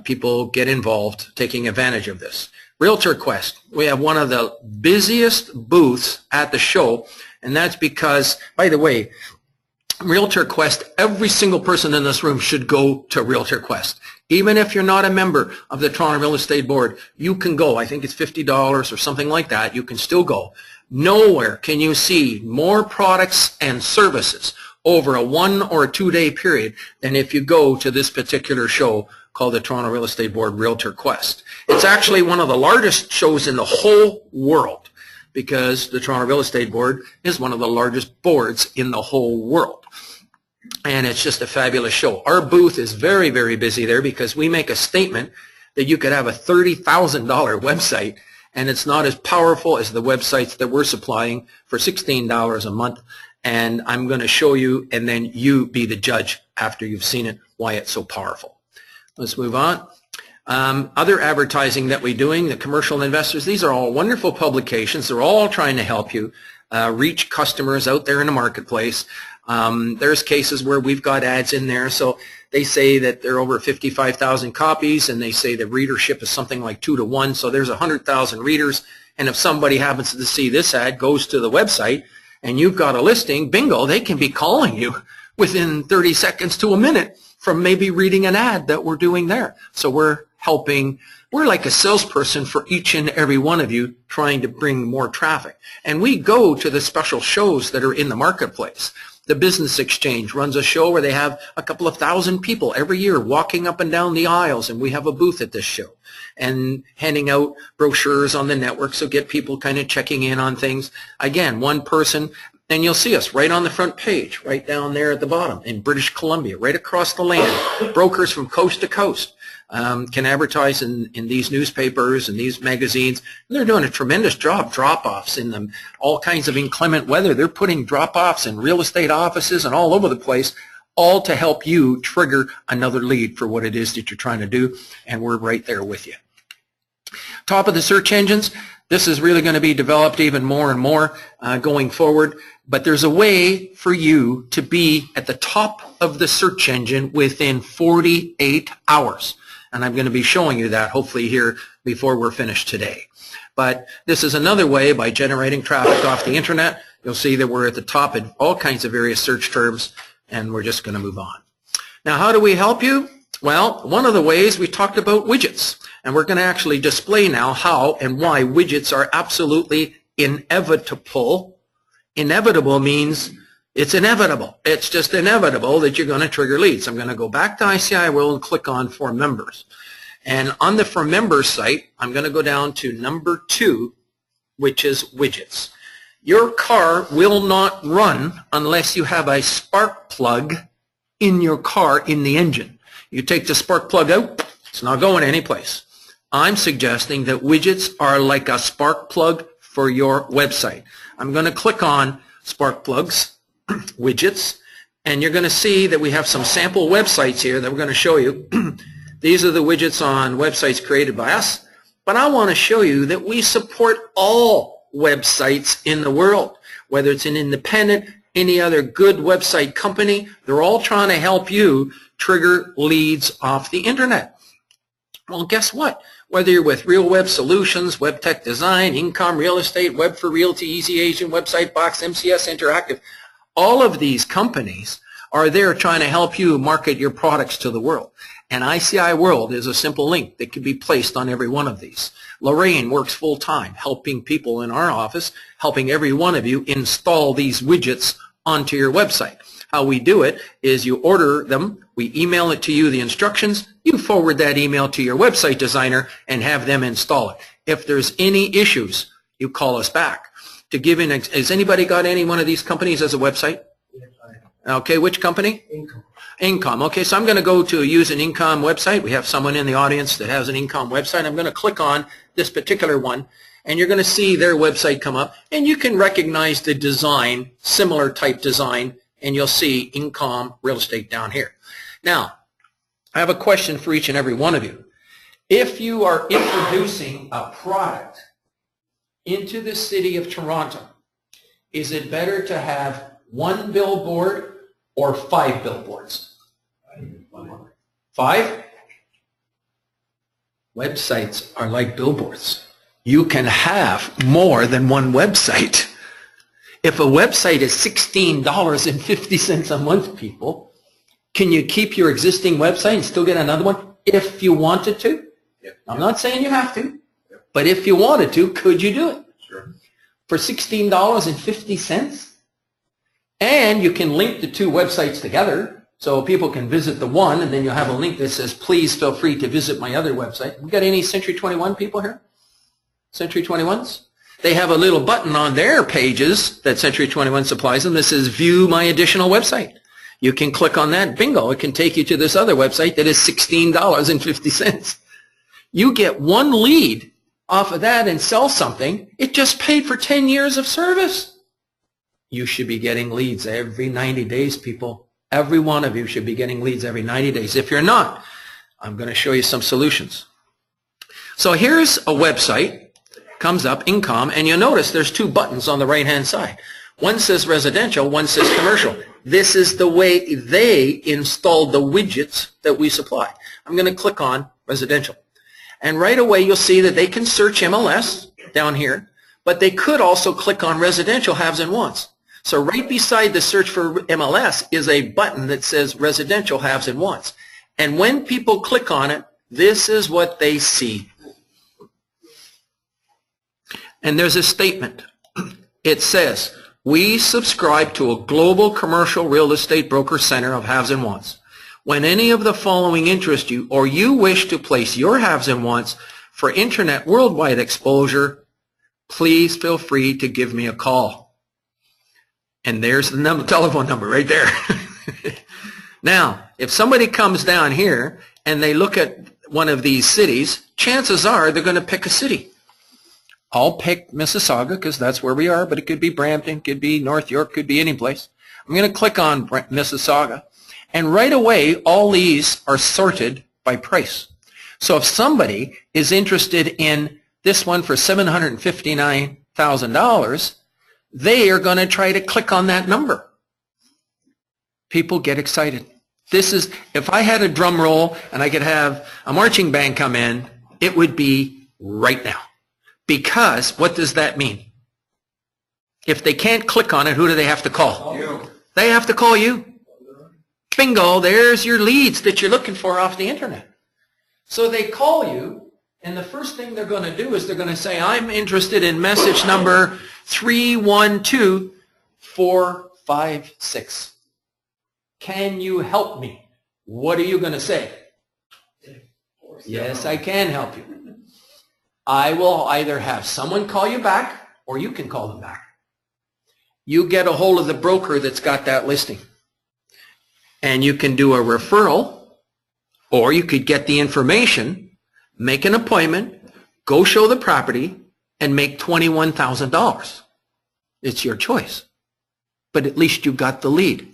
people get involved, taking advantage of this. Realtor Quest, we have one of the busiest booths at the show, and that's because, by the way, Realtor Quest, every single person in this room should go to Realtor Quest. Even if you're not a member of the Toronto Real Estate Board, you can go. I think it's $50 or something like that. You can still go. Nowhere can you see more products and services over a 1 or a 2 day period than if you go to this particular show called the Toronto Real Estate Board Realtor Quest. It's actually one of the largest shows in the whole world, because the Toronto Real Estate Board is one of the largest boards in the whole world. And it's just a fabulous show. Our booth is very, very busy there because we make a statement that you could have a $30,000 website, and it's not as powerful as the websites that we're supplying for $16 a month. And I'm going to show you, and then you be the judge after you've seen it, why it's so powerful. Let's move on. Other advertising that we're doing, the commercial investors, these are all wonderful publications. They're all trying to help you reach customers out there in the marketplace. There's cases where we've got ads in there. So they say that there are over 55,000 copies, and they say the readership is something like 2 to 1. So there's 100,000 readers. And if somebody happens to see this ad, goes to the website, and you've got a listing, bingo, they can be calling you within 30 seconds to a minute from maybe reading an ad that we're doing there. So we're helping. We're like a salesperson for each and every one of you trying to bring more traffic. And we go to the special shows that are in the marketplace. The Business Exchange runs a show where they have a couple of thousand people every year walking up and down the aisles, and we have a booth at this show and handing out brochures on the network, so get people kind of checking in on things. Again, one person, and you'll see us right on the front page, right down there at the bottom in British Columbia, right across the land. Brokers from coast to coast can advertise in these newspapers and these magazines. They're doing a tremendous job. Drop-offs in them, all kinds of inclement weather. They're putting drop-offs in real estate offices and all over the place, all to help you trigger another lead for what it is that you're trying to do, and we're right there with you. Top of the search engines, this is really going to be developed even more and more going forward, but there's a way for you to be at the top of the search engine within 48 hours. And I'm going to be showing you that hopefully here before we're finished today. But this is another way by generating traffic off the internet. You'll see that we're at the top in all kinds of various search terms, and we're just going to move on. Now, how do we help you? Well, one of the ways we talked about widgets, and we're going to actually display now how and why widgets are absolutely inevitable. Inevitable means it's inevitable. It's just inevitable that you're going to trigger leads. I'm going to go back to ICI World and click on For Members. And on the For Members site, I'm going to go down to number 2, which is widgets. Your car will not run unless you have a spark plug in your car in the engine. You take the spark plug out, it's not going anyplace. I'm suggesting that widgets are like a spark plug for your website. I'm going to click on spark plugs, widgets, and you're going to see that we have some sample websites here that we're going to show you. These are the widgets on websites created by us, but I want to show you that we support all websites in the world, whether it's an independent, any other good website company. They're all trying to help you trigger leads off the internet. Well, guess what? Whether you're with Real Web Solutions, Web Tech Design, Income Real Estate, Web for Realty, Easy Agent, Website Box, MCS Interactive, all of these companies are there trying to help you market your products to the world. And ICI World is a simple link that can be placed on every one of these. Lorraine works full-time helping people in our office, helping every one of you install these widgets onto your website. How we do it is you order them, we email it to you, the instructions, you forward that email to your website designer and have them install it. If there's any issues, you call us back. To give in, has anybody got any one of these companies as a website? Yes, I have. Okay, which company? Income. Income. Okay, so I'm going to go to use an Income website. We have someone in the audience that has an Income website. I'm going to click on this particular one, and you're going to see their website come up, and you can recognize the design, similar type design, and you'll see Income Real Estate down here. Now, I have a question for each and every one of you. If you are introducing a product into the city of Toronto, is it better to have 1 billboard or 5 billboards? 5? Websites are like billboards. You can have more than one website. If a website is $16.50 a month, people, can you keep your existing website and still get another one if you wanted to? Yep. I'm not saying you have to, but if you wanted to, could you do it? Sure. For $16.50? And you can link the 2 websites together so people can visit the one, and then you'll have a link that says, please feel free to visit my other website. We got any Century 21 people here? Century 21s? They have a little button on their pages that Century 21 supplies them that says, view my additional website. You can click on that. Bingo. It can take you to this other website that is $16.50. You get one lead off of that and sell something. It just paid for 10 years of service. You should be getting leads every 90 days, people. Every one of you should be getting leads every 90 days. If you're not, I'm going to show you some solutions. So here's a website. Comes up, Income, and you'll notice there's 2 buttons on the right-hand side. One says residential, one says commercial. This is the way they installed the widgets that we supply. I'm going to click on residential. And right away you'll see that they can search MLS down here, but they could also click on residential haves and wants. So right beside the search for MLS is a button that says residential haves and wants. And when people click on it, This is what they see. And there's a statement. It says, we subscribe to a global commercial real estate broker center of haves and wants. When any of the following interest you or you wish to place your haves and wants for internet worldwide exposure, please feel free to give me a call. And there's the telephone number right there. Now, if somebody comes down here and they look at one of these cities, chances are they're going to pick a city. I'll pick Mississauga because that's where we are, but it could be Brampton, could be North York, could be any place. I'm going to click on Mississauga, and right away all these are sorted by price. So if somebody is interested in this one for $759,000, they are going to try to click on that number. People get excited. This is, if I had a drum roll and I could have a marching band come in, it would be right now. Because what does that mean? If they can't click on it, who do they have to call? You. They have to call you. Bingo, there's your leads that you're looking for off the internet. So they call you, and the first thing they're going to do is they're going to say, I'm interested in message number 312456. Can you help me? What are you going to say? Yes, I can help you. I will either have someone call you back, or you can call them back. You get a hold of the broker that's got that listing. And you can do a referral, or you could get the information, make an appointment, go show the property, and make $21,000. It's your choice. But at least you got the lead.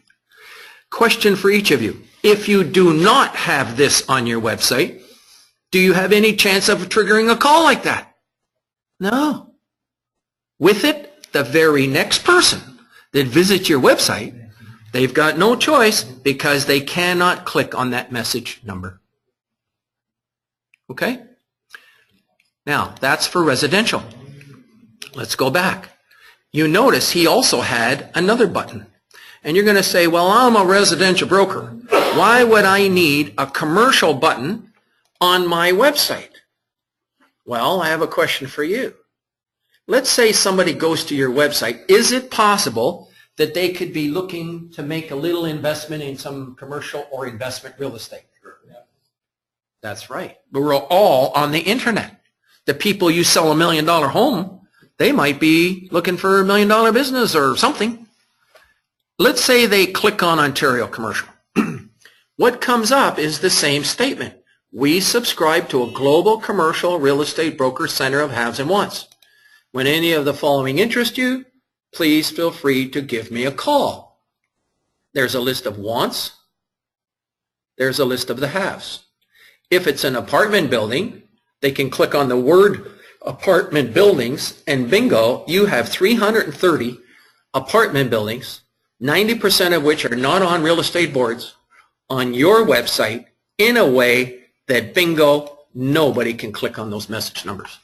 Question for each of you. If you do not have this on your website, do you have any chance of triggering a call like that? No. With it, the very next person that visits your website, they've got no choice because they cannot click on that message number. Okay? Now, that's for residential. Let's go back. You notice he also had another button. And you're going to say, well, I'm a residential broker. Why would I need a commercial button on my website? Well, I have a question for you. Let's say somebody goes to your website. Is it possible that they could be looking to make a little investment in some commercial or investment real estate? That's right. We're all on the internet. The people you sell $1 million home, they might be looking for $1 million business or something. Let's say they click on Ontario Commercial. What comes up is the same statement. We subscribe to a global commercial real estate broker center of haves and wants. When any of the following interest you, please feel free to give me a call. There's a list of wants. There's a list of the haves. If it's an apartment building, they can click on the word apartment buildings, and bingo, you have 330 apartment buildings, 90% of which are not on real estate boards, on your website in a way that bingo, nobody can click on those message numbers.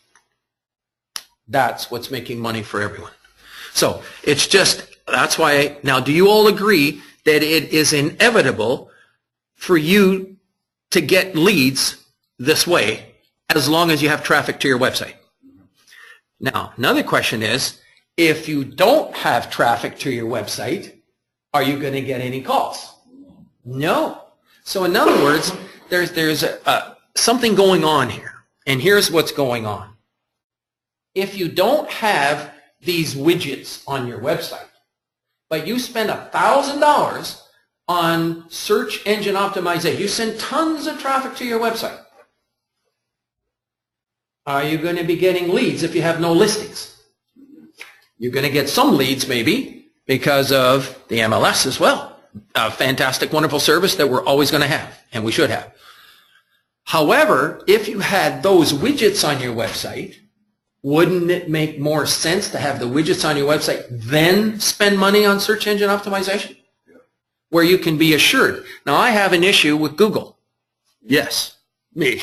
That's what's making money for everyone. So it's just, that's why, now do you all agree that it is inevitable for you to get leads this way as long as you have traffic to your website? Now, another question is, if you don't have traffic to your website, are you going to get any calls? No. So in other words, there's something going on here. And here's what's going on. If you don't have these widgets on your website, but you spend $1,000 on search engine optimization, you send tons of traffic to your website, are you going to be getting leads if you have no listings? You're going to get some leads maybe because of the MLS as well. A fantastic, wonderful service that we're always going to have, and we should have. However, if you had those widgets on your website, wouldn't it make more sense to have the widgets on your website then spend money on search engine optimization? Yeah. Where you can be assured. Now, I have an issue with Google. Yes, me.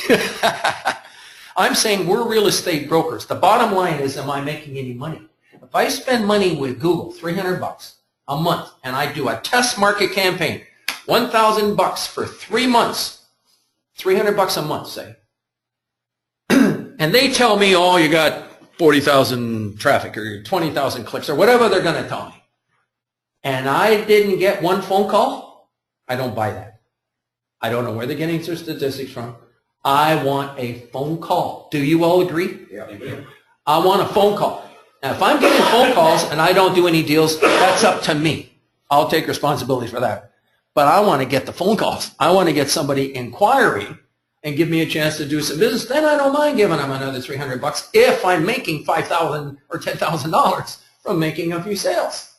I'm saying we're real estate brokers. The bottom line is, am I making any money? If I spend money with Google, $300 a month, and I do a test market campaign, $1,000 for 3 months, $300 a month, say. And they tell me, oh, you got 40,000 traffic or 20,000 clicks or whatever they're going to tell me. And I didn't get one phone call, I don't buy that. I don't know where they're getting their statistics from. I want a phone call. Do you all agree? Yeah. I want a phone call. Now, if I'm getting phone calls and I don't do any deals, that's up to me. I'll take responsibility for that. But I want to get the phone calls. I want to get somebody inquiring and give me a chance to do some business. Then I don't mind giving them another $300 if I'm making $5,000 or $10,000 from making a few sales.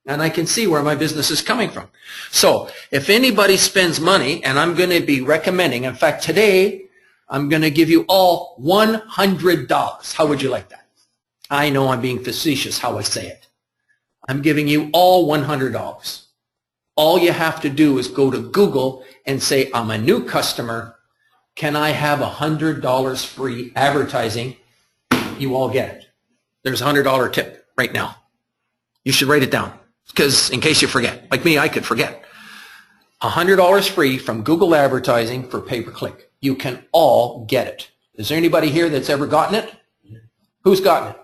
And I can see where my business is coming from. So if anybody spends money, and I'm going to be recommending, in fact, today, I'm going to give you all $100. How would you like that? I know I'm being facetious how I say it. I'm giving you all $100. All you have to do is go to Google and say, I'm a new customer. Can I have $100 free advertising? You all get it. There's a $100 tip right now. You should write it down, because in case you forget. Like me, I could forget. $100 free from Google advertising for pay-per-click. You can all get it. Is there anybody here that's ever gotten it? Who's gotten it?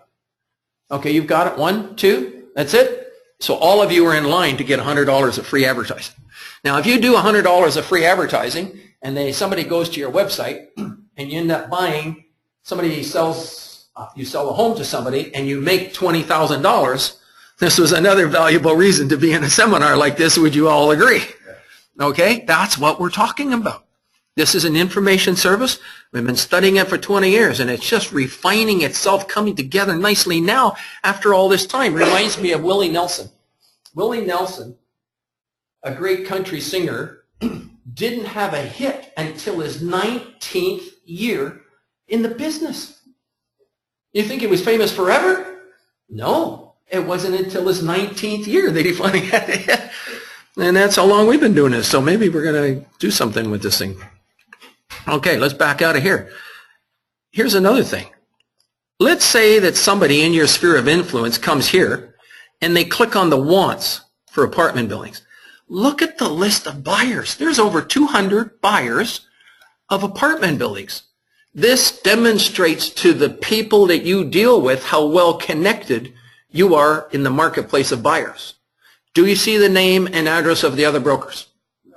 Okay, you've got it. 1, 2, that's it? So all of you are in line to get $100 of free advertising. Now, if you do $100 of free advertising, and somebody goes to your website, and you end up buying, somebody sells, you sell a home to somebody, and you make $20,000, this was another valuable reason to be in a seminar like this, would you all agree? Okay, that's what we're talking about. This is an information service. We've been studying it for 20 years, and it's just refining itself, coming together nicely now after all this time. Reminds me of Willie Nelson. Willie Nelson, a great country singer, didn't have a hit until his 19th year in the business. You think he was famous forever? No, it wasn't until his 19th year that he finally had a hit. And that's how long we've been doing this, so maybe we're going to do something with this thing. Okay, let's back out of here. Here's another thing. Let's say that somebody in your sphere of influence comes here and they click on the wants for apartment buildings. Look at the list of buyers. There's over 200 buyers of apartment buildings. This demonstrates to the people that you deal with how well connected you are in the marketplace of buyers. Do you see the name and address of the other brokers? No.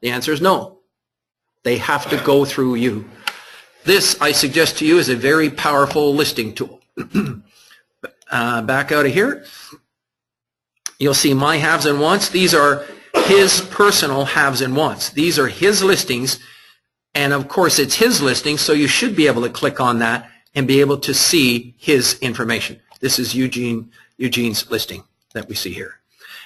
The answer is no. They have to go through you. This, I suggest to you, is a very powerful listing tool. Back out of here. You'll see my haves and wants. These are his personal haves and wants. These are his listings. And of course, it's his listing, so you should be able to click on that and be able to see his information. This is Eugene's listing that we see here.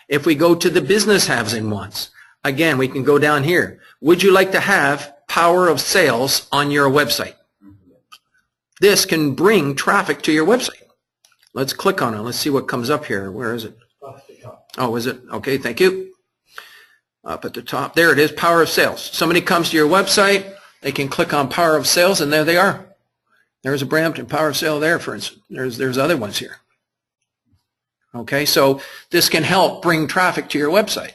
If we go to the business haves and wants, again, we can go down here. Would you like to have power of sales on your website? This can bring traffic to your website. Let's click on it. Let's see what comes up here. Where is it? Oh, is it? Okay, thank you. Up at the top. There it is, power of sales. Somebody comes to your website, they can click on power of sales, and there they are. There's a Brampton power of sale there, for instance. There's other ones here. Okay, so this can help bring traffic to your website.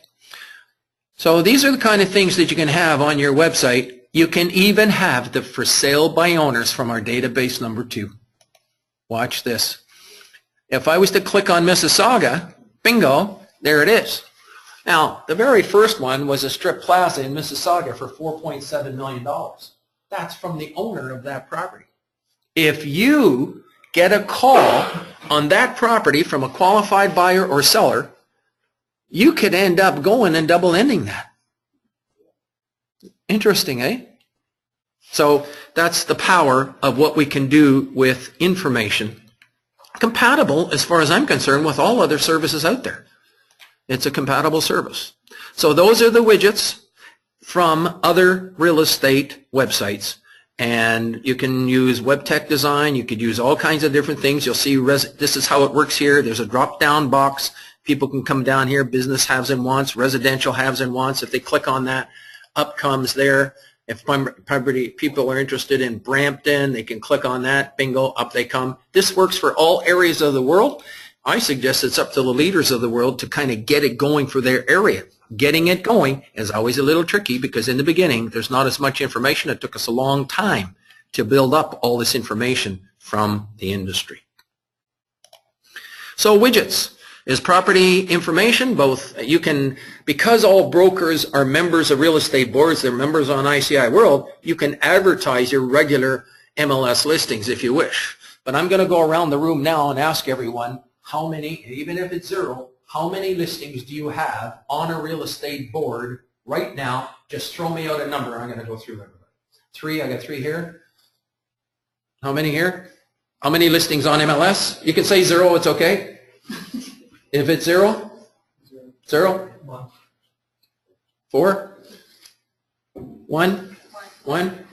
So these are the kind of things that you can have on your website. You can even have the for sale by owners from our database number 2. Watch this. If I was to click on Mississauga, bingo, there it is. Now, the very first one was a strip plaza in Mississauga for $4.7 million. That's from the owner of that property. If you get a call on that property from a qualified buyer or seller, you could end up going and double-ending that. Interesting, eh? So that's the power of what we can do with information. Compatible, as far as I'm concerned, with all other services out there. It's a compatible service. So those are the widgets from other real estate websites. And you can use web tech design. You could use all kinds of different things. You'll see this is how it works here. There's a drop-down box. People can come down here, business haves and wants, residential haves and wants. If they click on that, up comes there. If people are interested in Brampton, they can click on that. Bingo, up they come. This works for all areas of the world. I suggest it's up to the leaders of the world to kind of get it going for their area. Getting it going is always a little tricky because in the beginning, there's not as much information. It took us a long time to build up all this information from the industry. So widgets is property information. Both you can, because all brokers are members of real estate boards, they're members on ICI World, you can advertise your regular MLS listings if you wish. But I'm going to go around the room now and ask everyone how many, even if it's 0, how many listings do you have on a real estate board right now? Just throw me out a number. I'm going to go through everybody. 3, I got 3 here. How many here? How many listings on MLS? You can say 0, it's okay. If it's 0? 0? 4? 1? 1?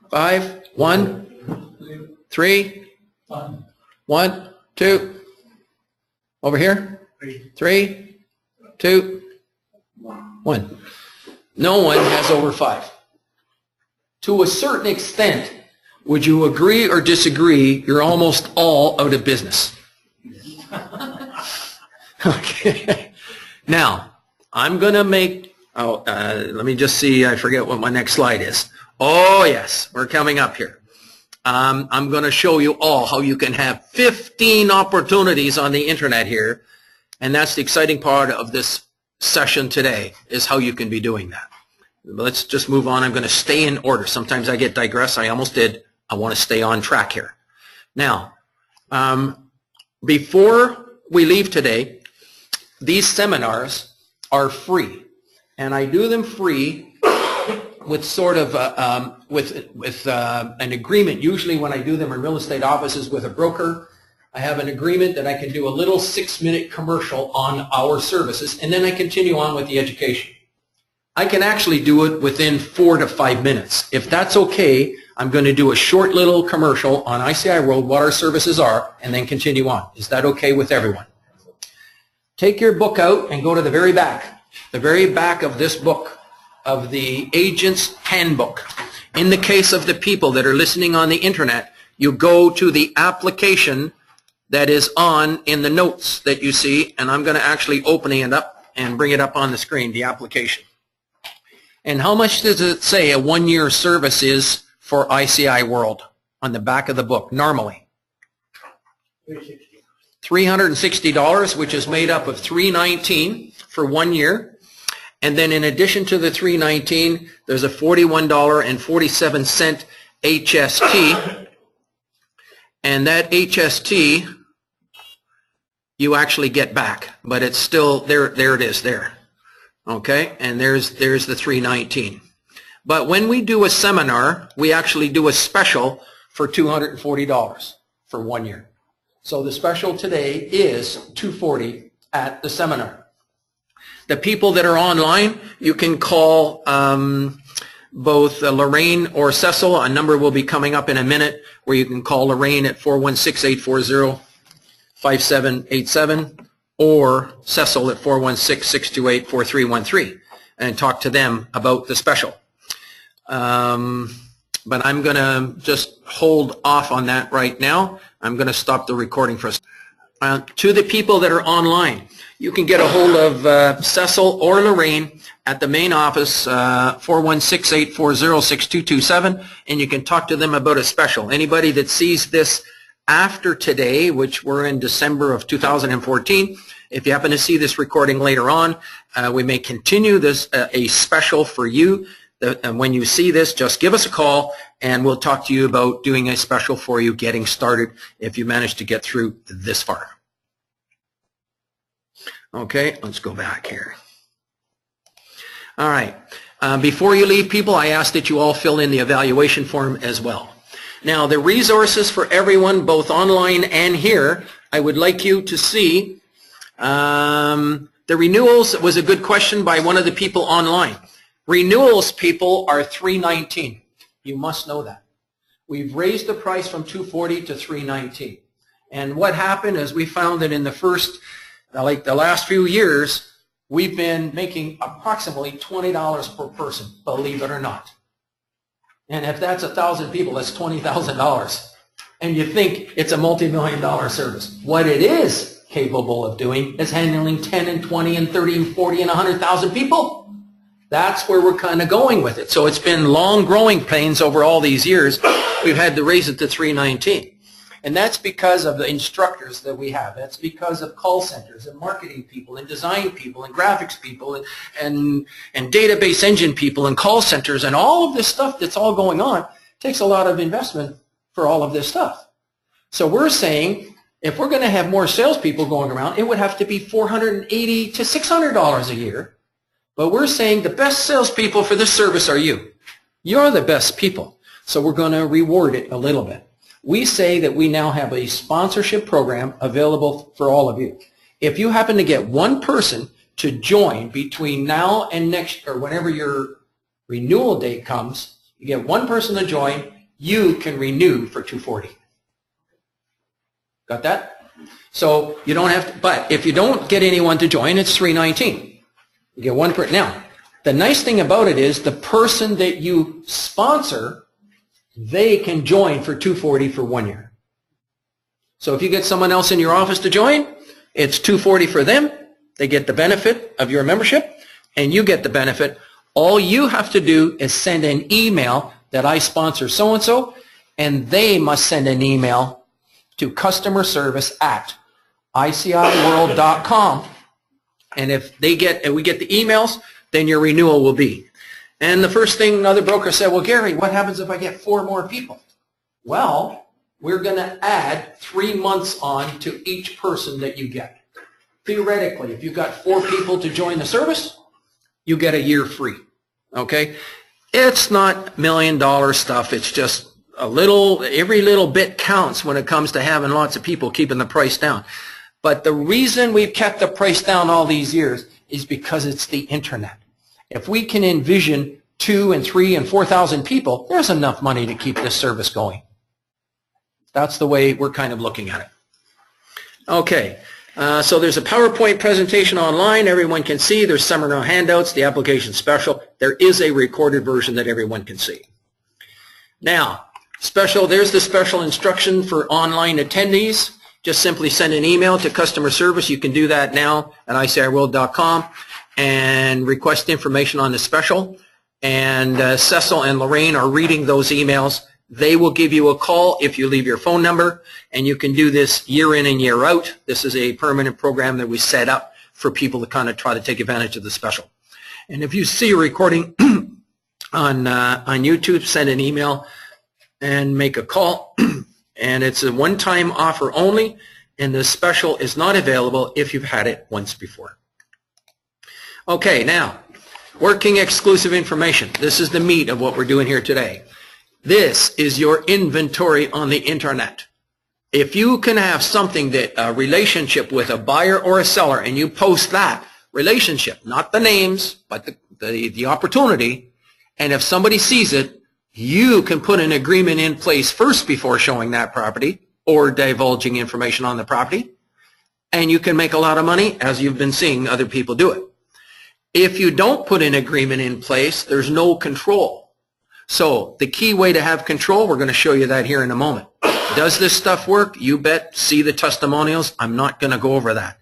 5? 1? 3? 1? 2? Over here? 3? 2? 1. No one has over 5. To a certain extent, would you agree or disagree, you're almost all out of business? Okay. Now, I'm going to make, let me just see, I forget what my next slide is. Oh, yes, we're coming up here. I'm going to show you all how you can have 15 opportunities on the internet here, and that's the exciting part of this session today, is how you can be doing that. Let's just move on. I'm going to stay in order. Sometimes I get digress. I almost did. I want to stay on track here. Now, before we leave today, these seminars are free, and I do them free with sort of an agreement. Usually when I do them in real estate offices with a broker, I have an agreement that I can do a little 6-minute commercial on our services, and then I continue on with the education. I can actually do it within 4 to 5 minutes. If that's okay, I'm going to do a short little commercial on ICI World, what our services are, and then continue on. Is that okay with everyone? Take your book out and go to the very back of this book, of the Agent's Handbook. In the case of the people that are listening on the internet, you go to the application that is in the notes that you see, and I'm going to actually open it up and bring it up on the screen, the application. And how much does it say a 1-year service is for ICI World on the back of the book, normally? $360, which is made up of $319 for 1 year. And then in addition to the $319, there's a $41.47 HST. And that HST you actually get back, but it's still there. There it is there. Okay, and there's the $319. But when we do a seminar, we actually do a special for $240 for 1 year. So the special today is $240 at the seminar. The people that are online, you can call both Lorraine or Cecil. A number will be coming up in a minute where you can call Lorraine at 416-840-5787 or Cecil at 416-628-4313 and talk to them about the special. But I'm going to just hold off on that right now. I'm going to stop the recording for a second. To the people that are online, you can get a hold of Cecil or Lorraine at the main office, 416-840-6227, and you can talk to them about a special. Anybody that sees this after today, which we're in December of 2014, if you happen to see this recording later on, we may continue this a special for you. And when you see this, just give us a call, and we'll talk to you about doing a special for you, getting started, if you manage to get through this far. Okay, let's go back here. All right. Before you leave, people, I ask that you all fill in the evaluation form as well. Now, the resources for everyone, both online and here, I would like you to see. The renewals was a good question by one of the people online. Renewals, people, are $319. You must know that. We've raised the price from $240 to $319. And what happened is we found that in the last few years, we've been making approximately $20 per person, believe it or not. And if that's 1,000 people, that's $20,000. and you think it's a multi-million-dollar service. What it is capable of doing is handling 10 and 20 and 30 and 40 and 100,000 people. That's where we're kind of going with it. So it's been long growing pains over all these years. We've had to raise it to 319. And that's because of the instructors that we have. That's because of call centers and marketing people and design people and graphics people and database engine people and call centers and all of this stuff that's all going on takes a lot of investment for all of this stuff. So we're saying if we're going to have more salespeople going around, it would have to be $480 to $600 a year. But we're saying the best salespeople for this service are you. You're the best people. So we're going to reward it a little bit. We say that we now have a sponsorship program available for all of you. If you happen to get one person to join between now and next, or whenever your renewal date comes, you get one person to join, you can renew for $240. Got that? So you don't have to, but if you don't get anyone to join, it's $319. You get one person. Now, the nice thing about it is the person that you sponsor, they can join for $240 for 1 year. So if you get someone else in your office to join, it's $240 for them. They get the benefit of your membership, and you get the benefit. All you have to do is send an email that I sponsor so-and-so, and they must send an email to customer service at ICIworld.com. And if we get the emails, then your renewal will be. And the first thing another broker said, well, Gary, what happens if I get 4 more people? Well, we're going to add 3 months on to each person that you get. Theoretically, if you've got 4 people to join the service, you get a year free. Okay? It's not $1 million stuff. It's just every little bit counts when it comes to having lots of people keeping the price down. But the reason we've kept the price down all these years is because it's the internet. If we can envision 2 and 3 and 4,000 people, there's enough money to keep this service going. That's the way we're kind of looking at it. Okay, so there's a PowerPoint presentation online everyone can see. There's seminar handouts, the application special. There is a recorded version that everyone can see. Now, there's the special instruction for online attendees. Just simply send an email to customer service. You can do that now at ICIworld.com and request information on the special. And Cecil and Lorraine are reading those emails. They will give you a call if you leave your phone number, and you can do this year in and year out. This is a permanent program that we set up for people to kind of try to take advantage of the special. And if you see a recording on YouTube, send an email and make a call. And it's a one-time offer only, and the special is not available if you've had it once before. Okay, now, working exclusive information. This is the meat of what we're doing here today. This is your inventory on the internet. If you can have something that a relationship with a buyer or a seller, and you post that relationship, not the names, but the opportunity, and if somebody sees it, you can put an agreement in place first before showing that property or divulging information on the property, and you can make a lot of money, as you've been seeing other people do it. If you don't put an agreement in place, there's no control. So the key way to have control, we're going to show you that here in a moment. Does this stuff work? You bet. See the testimonials. I'm not going to go over that.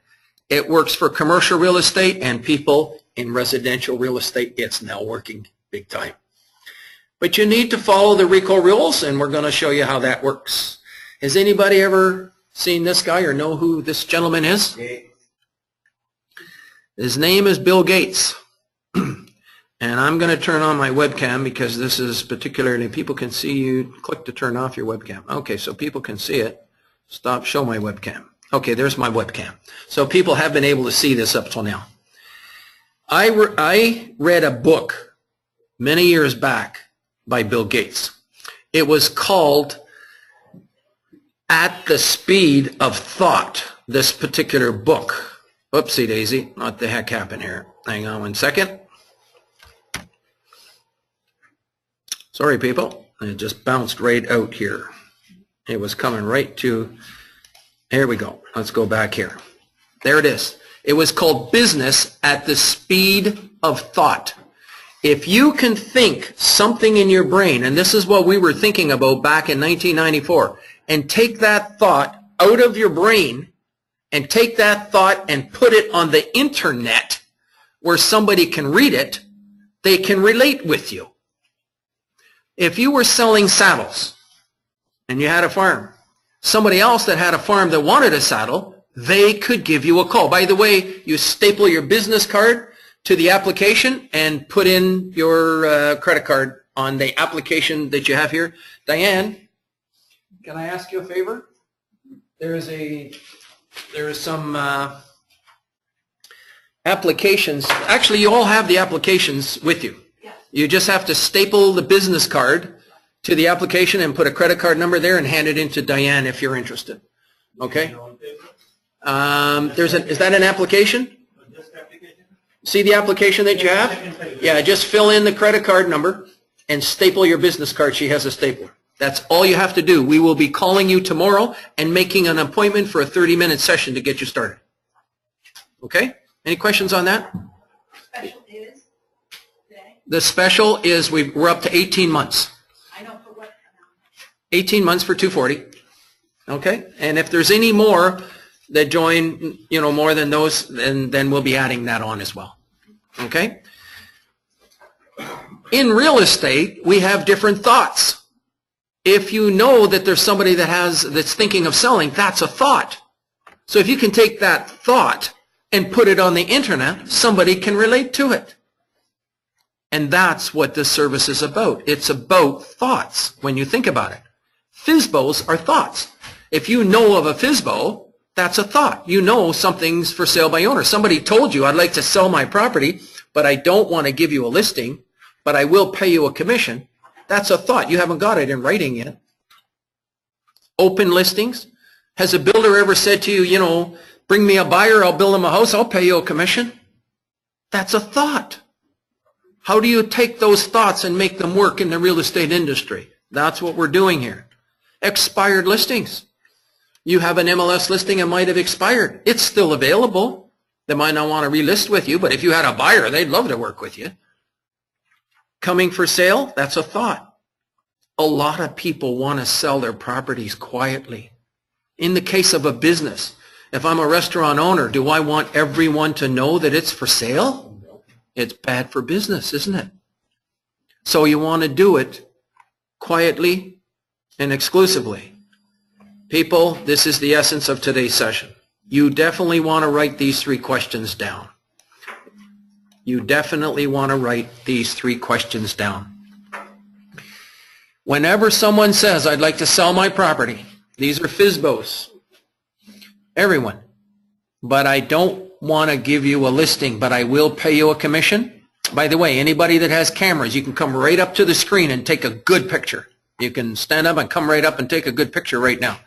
It works for commercial real estate, and people in residential real estate, it's now working big time. But you need to follow the RICO rules, and we're going to show you how that works. Has anybody ever seen this guy or know who this gentleman is? His name is Bill Gates. And I'm going to turn on my webcam because this is particularly, people can see you. Click to turn off your webcam. Okay, so people can see it. Show my webcam. Okay, there's my webcam. So people have been able to see this up till now. I read a book many years back by Bill Gates. It was called At the Speed of Thought, this particular book. Oopsie daisy, what the heck happened here? Hang on 1 second. Sorry people, it just bounced right out here. It was coming right to, here we go. Let's go back here. There it is. It was called Business at the Speed of Thought. If you can think something in your brain, and this is what we were thinking about back in 1994, and take that thought out of your brain and take that thought and put it on the internet where somebody can read it, they can relate with you. If you were selling saddles and you had a farm, somebody else that had a farm that wanted a saddle, they could give you a call. By the way, you staple your business card to the application and put in your credit card on the application that you have here. Diane, can I ask you a favor? There is some applications. Actually, you all have the applications with you. You just have to staple the business card to the application and put a credit card number there and hand it in to Diane if you're interested. Okay? Is that an application? See the application that you have? Yeah, just fill in the credit card number and staple your business card. She has a stapler. That's all you have to do. We will be calling you tomorrow and making an appointment for a 30-minute session to get you started. Okay? Any questions on that? Special is today. The special is we're up to 18 months. I know for what amount. 18 months for 240. Okay? And if there's any more that join, more than those, then we'll be adding that on as well. Okay? In real estate, we have different thoughts. If you know that there's somebody that's thinking of selling, that's a thought. So if you can take that thought and put it on the internet, somebody can relate to it. And that's what this service is about. It's about thoughts when you think about it. FSBOs are thoughts. If you know of a FSBO, that's a thought. You know something's for sale by owner. Somebody told you, I'd like to sell my property, but I don't want to give you a listing, but I will pay you a commission. That's a thought. You haven't got it in writing yet. Open listings. Has a builder ever said to you, bring me a buyer, I'll build him a house, I'll pay you a commission? That's a thought. How do you take those thoughts and make them work in the real estate industry? That's what we're doing here. Expired listings. You have an MLS listing, it might have expired. It's still available. They might not want to relist with you, but if you had a buyer, they'd love to work with you. Coming for sale, that's a thought. A lot of people want to sell their properties quietly. In the case of a business, if I'm a restaurant owner, do I want everyone to know that it's for sale? It's bad for business, isn't it? So you want to do it quietly and exclusively. People, this is the essence of today's session. You definitely want to write these 3 questions down. You definitely want to write these 3 questions down. Whenever someone says, I'd like to sell my property, these are FSBOs. Everyone. But I don't want to give you a listing, but I will pay you a commission. By the way, anybody that has cameras, you can come right up to the screen and take a good picture. You can stand up and come right up and take a good picture right now.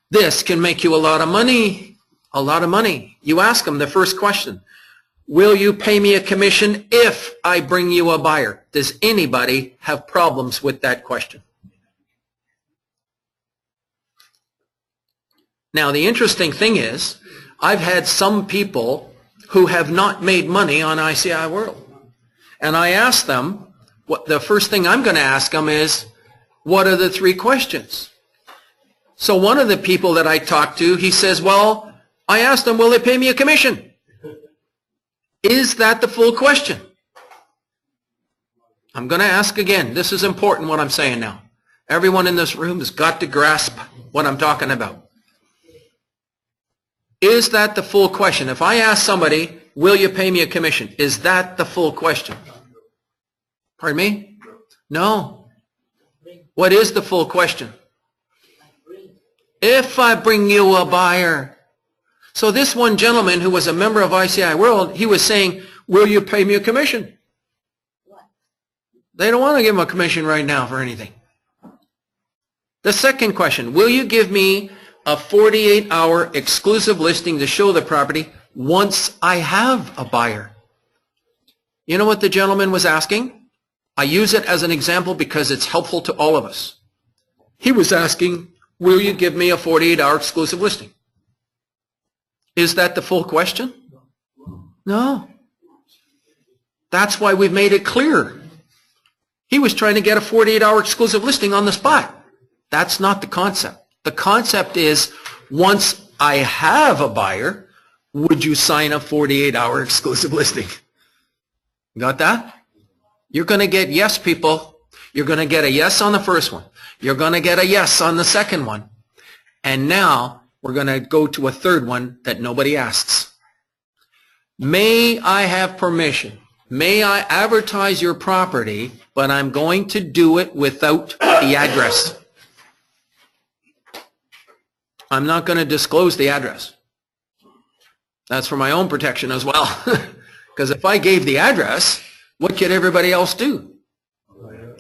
This can make you a lot of money. A lot of money. You ask them the first question. Will you pay me a commission if I bring you a buyer? Does anybody have problems with that question? Now, the interesting thing is, I've had some people who have not made money on ICI World. And I ask them, the first thing I'm going to ask them is, what are the 3 questions? So one of the people that I talked to, he says, well, I asked them, will they pay me a commission? Is that the full question? I'm going to ask again. This is important what I'm saying now. Everyone in this room has got to grasp what I'm talking about. Is that the full question? If I ask somebody, will you pay me a commission? Is that the full question? Pardon me? No. What is the full question? If I bring you a buyer. So this one gentleman who was a member of ICI World, he was saying, will you pay me a commission? They don't want to give him a commission right now for anything. The second question, will you give me a 48-hour exclusive listing to show the property once I have a buyer? You know what the gentleman was asking? I use it as an example because it's helpful to all of us. He was asking, will you give me a 48-hour exclusive listing? Is that the full question? No. That's why we've made it clear. He was trying to get a 48-hour exclusive listing on the spot. That's not the concept. The concept is, once I have a buyer, would you sign a 48-hour exclusive listing? Got that? You're going to get yes, people. You're going to get a yes on the first one. You're going to get a yes on the second one. And now we're going to go to a third one that nobody asks. May I have permission? May I advertise your property, but I'm going to do it without the address. I'm not going to disclose the address. That's for my own protection as well. Because if I gave the address, what could everybody else do?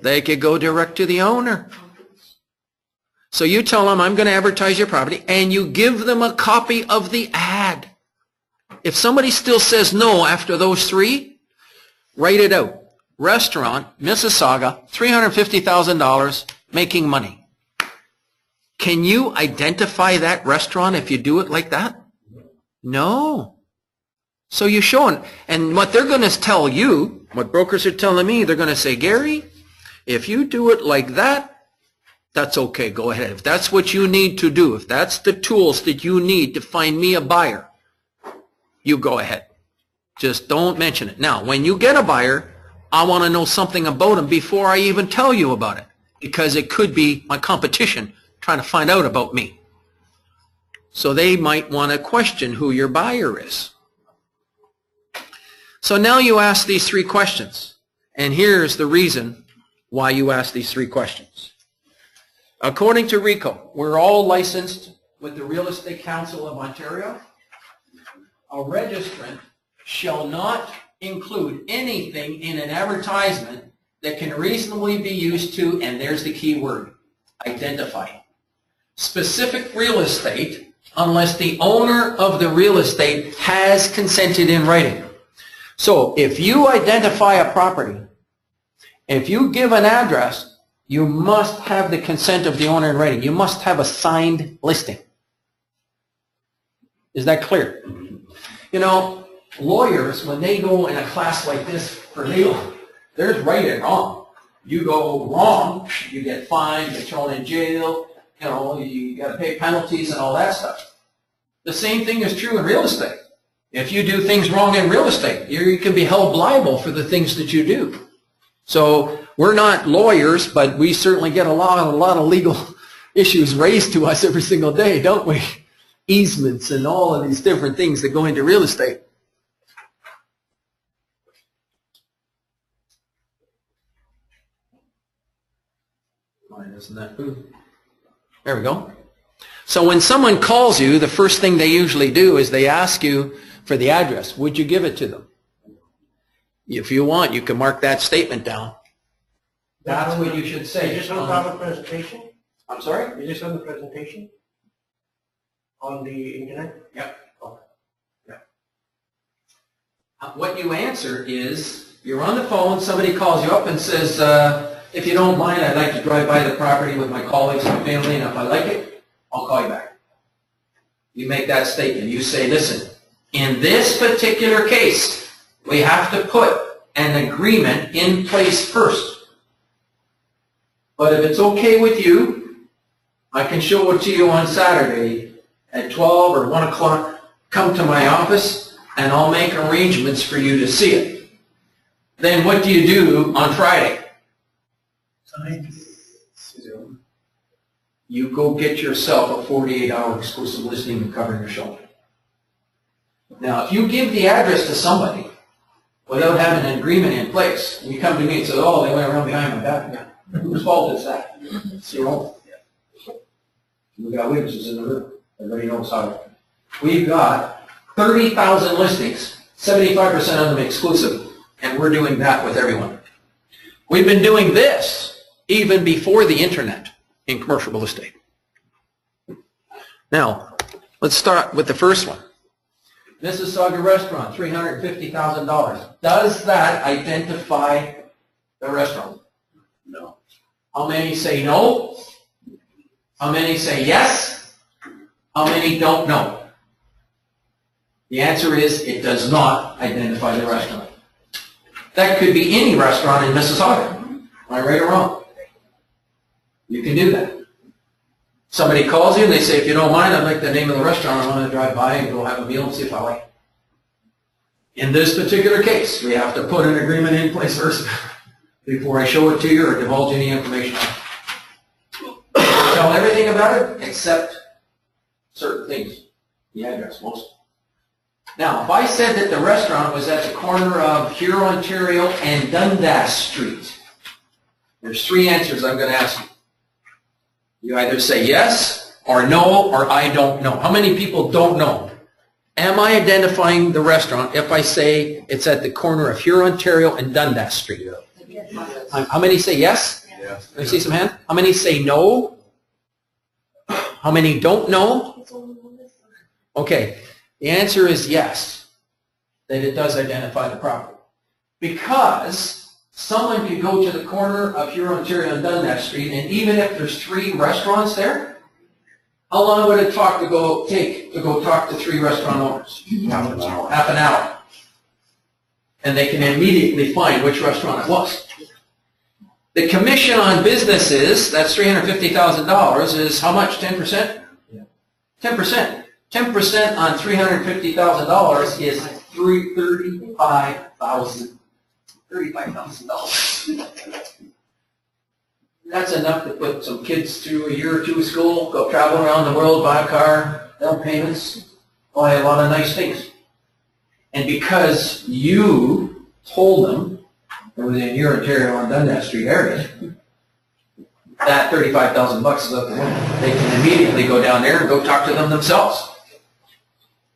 They could go direct to the owner. So you tell them, I'm going to advertise your property, and you give them a copy of the ad. If somebody still says no after those three, write it out. Restaurant, Mississauga, $350,000, making money. Can you identify that restaurant if you do it like that? No. So you show them. And what they're going to tell you, what brokers are telling me, they're going to say, Gary, if you do it like that, that's okay, go ahead. If that's what you need to do, if that's the tools that you need to find me a buyer, you go ahead. Just don't mention it. Now, when you get a buyer, I want to know something about them before I even tell you about it, because it could be my competition trying to find out about me. So they might want to question who your buyer is. So now you ask these three questions. And here's the reason why you ask these three questions. According to RICO, we're all licensed with the Real Estate Council of Ontario. A registrant shall not include anything in an advertisement that can reasonably be used to, and there's the key word, identify specific real estate unless the owner of the real estate has consented in writing. So if you identify a property, if you give an address, you must have the consent of the owner in writing. You must have a signed listing. Is that clear? You know, lawyers, when they go in a class like this for legal, there's right and wrong. You go wrong, you get fined, you're thrown in jail, you know, you got to pay penalties and all that stuff. The same thing is true in real estate. If you do things wrong in real estate, you can be held liable for the things that you do. So we're not lawyers, but we certainly get a lot of legal issues raised to us every single day, don't we? Easements and all of these different things that go into real estate. Why isn't that food? There we go. So when someone calls you, the first thing they usually do is they ask you for the address. Would you give it to them? If you want, you can mark that statement down. That's what you should say. Is this on top of presentation? I'm sorry? Is this on the presentation? On the internet? Yep. Okay. Yep. What you answer is, you're on the phone, somebody calls you up and says, if you don't mind, I'd like to drive by the property with my colleagues and family, and if I like it, I'll call you back. You make that statement. You say, listen, in this particular case, we have to put an agreement in place first. But if it's okay with you, I can show it to you on Saturday at 12 or 1 o'clock. Come to my office, and I'll make arrangements for you to see it. Then what do you do on Friday? You go get yourself a 48-hour exclusive listing and cover your shoulder. Now, if you give the address to somebody without having an agreement in place, you come to me and say, oh, they went around behind my back. Whose fault is that? It's your own. We've got witnesses in the room. Everybody knows how. We've got 30,000 listings, 75% of them exclusive, and we're doing that with everyone. We've been doing this even before the internet in commercial real estate. Now, let's start with the first one. Mississauga Restaurant, $350,000. Does that identify the restaurant? No. How many say no? How many say yes? How many don't know? The answer is it does not identify the restaurant. That could be any restaurant in Mississauga. Am I right or wrong? You can do that. Somebody calls you and they say, if you don't mind, I'd like the name of the restaurant. I want to drive by and go have a meal and see if I like it. In this particular case, we have to put an agreement in place first before I show it to you or divulge any information. Tell everything about it except certain things. The address, most. Now, if I said that the restaurant was at the corner of Huron, Ontario and Dundas Street, there's 3 answers I'm going to ask you. You either say yes or no or I don't know. How many people don't know? Am I identifying the restaurant if I say it's at the corner of Huron, Ontario and Dundas Street? How many say yes? Yes. Let me see some hands. How many say no? How many don't know? Okay, the answer is yes, that it does identify the property. Because someone could go to the corner of Huron, Ontario and Dundas Street, and even if there's 3 restaurants there, how long would it take to go talk to 3 restaurant owners? Half an hour. And they can immediately find which restaurant it was. The commission on businesses, that's $350,000, is how much? 10%? 10%. 10% on $350,000 is $35,000. That's enough to put some kids through a year or 2 of school, go travel around the world, buy a car, down payments, buy a lot of nice things. And because you told them it was in your Ontario on Dundas Street area, that $35,000 is up to them. They can immediately go down there and go talk to them themselves.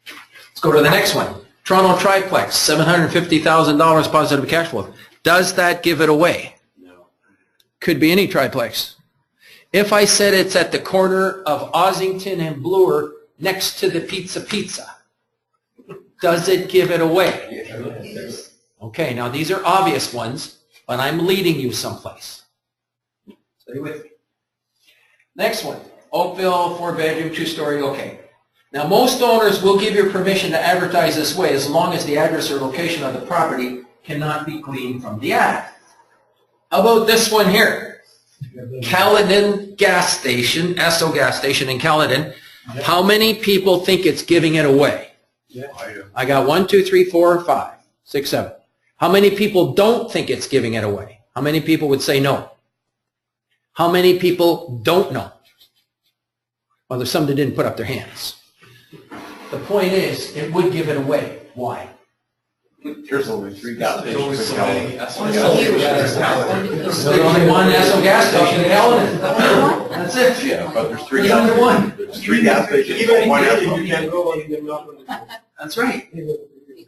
Let's go to the next one. Toronto Triplex, $750,000 positive cash flow. Does that give it away? No. Could be any triplex. If I said it's at the corner of Ossington and Bloor next to the Pizza, does it give it away? Yes. Okay, now these are obvious ones, but I'm leading you someplace. Stay with me. Next one. Oakville, 4-bedroom, 2-story, okay. Now most owners will give you permission to advertise this way as long as the address or location of the property cannot be gleaned from the ad. How about this one here? Caledon Gas Station, Esso Gas Station in Caledon. How many people think it's giving it away? I got 1, 2, 3, 4, 5, 6, 7. How many people don't think it's giving it away? How many people would say no? How many people don't know? Well, there's some that didn't put up their hands. The point is, it would give it away. Why? There's only 3 gas stations in Caledon. There's only one Esso gas station in Caledon. That's it. Yeah, but there's 3 There's gas only one. There's 3 gas stations, but 1 Esso. That's right.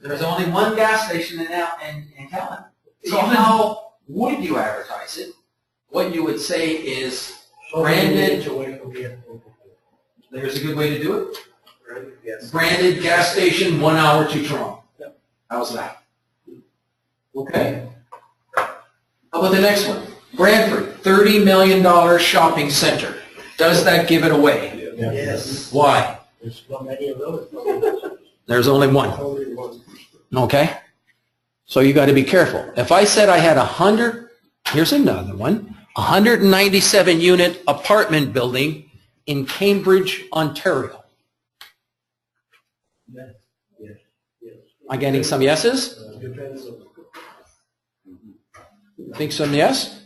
There's only one gas station in Caledon. So how would you advertise it? What you would say is branded. There's a good way to do it. Branded gas station, 1 hour to Toronto. How's that? Okay. How about the next one? Brantford, $30 million shopping center. Does that give it away? Yes. Why? There's not many of those. There's only one. Okay? So you got to be careful. If I said I had 100, here's another one, 197 unit apartment building in Cambridge, Ontario. Yes. Am I getting some yeses? Think some yes?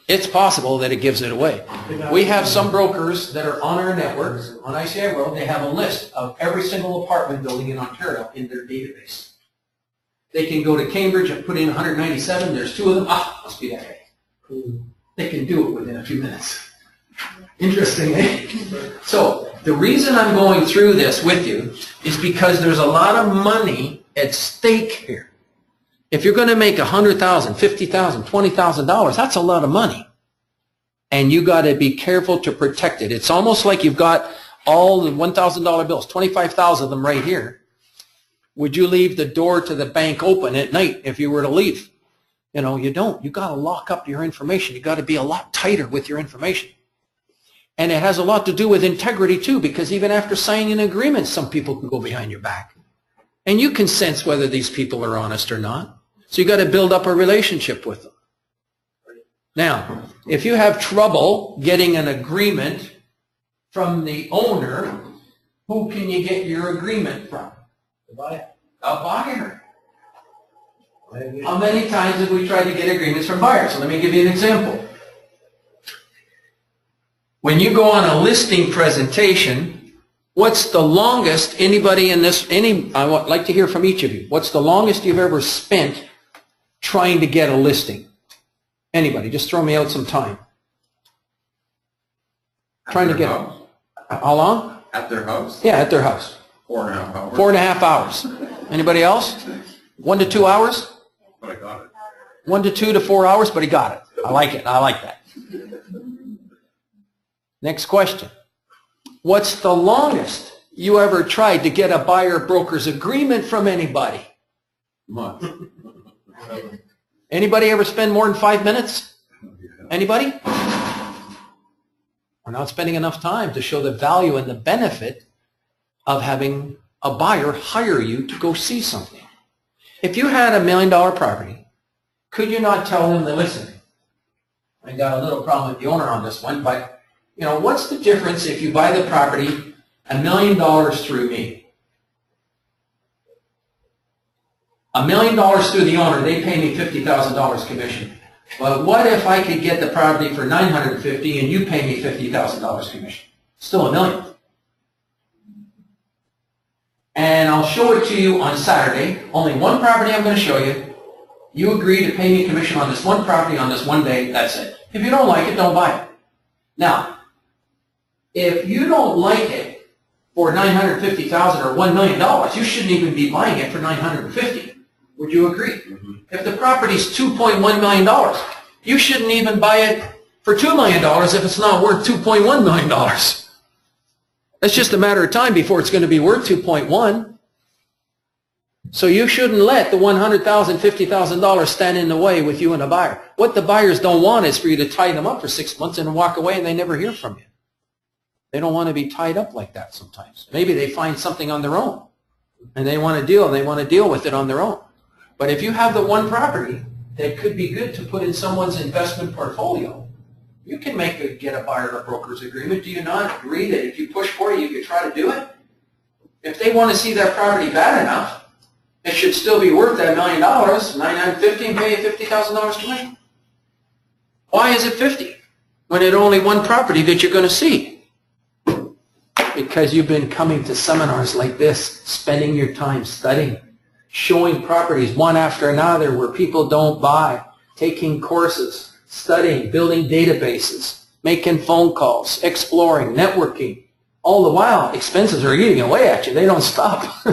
It's possible that it gives it away. We have some brokers that are on our network, on ICI World, they have a list of every single apartment building in Ontario in their database. They can go to Cambridge and put in 197, there's 2 of them, must be that way. They can do it within a few minutes. Interesting, eh? So, the reason I'm going through this with you is because there's a lot of money at stake here. If you're going to make $100,000, $50,000, $20,000, that's a lot of money. And you got to be careful to protect it. It's almost like you've got all the $1,000 bills, 25,000 of them right here. Would you leave the door to the bank open at night if you were to leave? You know, you don't. You got to lock up your information. You got to be a lot tighter with your information. And it has a lot to do with integrity too, because even after signing an agreement, some people can go behind your back. And you can sense whether these people are honest or not. So you got to build up a relationship with them. Now, if you have trouble getting an agreement from the owner, who can you get your agreement from? Why? A buyer. How many times have we tried to get agreements from buyers? So let me give you an example. When you go on a listing presentation, what's the longest anybody in this, I would like to hear from each of you, what's the longest you've ever spent trying to get a listing? Anybody, just throw me out some time. Trying to get, how long? At their house? Yeah, at their house. 4.5 hours. 4.5 hours. Anybody else? 1 to 2 hours? But I got it. 1 to 2 to 4 hours, but he got it. I like it. I like that. Next question. What's the longest you ever tried to get a buyer broker's agreement from anybody? Month. Anybody ever spend more than 5 minutes? Anybody? We're not spending enough time to show the value and the benefit of having a buyer hire you to go see something. If you had $1 million property, could you not tell them that, listen, I got a little problem with the owner on this one, but you know, what's the difference if you buy the property $1 million through me? $1 million through the owner, they pay me $50,000 commission. But what if I could get the property for $950,000 and you pay me $50,000 commission? Still $1 million. And I'll show it to you on Saturday. Only one property I'm going to show you. You agree to pay me commission on this one property on this one day. That's it. If you don't like it, don't buy it. Now, if you don't like it for $950,000 or $1 million, you shouldn't even be buying it for $950,000. Would you agree? Mm-hmm. If the property's $2.1 million, you shouldn't even buy it for $2 million if it's not worth $2.1 million. It's just a matter of time before it's going to be worth 2.1. So you shouldn't let the $100,000, $50,000 stand in the way with you and a buyer. What the buyers don't want is for you to tie them up for 6 months and walk away and they never hear from you. They don't want to be tied up like that sometimes. Maybe they find something on their own and they want to deal with it on their own. But if you have the one property that could be good to put in someone's investment portfolio, you can get a buyer or broker's agreement. Do you not agree that if you push for it, you could try to do it? If they want to see that property bad enough, it should still be worth that $1 million, $950,000, and pay $50,000 commission. Why is it 50 when it's only one property that you're going to see? Because you've been coming to seminars like this, spending your time studying, showing properties one after another where people don't buy, taking courses, studying, building databases, making phone calls, exploring, networking. All the while, expenses are eating away at you. They don't stop.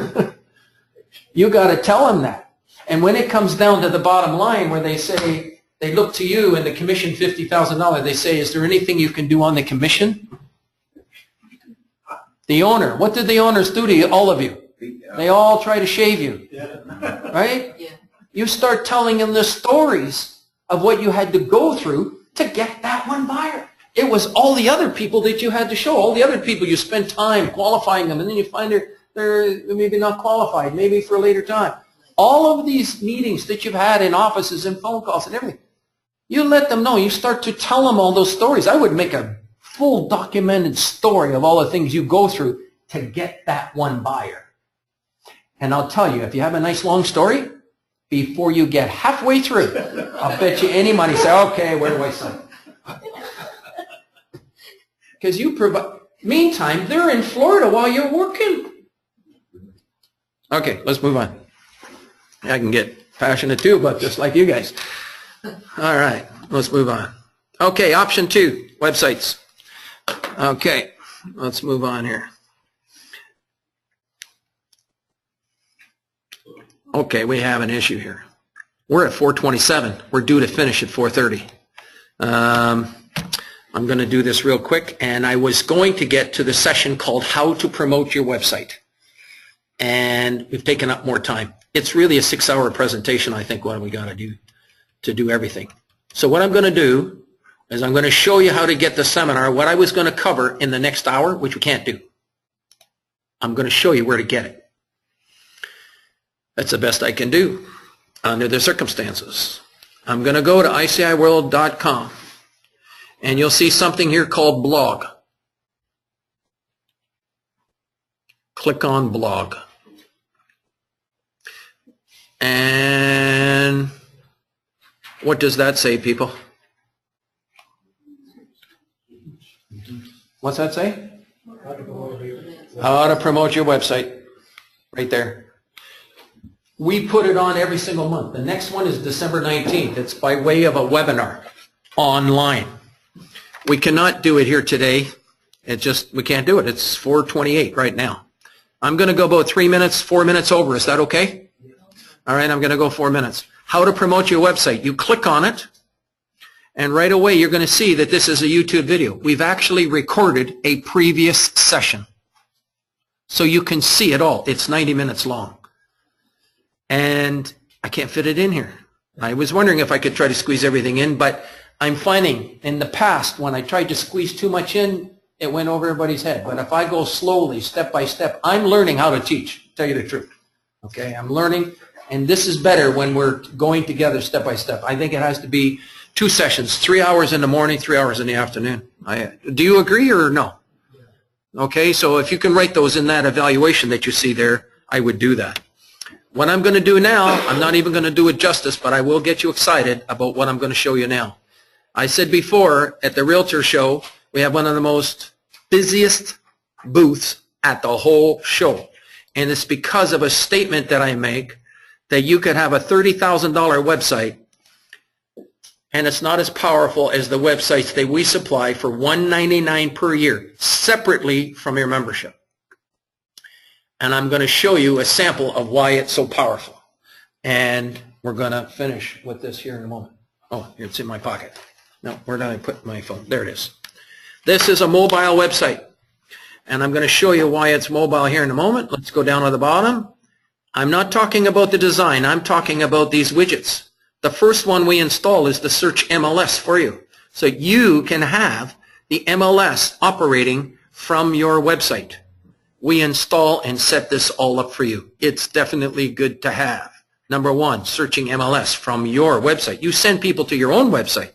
You got to tell them that. And when it comes down to the bottom line where they say, they look to you and the commission $50,000, they say, is there anything you can do on the commission? The owner, what did the owners do to you, all of you? They all try to shave you, right? Yeah. You start telling them the stories of what you had to go through to get that one buyer. It was all the other people that you had to show, all the other people you spent time qualifying them, and then you find they're maybe not qualified, maybe for a later time. All of these meetings that you've had in offices and phone calls and everything, you let them know. You start to tell them all those stories. I would make a full documented story of all the things you go through to get that one buyer. And I'll tell you, if you have a nice long story, before you get halfway through, I'll bet you any money, say, okay, where do I sign? Because you provide, meantime, they're in Florida while you're working. Okay, let's move on. I can get passionate too, but just like you guys. All right, let's move on. Okay, option 2, websites. Okay, let's move on here. Okay, we have an issue here. We're at 4:27. We're due to finish at 4:30. I'm going to do this real quick, and I was going to get to the session called How to Promote Your Website. And we've taken up more time. It's really a 6-hour presentation, I think, what we got to do to do everything. So what I'm going to do is I'm going to show you how to get the seminar, what I was going to cover in the next hour, which we can't do. I'm going to show you where to get it. That's the best I can do under the circumstances. I'm going to go to iciworld.com, and you'll see something here called blog. click on blog. And what does that say, people? What's that say? How to promote your website. Right there. We put it on every single month. The next one is December 19th. It's by way of a webinar online. We cannot do it here today. We can't do it. It's 4:28 right now. I'm going to go about 3 minutes, 4 minutes over. Is that okay? All right, I'm going to go 4 minutes. How to promote your website. You click on it, and right away you're going to see that this is a YouTube video. We've actually recorded a previous session. So you can see it all. It's 90 minutes long. And I can't fit it in here. I was wondering if I could try to squeeze everything in, but I'm finding in the past when I tried to squeeze too much in, it went over everybody's head. But if I go slowly, step by step, I'm learning how to teach, to tell you the truth. Okay, I'm learning, and this is better when we're going together step by step. I think it has to be 2 sessions, 3 hours in the morning, 3 hours in the afternoon. Do you agree or no? Okay, so if you can write those in that evaluation that you see there, I would do that. What I'm going to do now, I'm not even going to do it justice, but I will get you excited about what I'm going to show you now. I said before, at the Realtor Show, we have one of the most busiest booths at the whole show. And it's because of a statement that I make that you could have a $30,000 website, and it's not as powerful as the websites that we supply for $199 per year, separately from your membership. And I'm going to show you a sample of why it's so powerful. And we're going to finish with this here in a moment. Oh, it's in my pocket. No, where did I put my phone? There it is. This is a mobile website. And I'm going to show you why it's mobile here in a moment. Let's go down to the bottom. I'm not talking about the design. I'm talking about these widgets. The first one we install is the Search MLS for you. So you can have the MLS operating from your website. We install and set this all up for you. It's definitely good to have. Number one, searching MLS from your website. You send people to your own website.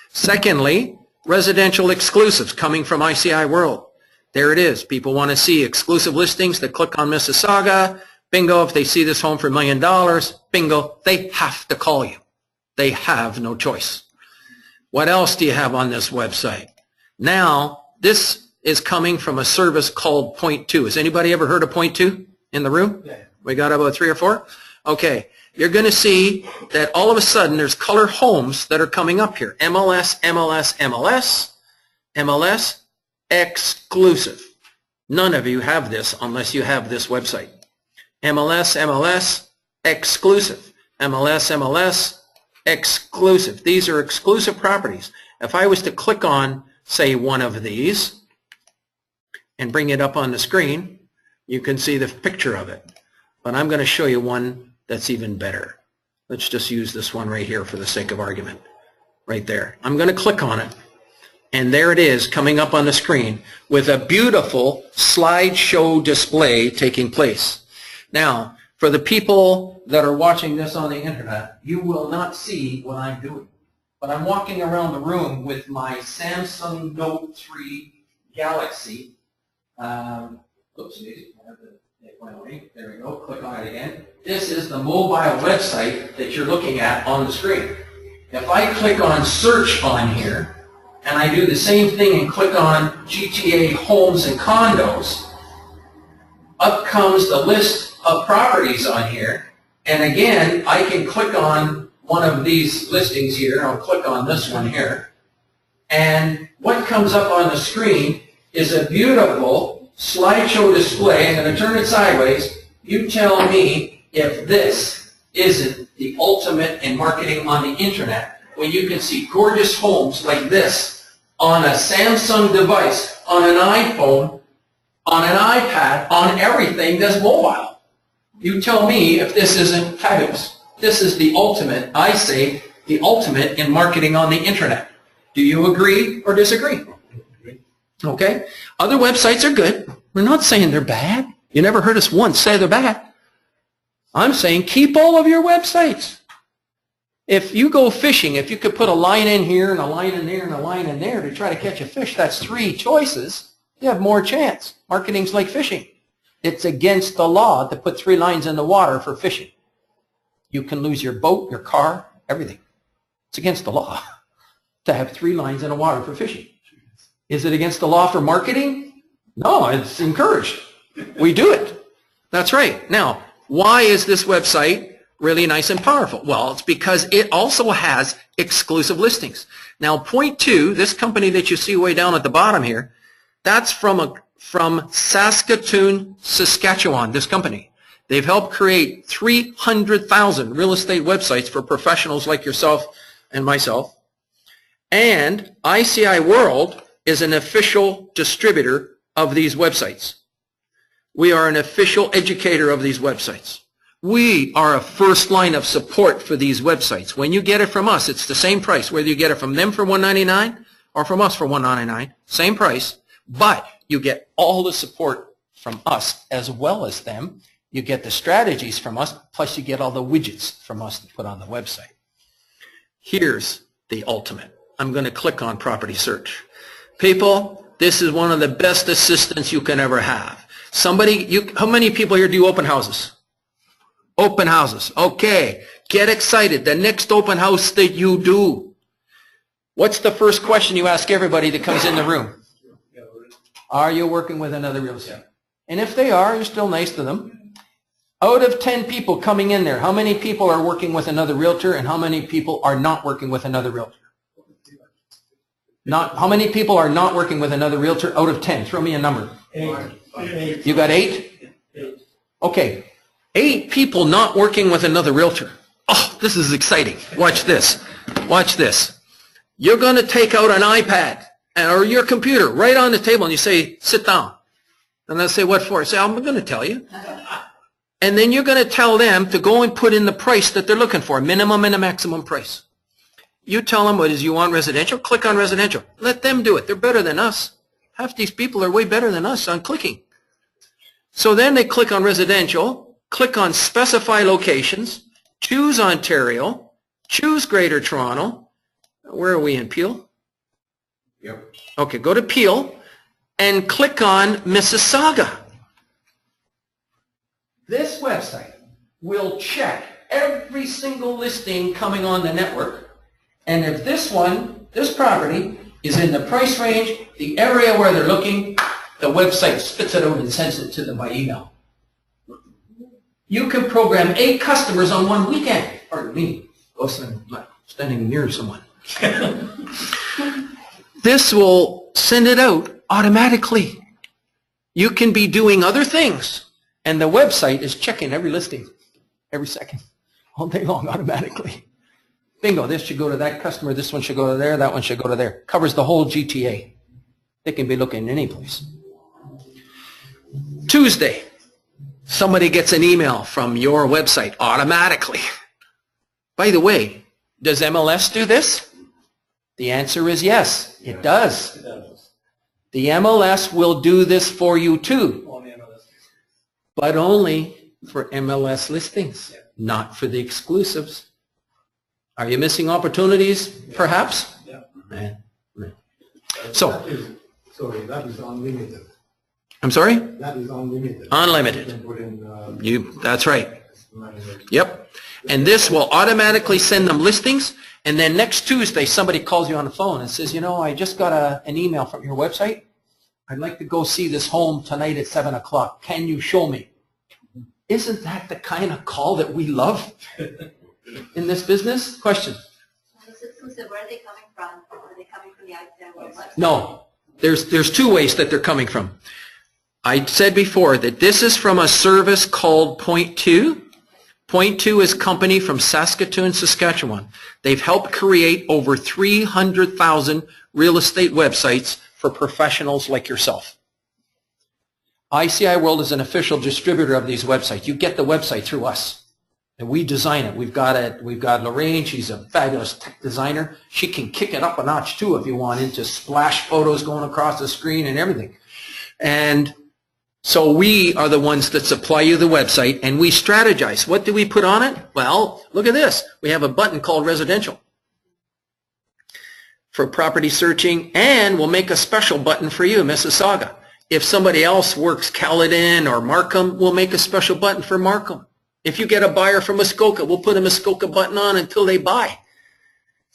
Secondly, residential exclusives coming from ICI World. There it is. People want to see exclusive listings. They click on Mississauga. Bingo, if they see this home for $1 million, bingo, they have to call you. They have no choice. What else do you have on this website? Now, this is coming from a service called Point 2. Has anybody ever heard of Point 2 in the room? Yeah. We got about 3 or 4? Okay. You're going to see that all of a sudden there's color homes that are coming up here. MLS, MLS, MLS, MLS, exclusive. None of you have this unless you have this website. MLS, MLS, exclusive. MLS, MLS, exclusive. These are exclusive properties. If I was to click on, say, one of these and bring it up on the screen, you can see the picture of it. But I'm going to show you one that's even better. Let's just use this one right here for the sake of argument. Right there. I'm going to click on it. And there it is coming up on the screen with a beautiful slideshow display taking place. Now, for the people that are watching this on the internet, you will not see what I'm doing. But I'm walking around the room with my Samsung Note 3 Galaxy. Oops, there we go. Click on it again. This is the mobile website that you're looking at on the screen. If I click on search on here, and I do the same thing and click on GTA homes and condos, up comes the list of properties on here. And again, I can click on one of these listings here. I'll click on this one here. And what comes up on the screen is a beautiful slideshow display. I'm going to turn it sideways. You tell me if this isn't the ultimate in marketing on the internet, when you can see gorgeous homes like this on a Samsung device, on an iPhone, on an iPad, on everything that's mobile. You tell me if this isn't fabulous. This is the ultimate, I say, the ultimate in marketing on the internet. Do you agree or disagree? Okay? Other websites are good. We're not saying they're bad. You never heard us once say they're bad. I'm saying keep all of your websites. If you go fishing, if you could put a line in here and a line in there and a line in there to try to catch a fish, that's 3 choices. You have more chance. Marketing's like fishing. It's against the law to put 3 lines in the water for fishing. You can lose your boat, your car, everything. It's against the law to have 3 lines in the water for fishing. Is it against the law for marketing? No, it's encouraged. We do it. That's right. Now, why is this website really nice and powerful? Well, it's because it also has exclusive listings. Now, point 2, this company that you see way down at the bottom here, that's from Saskatoon, Saskatchewan, this company. They've helped create 300,000 real estate websites for professionals like yourself and myself. And ICI World is an official distributor of these websites. We are an official educator of these websites. We are a first line of support for these websites. When you get it from us, it's the same price, whether you get it from them for $199 or from us for $199, same price, but you get all the support from us as well as them. You get the strategies from us, plus you get all the widgets from us to put on the website. Here's the ultimate. I'm going to click on property search. People, this is one of the best assistants you can ever have. How many people here do open houses? Open houses. Okay. Get excited. The next open house that you do. What's the first question you ask everybody that comes in the room? Are you working with another real estate? And if they are, you're still nice to them. Out of 10 people coming in there, how many people are working with another realtor and how many people are not working with another realtor? How many people are not working with another realtor out of 10? Throw me a number. 8. You got 8? Okay. 8 people not working with another realtor. Oh, this is exciting. Watch this. Watch this. You're going to take out an iPad or your computer right on the table and you say, sit down. And they'll say, what for? I say, I'm going to tell you. And then you're going to tell them to go and put in the price that they're looking for, minimum and a maximum price. You tell them, what is you want residential? Click on residential. Let them do it. They're better than us. Half these people are way better than us on clicking. So then they click on residential, click on specify locations, choose Ontario, choose Greater Toronto. Where are we in Peel? Yep. Okay, go to Peel and click on Mississauga. This website will check every single listing coming on the network, and if this property is in the price range, the area where they're looking, the website spits it out and sends it to them by email. You can program 8 customers on one weekend. Pardon me. I'm standing near someone. This will send it out automatically. You can be doing other things, and the website is checking every listing, every second, all day long, automatically. Bingo, this should go to that customer, this one should go to there, that one should go to there. Covers the whole GTA. They can be looking any place. Tuesday, somebody gets an email from your website automatically. By the way, does MLS do this? The answer is yes, it does. The MLS will do this for you too, but only for MLS listings, not for the exclusives. Are you missing opportunities, perhaps? Yeah. So, sorry, that is unlimited. I'm sorry? That is unlimited. Unlimited. You can put in, that's right. Yep. And this will automatically send them listings, and then next Tuesday somebody calls you on the phone and says, you know, I just got an email from your website. I'd like to go see this home tonight at 7 o'clock. Can you show me? Isn't that the kind of call that we love in this business? Question. Where are they coming from? Are they coming from the ICI World website? No. There's 2 ways that they're coming from. I said before that this is from a service called Point 2. Point 2 is a company from Saskatoon, Saskatchewan. They've helped create over 300,000 real estate websites for professionals like yourself. ICI World is an official distributor of these websites. You get the website through us, and we design it. We've got Lorraine. She's a fabulous tech designer. She can kick it up a notch too if you want, into splash photos going across the screen and everything. And so we are the ones that supply you the website, and we strategize. What do we put on it? Well, look at this. We have a button called residential for property searching, and we'll make a special button for you, Mississauga. if somebody else works Caledon or Markham, we'll make a special button for Markham. If you get a buyer from Muskoka, we'll put a Muskoka button on until they buy.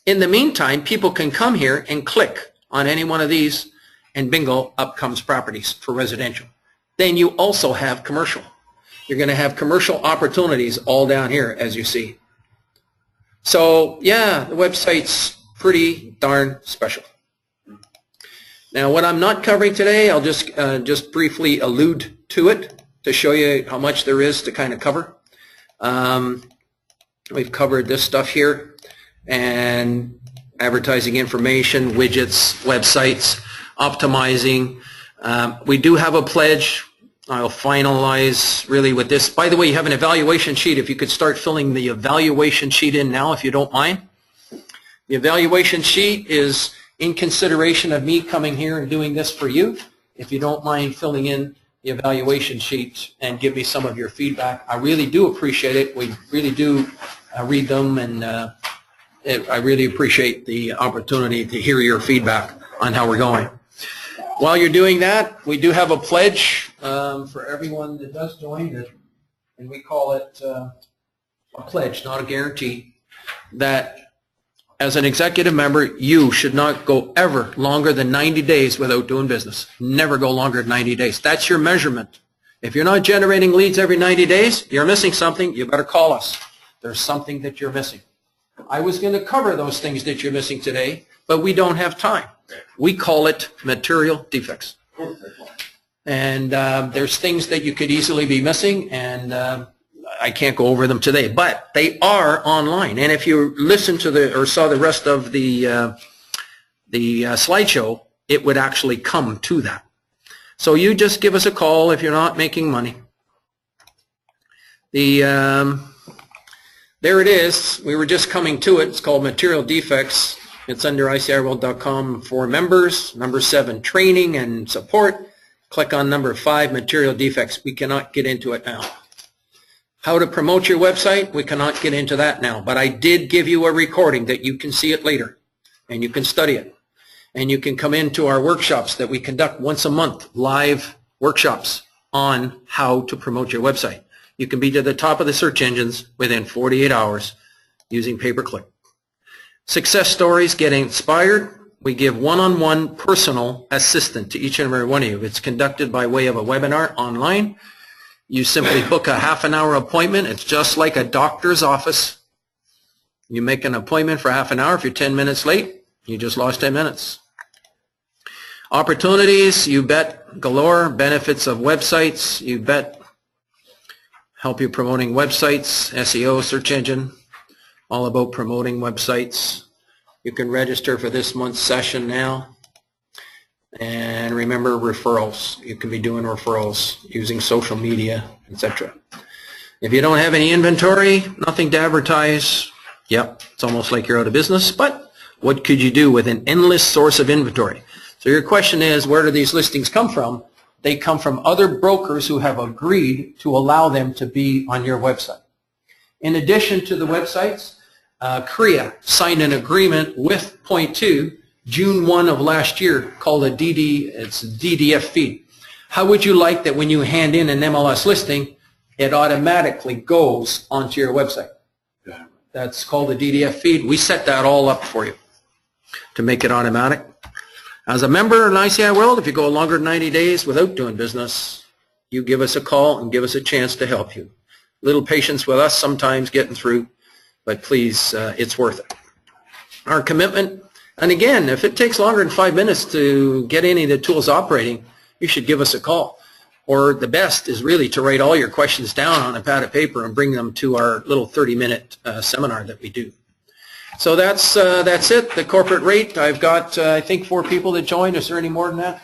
In the meantime, people can come here and click on any one of these, and bingo, up comes properties for residential. Then you also have commercial. You're going to have commercial opportunities all down here, as you see. So, yeah, the website's pretty darn special. Now, what I'm not covering today, I'll just briefly allude to it to show you how much there is to kind of cover. We've covered this stuff here, and advertising information, widgets, websites, optimizing. We do have a pledge. I'll finalize really with this. By the way, you have an evaluation sheet. If you could start filling the evaluation sheet in now, if you don't mind. The evaluation sheet is in consideration of me coming here and doing this for you. If you don't mind filling in the evaluation sheet and give me some of your feedback, I really do appreciate it. We really do read them, and I really appreciate the opportunity to hear your feedback on how we're going. While you're doing that, we do have a pledge for everyone that does join, and we call it a pledge, not a guarantee, that as an executive member, you should not go ever longer than 90 days without doing business. Never go longer than 90 days. That's your measurement. If you're not generating leads every 90 days, you're missing something. You better call us. There's something that you're missing. I was going to cover those things that you're missing today, but we don't have time. We call it material defects. And there's things that you could easily be missing, and I can't go over them today, but they are online. And if you listen to or saw the rest of the slideshow, it would actually come to that. So you just give us a call if you're not making money. There it is. We were just coming to it. It's called Material Defects. It's under iciworld.com for members. Number 7, training and support. Click on number 5, Material Defects. We cannot get into it now. How to promote your website, we cannot get into that now, but I did give you a recording that you can see it later, and you can study it, and you can come into our workshops that we conduct once a month, live workshops on how to promote your website. You can be to the top of the search engines within 48 hours using pay-per-click. Success stories, get inspired. We give one-on-one personal assistance to each and every one of you. It's conducted by way of a webinar online. You simply book a half-an-hour appointment. It's just like a doctor's office. You make an appointment for half an hour. If you're 10 minutes late, you just lost 10 minutes. Opportunities, you bet, galore. Benefits of websites, you bet. Help you promoting websites, SEO, search engine, all about promoting websites. You can register for this month's session now. And remember, referrals. You can be doing referrals using social media, etc. If you don't have any inventory, nothing to advertise, yep, it's almost like you're out of business, but what could you do with an endless source of inventory? So your question is, where do these listings come from? They come from other brokers who have agreed to allow them to be on your website. In addition to the websites, CREA signed an agreement with Point2 June 1 of last year called a DDF feed. How would you like that when you hand in an MLS listing, it automatically goes onto your website? That's called a DDF feed. We set that all up for you to make it automatic. As a member in ICI World, if you go longer than 90 days without doing business, you give us a call and give us a chance to help you. Little patience with us sometimes getting through, but please, it's worth it. Our commitment. And again, if it takes longer than 5 minutes to get any of the tools operating, you should give us a call. Or the best is really to write all your questions down on a pad of paper and bring them to our little 30-minute seminar that we do. So that's it, the corporate rate. I've got, I think, 4 people that joined. Is there any more than that?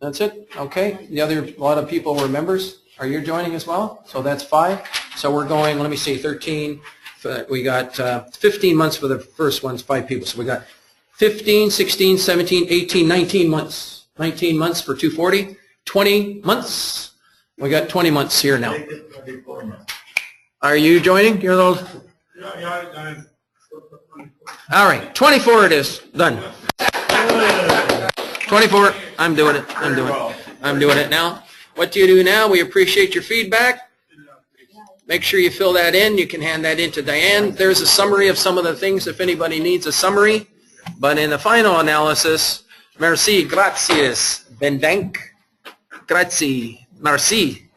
That's it? Okay. The other, a lot of people were members. Are you joining as well? So that's 5. So we're going, let me see, 13. We got 15 months for the first ones, 5 people. So we got 15, 16, 17, 18, 19 months. 19 months for 240. 20 months. We got 20 months here now. Are you joining? You're the... Yeah. All right, 24 it is. Done. 24. I'm doing it. I'm doing it now. What do you do now? We appreciate your feedback. Make sure you fill that in. You can hand that in to Diane. There's a summary of some of the things if anybody needs a summary. But in the final analysis, merci, gracias, bendank, grazie, merci.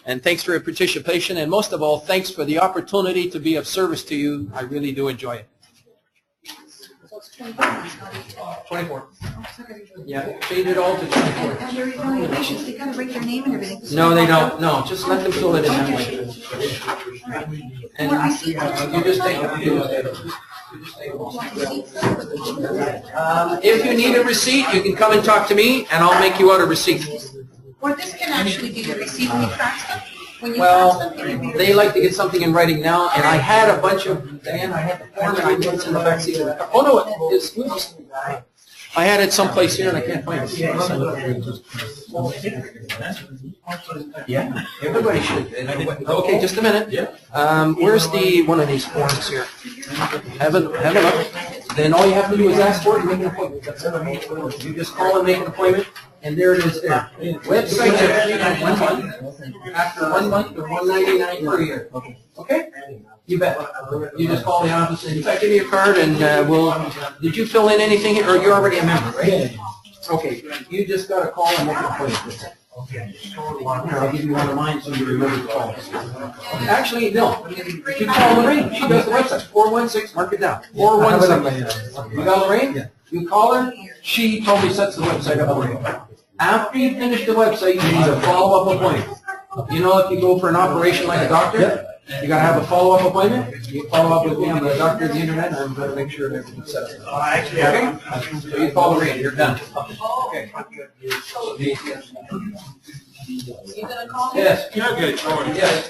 And thanks for your participation. And most of all, thanks for the opportunity to be of service to you. I really do enjoy it. 24. Yeah, change it all to 24. And your evaluations, they gotta write their name and everything. No, they don't. No, just let them fill it in that way. And you just take it. If you need a receipt, you can come and talk to me, and I'll make you out a receipt. Or this can actually be the receipt when you fax them. When you Well, fax them, they like to get something in writing now, and I had a bunch of, Diane, I had the form, and I did it in the backseat of the car. Oh, no, it's, I had it someplace here, and I can't find it. Yeah, everybody should. Okay, just a minute. Where's the, one of these forms here? Have a look. Then all you have to do is ask for it and make an appointment. That's it. You just call and make an appointment, and there it is there. Website check, 1 month. After 1 month, they're $199 per year. Okay? You bet. You just call the office and, in fact, give me your card and did you fill in anything, or you're already a member, right? Okay, you just got to call and make an appointment. Okay. Here, I'll give you one of mine so you remember to call. Actually, no. If you call Lorraine, she does the website. 416, mark it down. 416. You got Lorraine? You call her, she totally sets the website up for you. After you finish the website, you need a follow-up appointment. You know, if you go for an operation like a doctor, you got to have a follow-up appointment. You follow up with me. I'm a doctor of the internet, and I'm going to make sure that everything's set up. Okay? So you call Lorraine. You're done. Okay. you're gonna call me? Yes. Yeah, Yes.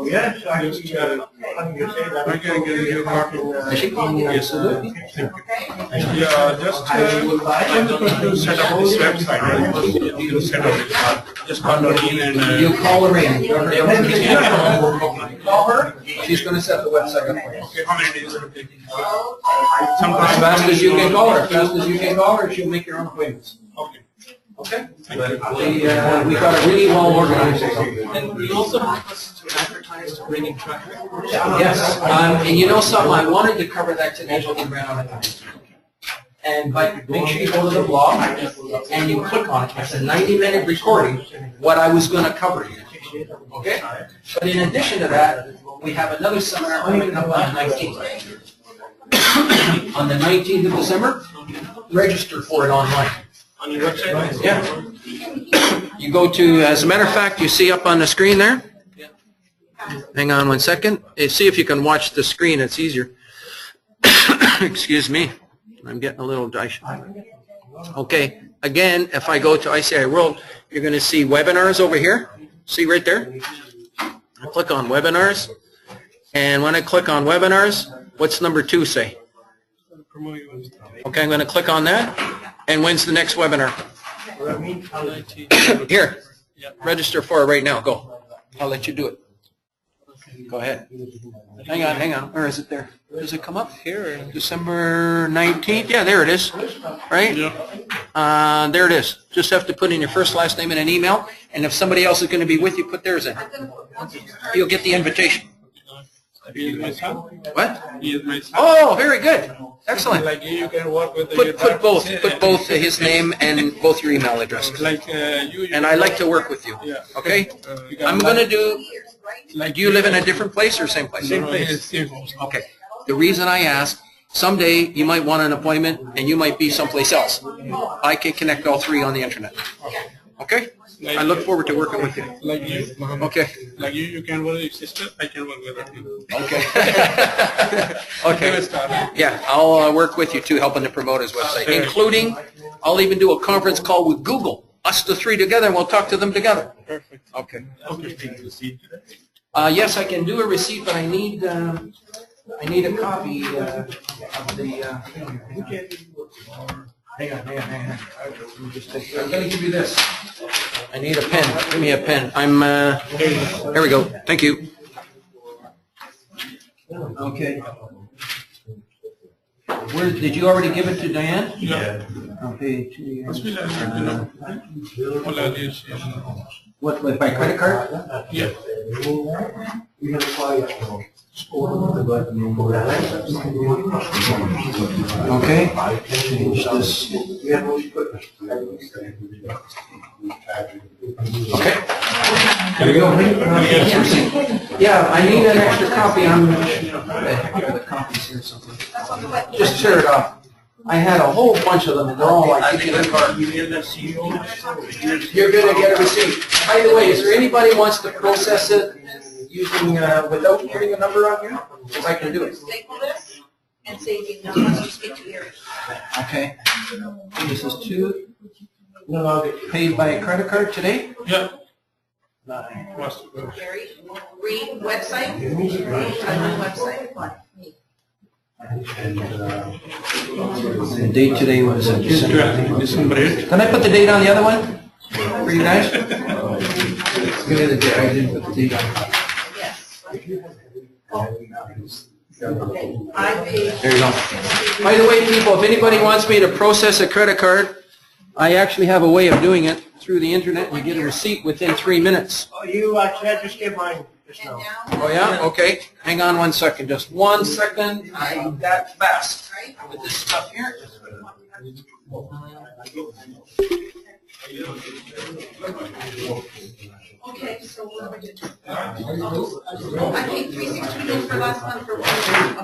Yes, actually, you say that. I can give you a copy. Yes, absolutely. Yeah, just, I'm supposed to set up this website, right? You set up, just call Lorraine and. You call Lorraine. You call her. She's going to set the website up for you. Okay, how many days will it take? As fast as you can call her. As fast as you can call her, she'll make your own appointments. Okay. Okay? We got a really well organized. And we also have us to advertise to bring in traffic. Yes, and you know something, I wanted to cover that today, but we ran out of time. And but make sure you go to the blog and you click on it. It's a 90-minute recording, what I was going to cover here. Okay? But in addition to that, we have another seminar coming up on the 19th. On the 19th of December, register for it online. On your website? Yeah. You go to, as a matter of fact, you see up on the screen there? Hang on 1 second. See if you can watch the screen. It's easier. Excuse me. I'm getting a little dry. Okay. Again, if I go to ICI World, you're going to see webinars over here. See right there? I click on webinars. And when I click on webinars, what's number 2 say? Okay, I'm going to click on that. And when's the next webinar? Here. Register for it right now. Go. I'll let you do it. Go ahead. Hang on. Where is it there? Does it come up here? December 19th? Yeah, there it is. Right? Yeah. There it is. Just have to put in your first, last name, and an email. And if somebody else is going to be with you, put theirs in. You'll get the invitation. He is my son. What? He is my son. Oh, very good. Excellent. Like you can work with Put both. Put both his name and both your email addresses. Like you. And I like to work with you. Yeah. Okay? You can I'm going to do. Do you live in a different place or same place? Same place. Same place. Okay. The reason I ask, someday you might want an appointment and you might be someplace else. I can connect all three on the internet. Okay? I look forward to working with you. Like you. Okay. Like you can work with your sister. I can work with her. Okay. Okay. Yeah, I'll work with you too, helping to promote his website, including, I'll even do a conference call with Google, us the three together, and we'll talk to them together. Perfect. Okay. Okay. Yes, I can do a receipt, but I need a copy of the. Hang on. I'm going to give you this. I need a pen. Give me a pen. There we go. Thank you. Okay. Did you already give it to Diane? Yeah. Must be like, Bangladesh, What, by credit card? yeah. Okay. Change this. Okay. There you go. Yeah, I need an extra copy. I'm, the copies here something. Just tear it off. I had a whole bunch of them, and they're all like, you're gonna get a receipt. By the way, is there anybody who wants to process it using, without hearing a number on here? Because I can do it. Stakeholders and say you know, once you speak to Eric. Okay. This is paid by a credit card today? Yeah. Must be. Gary, read website. Read website. The date today was December 8th. Can I put the date on the other one for you guys? Give me the date. I didn't put the date on. Yes. There you go. By the way, people, if anybody wants me to process a credit card, I actually have a way of doing it through the internet. You get a receipt within 3 minutes. Oh, you actually, I just gave mine just And now. now. Oh, yeah? Okay. Hang on 1 second. Just 1 second. I'm that fast with this stuff here. Okay, so what do we do? I paid $362 for last month for one.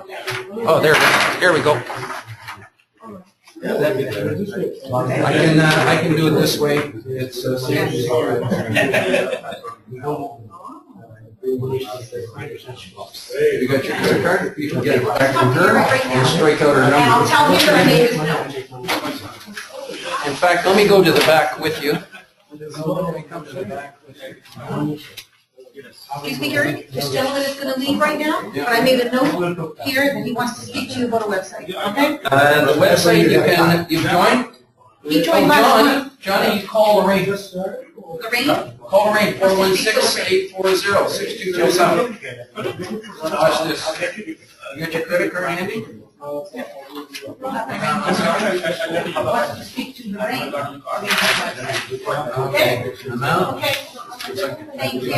Okay. Oh, there it is. Here we go. I can do it this way. It's you got your credit card? You can get it back from her and strike out her And I'll number. tell him that I made his note. In fact, let me go to the back with you. Let me come to the back with you. Excuse me, Gary, this gentleman is going to leave right now, but I made a note here that he wants to speak to you about a website, okay? The website you join? He joined last month. Johnny, you call Lorraine. Lorraine? Call Lorraine, 416-840-6227. Watch this. You got your credit card handy? He wants to speak to Lorraine. Okay. Amount? Okay. Thank you.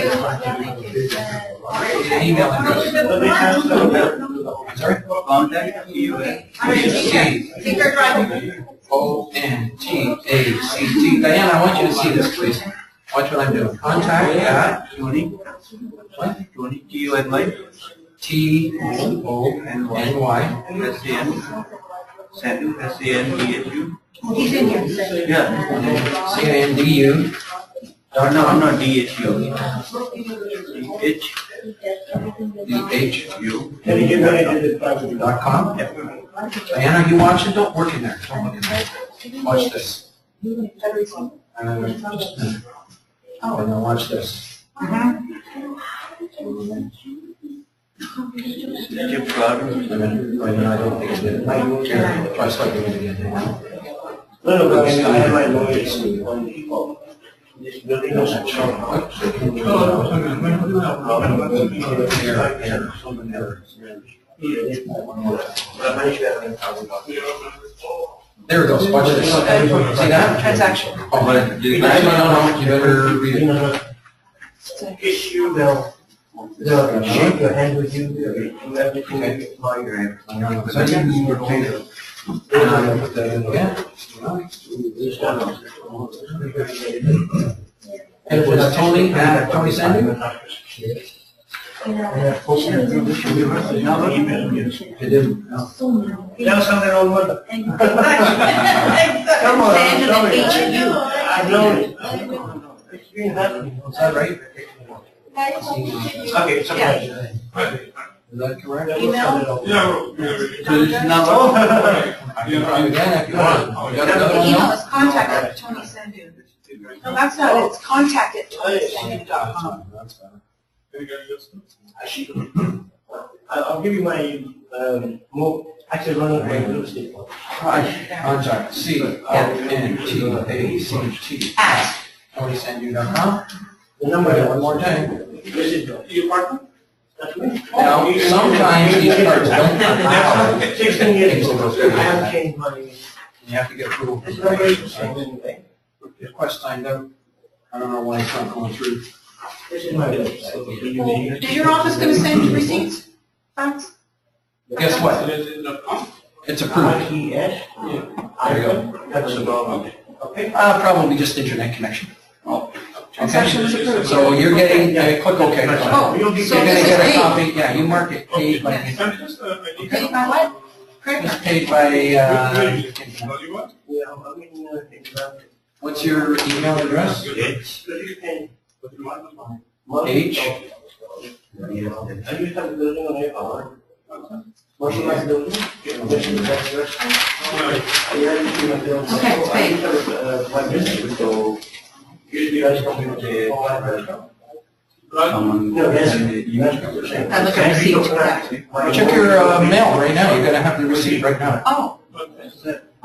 Email address. Sorry? Contact you. Take her driving. ONTACT. Diana, I want you to see this, please. Watch what I'm doing. Contact at Tony, T-U-N-Y, T-O-N-Y. S-A-N, Sandu, S-A-N-D-H-U. He's in here. Yeah. C-A-N-D-U. No, I'm not D-H-U. D-H-U. .com. Diana, are you watching? Don't work in there. Don't look in there. Watch this. And now watch this. Chip Garden. I don't think it did. Try slightly again. No, but I have my lawyers on the phone. This building was a There it goes. Watch this. See that? Transaction. Oh, but no. You better read it. issue, they'll shake your hand with you, do everything while you're in. So I think this is pertaining. And I'm gonna put that in again. And it was Tony at Tony Sandy? It didn't. No. Tell us something on Monday. Come on, tell me. I know it. It's been happening. Is that right? Okay, it's okay. Is that correct? Email? So this is not. You can try again if you want. You got another The one email now? is contact@TonySandu. No, that's not it, it's contact@TonySandu.com. I'll give you my, actually run it by real estate. Contact CONTACT TonySandu.com. The number, One more time. is it your partner? That's me. Now, sometimes these cards don't have 16 years ago, I haven't changed my You have to get approval. It's not very exciting. Request signed up. I don't know why it's not going through. This is my website. Is your office gonna send receipts? Fax? Guess what? It's approved. IES. There you go. That's the problem. Okay. Probably just internet connection. Transaction was approved. So you're getting, click OK. Oh, You're so gonna this is get a paid. copy, yeah, you mark it paid by, Yes. Paid by what? Credit it's card. paid by, Yeah, I mean, what's your email address? H. H. I used to have a building on a power. Most of my building. This is the best restaurant. Okay, it's paid. My business, so usually guys come in the restaurant. No, yes. I look at receipts, okay. Check your mail right now, you're gonna have the receipt right now. Oh.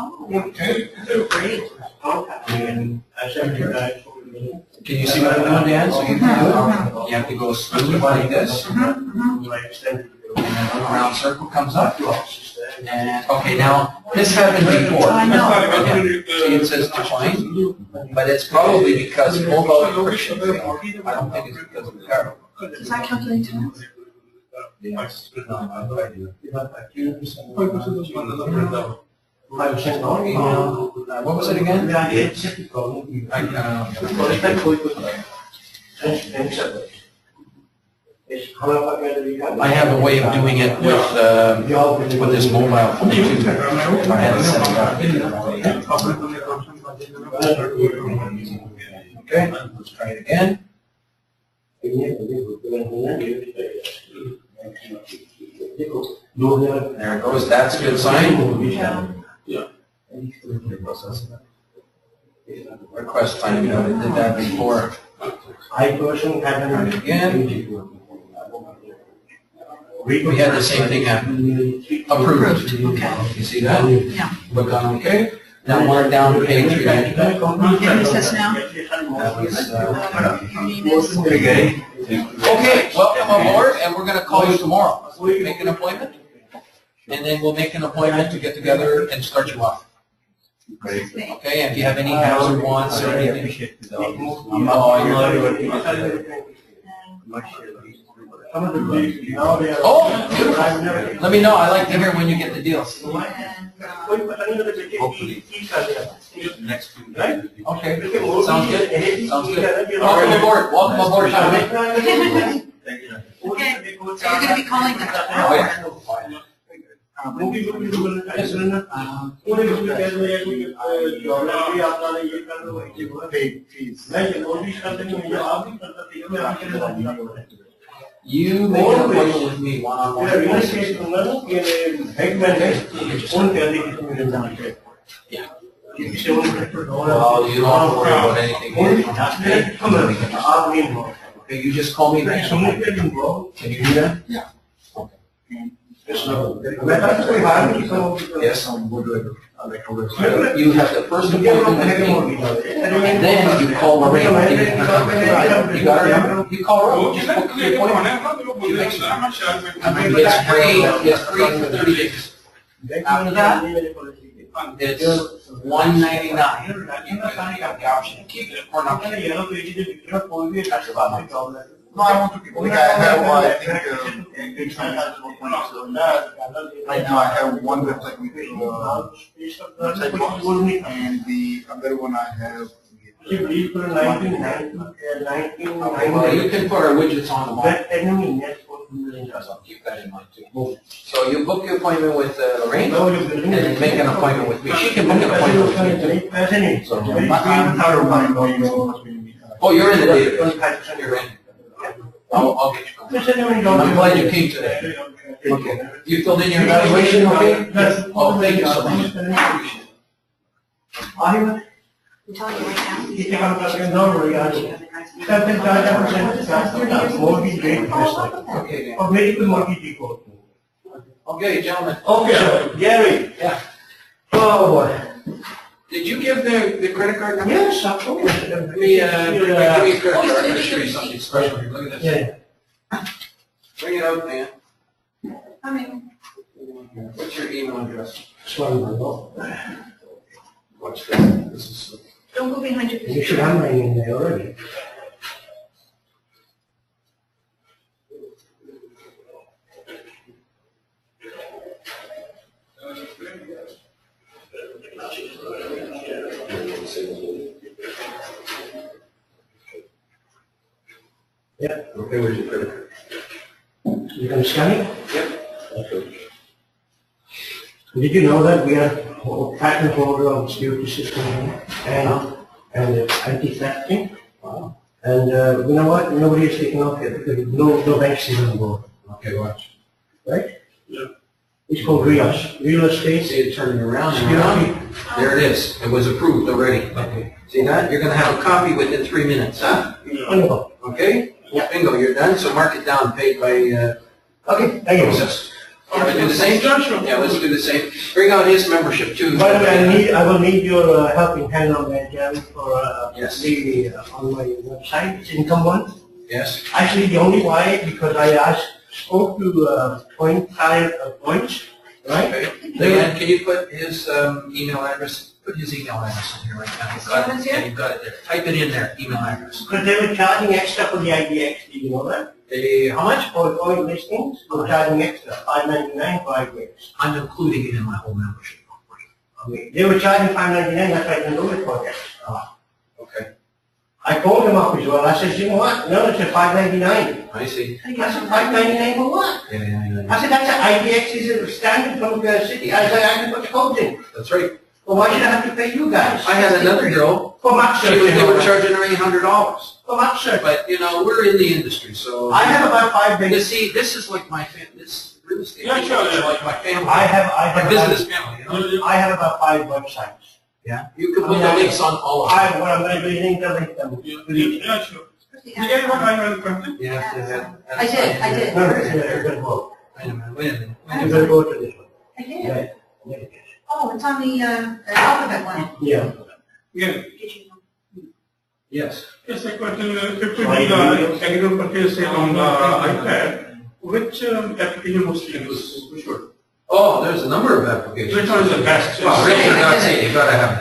Oh, great. And I sent you guys. Can you see what I'm doing, Dan? So you can, you have to go smooth like this, My extended. and then a round circle comes up. And, okay, now, this happened before. I know. Okay, see, it says decline, but it's probably because mobile friction failed. I don't think it's because of the arrow. Does that calculate time? What was it again? I have a way of doing it with this mobile phone too. I had to set it up. Okay, let's try it again. There it goes, that's a good sign. Request time, you know, I did that before. I personally haven't. Again. We had the same thing happen. Approved. Okay. You see that? Yeah. Click on OK. Now mark down page 3. What is this now? That was, Your name is? okay, welcome aboard, and we're going to call you tomorrow. Make an appointment, and then we'll make an appointment to get together and start you off. Okay, and if you have any hazard wants or anything. Oh, beautiful. Let me know. I like to hear when you get the deals. Hopefully. Next few days. Okay, sounds good. Sounds good. Welcome aboard. Welcome aboard, Sean. Okay, so you're gonna be calling them? Oh, yeah. You make an appointment with me one-on-one. Yeah. Well, you don't have to worry about anything. Okay, you just call me back. Can you do that? Yeah. Yes. You have the first appointment with me, and then you call Lorraine. You got her number? You call her, just book the appointment. You make sure. It's free for 30 days. After that, it's $199. You have the option to keep it or not keep it. That's about it. No, I want to keep it. I have, I think, right now I have one website with, and the other one I have. Well, you can put our widgets on the wall. So keep that in mind too. So you book your appointment with Lorraine, and then make an appointment with me. She can book an appointment with me too. So, oh, you're in the database. You're in. I'll get you. I'm glad you came today. Okay. You filled in your evaluation, okay? Oh, thank you so much. Appreciate it. I'm telling you right now. Okay, Dan. Very good mortgage report. Okay, gentlemen. Okay, Gary. Yeah. Oh, boy. Did you give the credit card number? Yes, of course. Give me a credit card. I'm going to show you something special here. Look at this. Yeah. Bring it out, man. I mean, What's your email address? Watch this. This is. Don't go behind your You should picture. have mine in there already. Yeah, Okay, where's your credit card? you can scan it? Okay. Did you know that we are patent holder of security system and anti-theft thing? Wow. And you know what? Nobody is taking off it because no banks is on board, Okay, watch. right? Yeah. It's called real estate. See it turning around and Security. around. There it is. It was approved already. Okay. See that? You're going to have a copy within 3 minutes, huh? Wonderful. Okay? Yeah. Bingo, you're done. So mark it down, paid by Okay, thank you. process. Want to do the same? Sure, sure. Yeah, let's do the same. Bring out his membership too. By the way, I will need your helping hand on that, Jerry, for Yes. the on my website. It's income one. Yes. Actually, the only why because I spoke to Points, right? Okay. Leanne, can you put his email address? Put his email address in here right now. You've got it. Yeah, you've got it there. Type it in there, email address. Because they were charging extra for the IDX. Do you know that? How much? For oil listings, they were charging extra, $5.99 for IDX. I'm including it in my whole membership. Okay. They were charging $5.99. That's why I can do it for them. Okay. I called them up as well. I said, you know what? No, it's a $5.99. I see. I said, $5.99 for what? Yeah. I said, that's an IDX is a standard from the city. I said, I can put the codes in. That's right. Well, why should I have to pay you guys? I had another girl. For Max search. They were charging her $800. For Max search. But, you know, we're in the industry, so. I have about 5 You days. see, this is like my family, this real estate. Yeah, sure, is yeah. like my family. I have My business family, you know? I have about 5 websites. Yeah. You can put the links on all of them. What I'm going to do is link them. Yeah, sure. You get what I have content? You have to have. I did. No, you're going to go. Wait a minute. You're going to go to this one. I did. Yeah. Oh, it's on the alphabet one. Yeah. Yeah. Yes. Yes, I got, if we do the agricultural purchase on the iPad, which application mostly use? Which one? Oh, there's a number of applications. Which one is the best? Well, Realtor.ca, you gotta have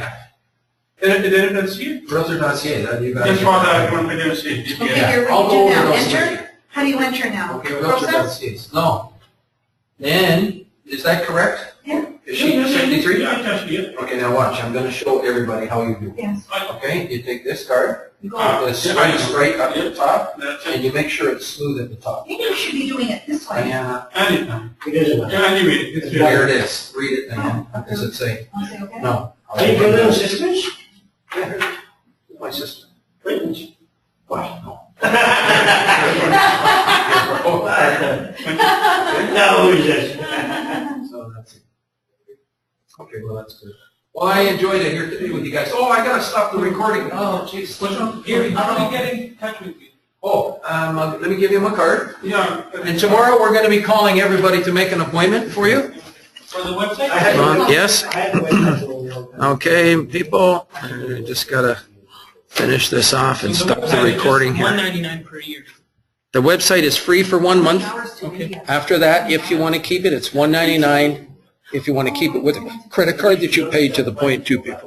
that. Let's see. Realtor.ca, that you gotta. Just for the confidence. Okay, here, I'll what go do you do over now? those with Enter? How do you enter now? Okay, Process? Realtor.ca. No. Then, is that correct? Yeah. Is she 63? Yeah, actually, yeah. Okay, now watch, I'm gonna show everybody how you do. Yes. Okay, you take this card, You go. put it straight up to the top, That's and it. you make sure it's smooth at the top. Maybe we should be doing it this way. Diana, Anytime. It isn't. Yeah, anyway, it's there it is. Read it, Diana. What does it say? I'll say okay. No. Are you brothers and sisters? Yeah, my sister. Friends. What? No. No, who is this? So that's it. Okay, well, that's good. Well, I enjoyed it here today with you guys. Oh, I gotta stop the recording. Oh, jeez. What's wrong? Gary, how do we get in touch with you? Oh, let me give you my card. Yeah. And tomorrow, we're gonna be calling everybody to make an appointment for you. For the website? I had Ron, yes? I had to wait until a long time. Okay, people, I just gotta finish this off and stop the recording here. $199 per year. The website is free for 1 month. Hours to do that. After that, if you want to keep it, it's $199. If you want to keep it with a credit card that you paid to the Point 2 people.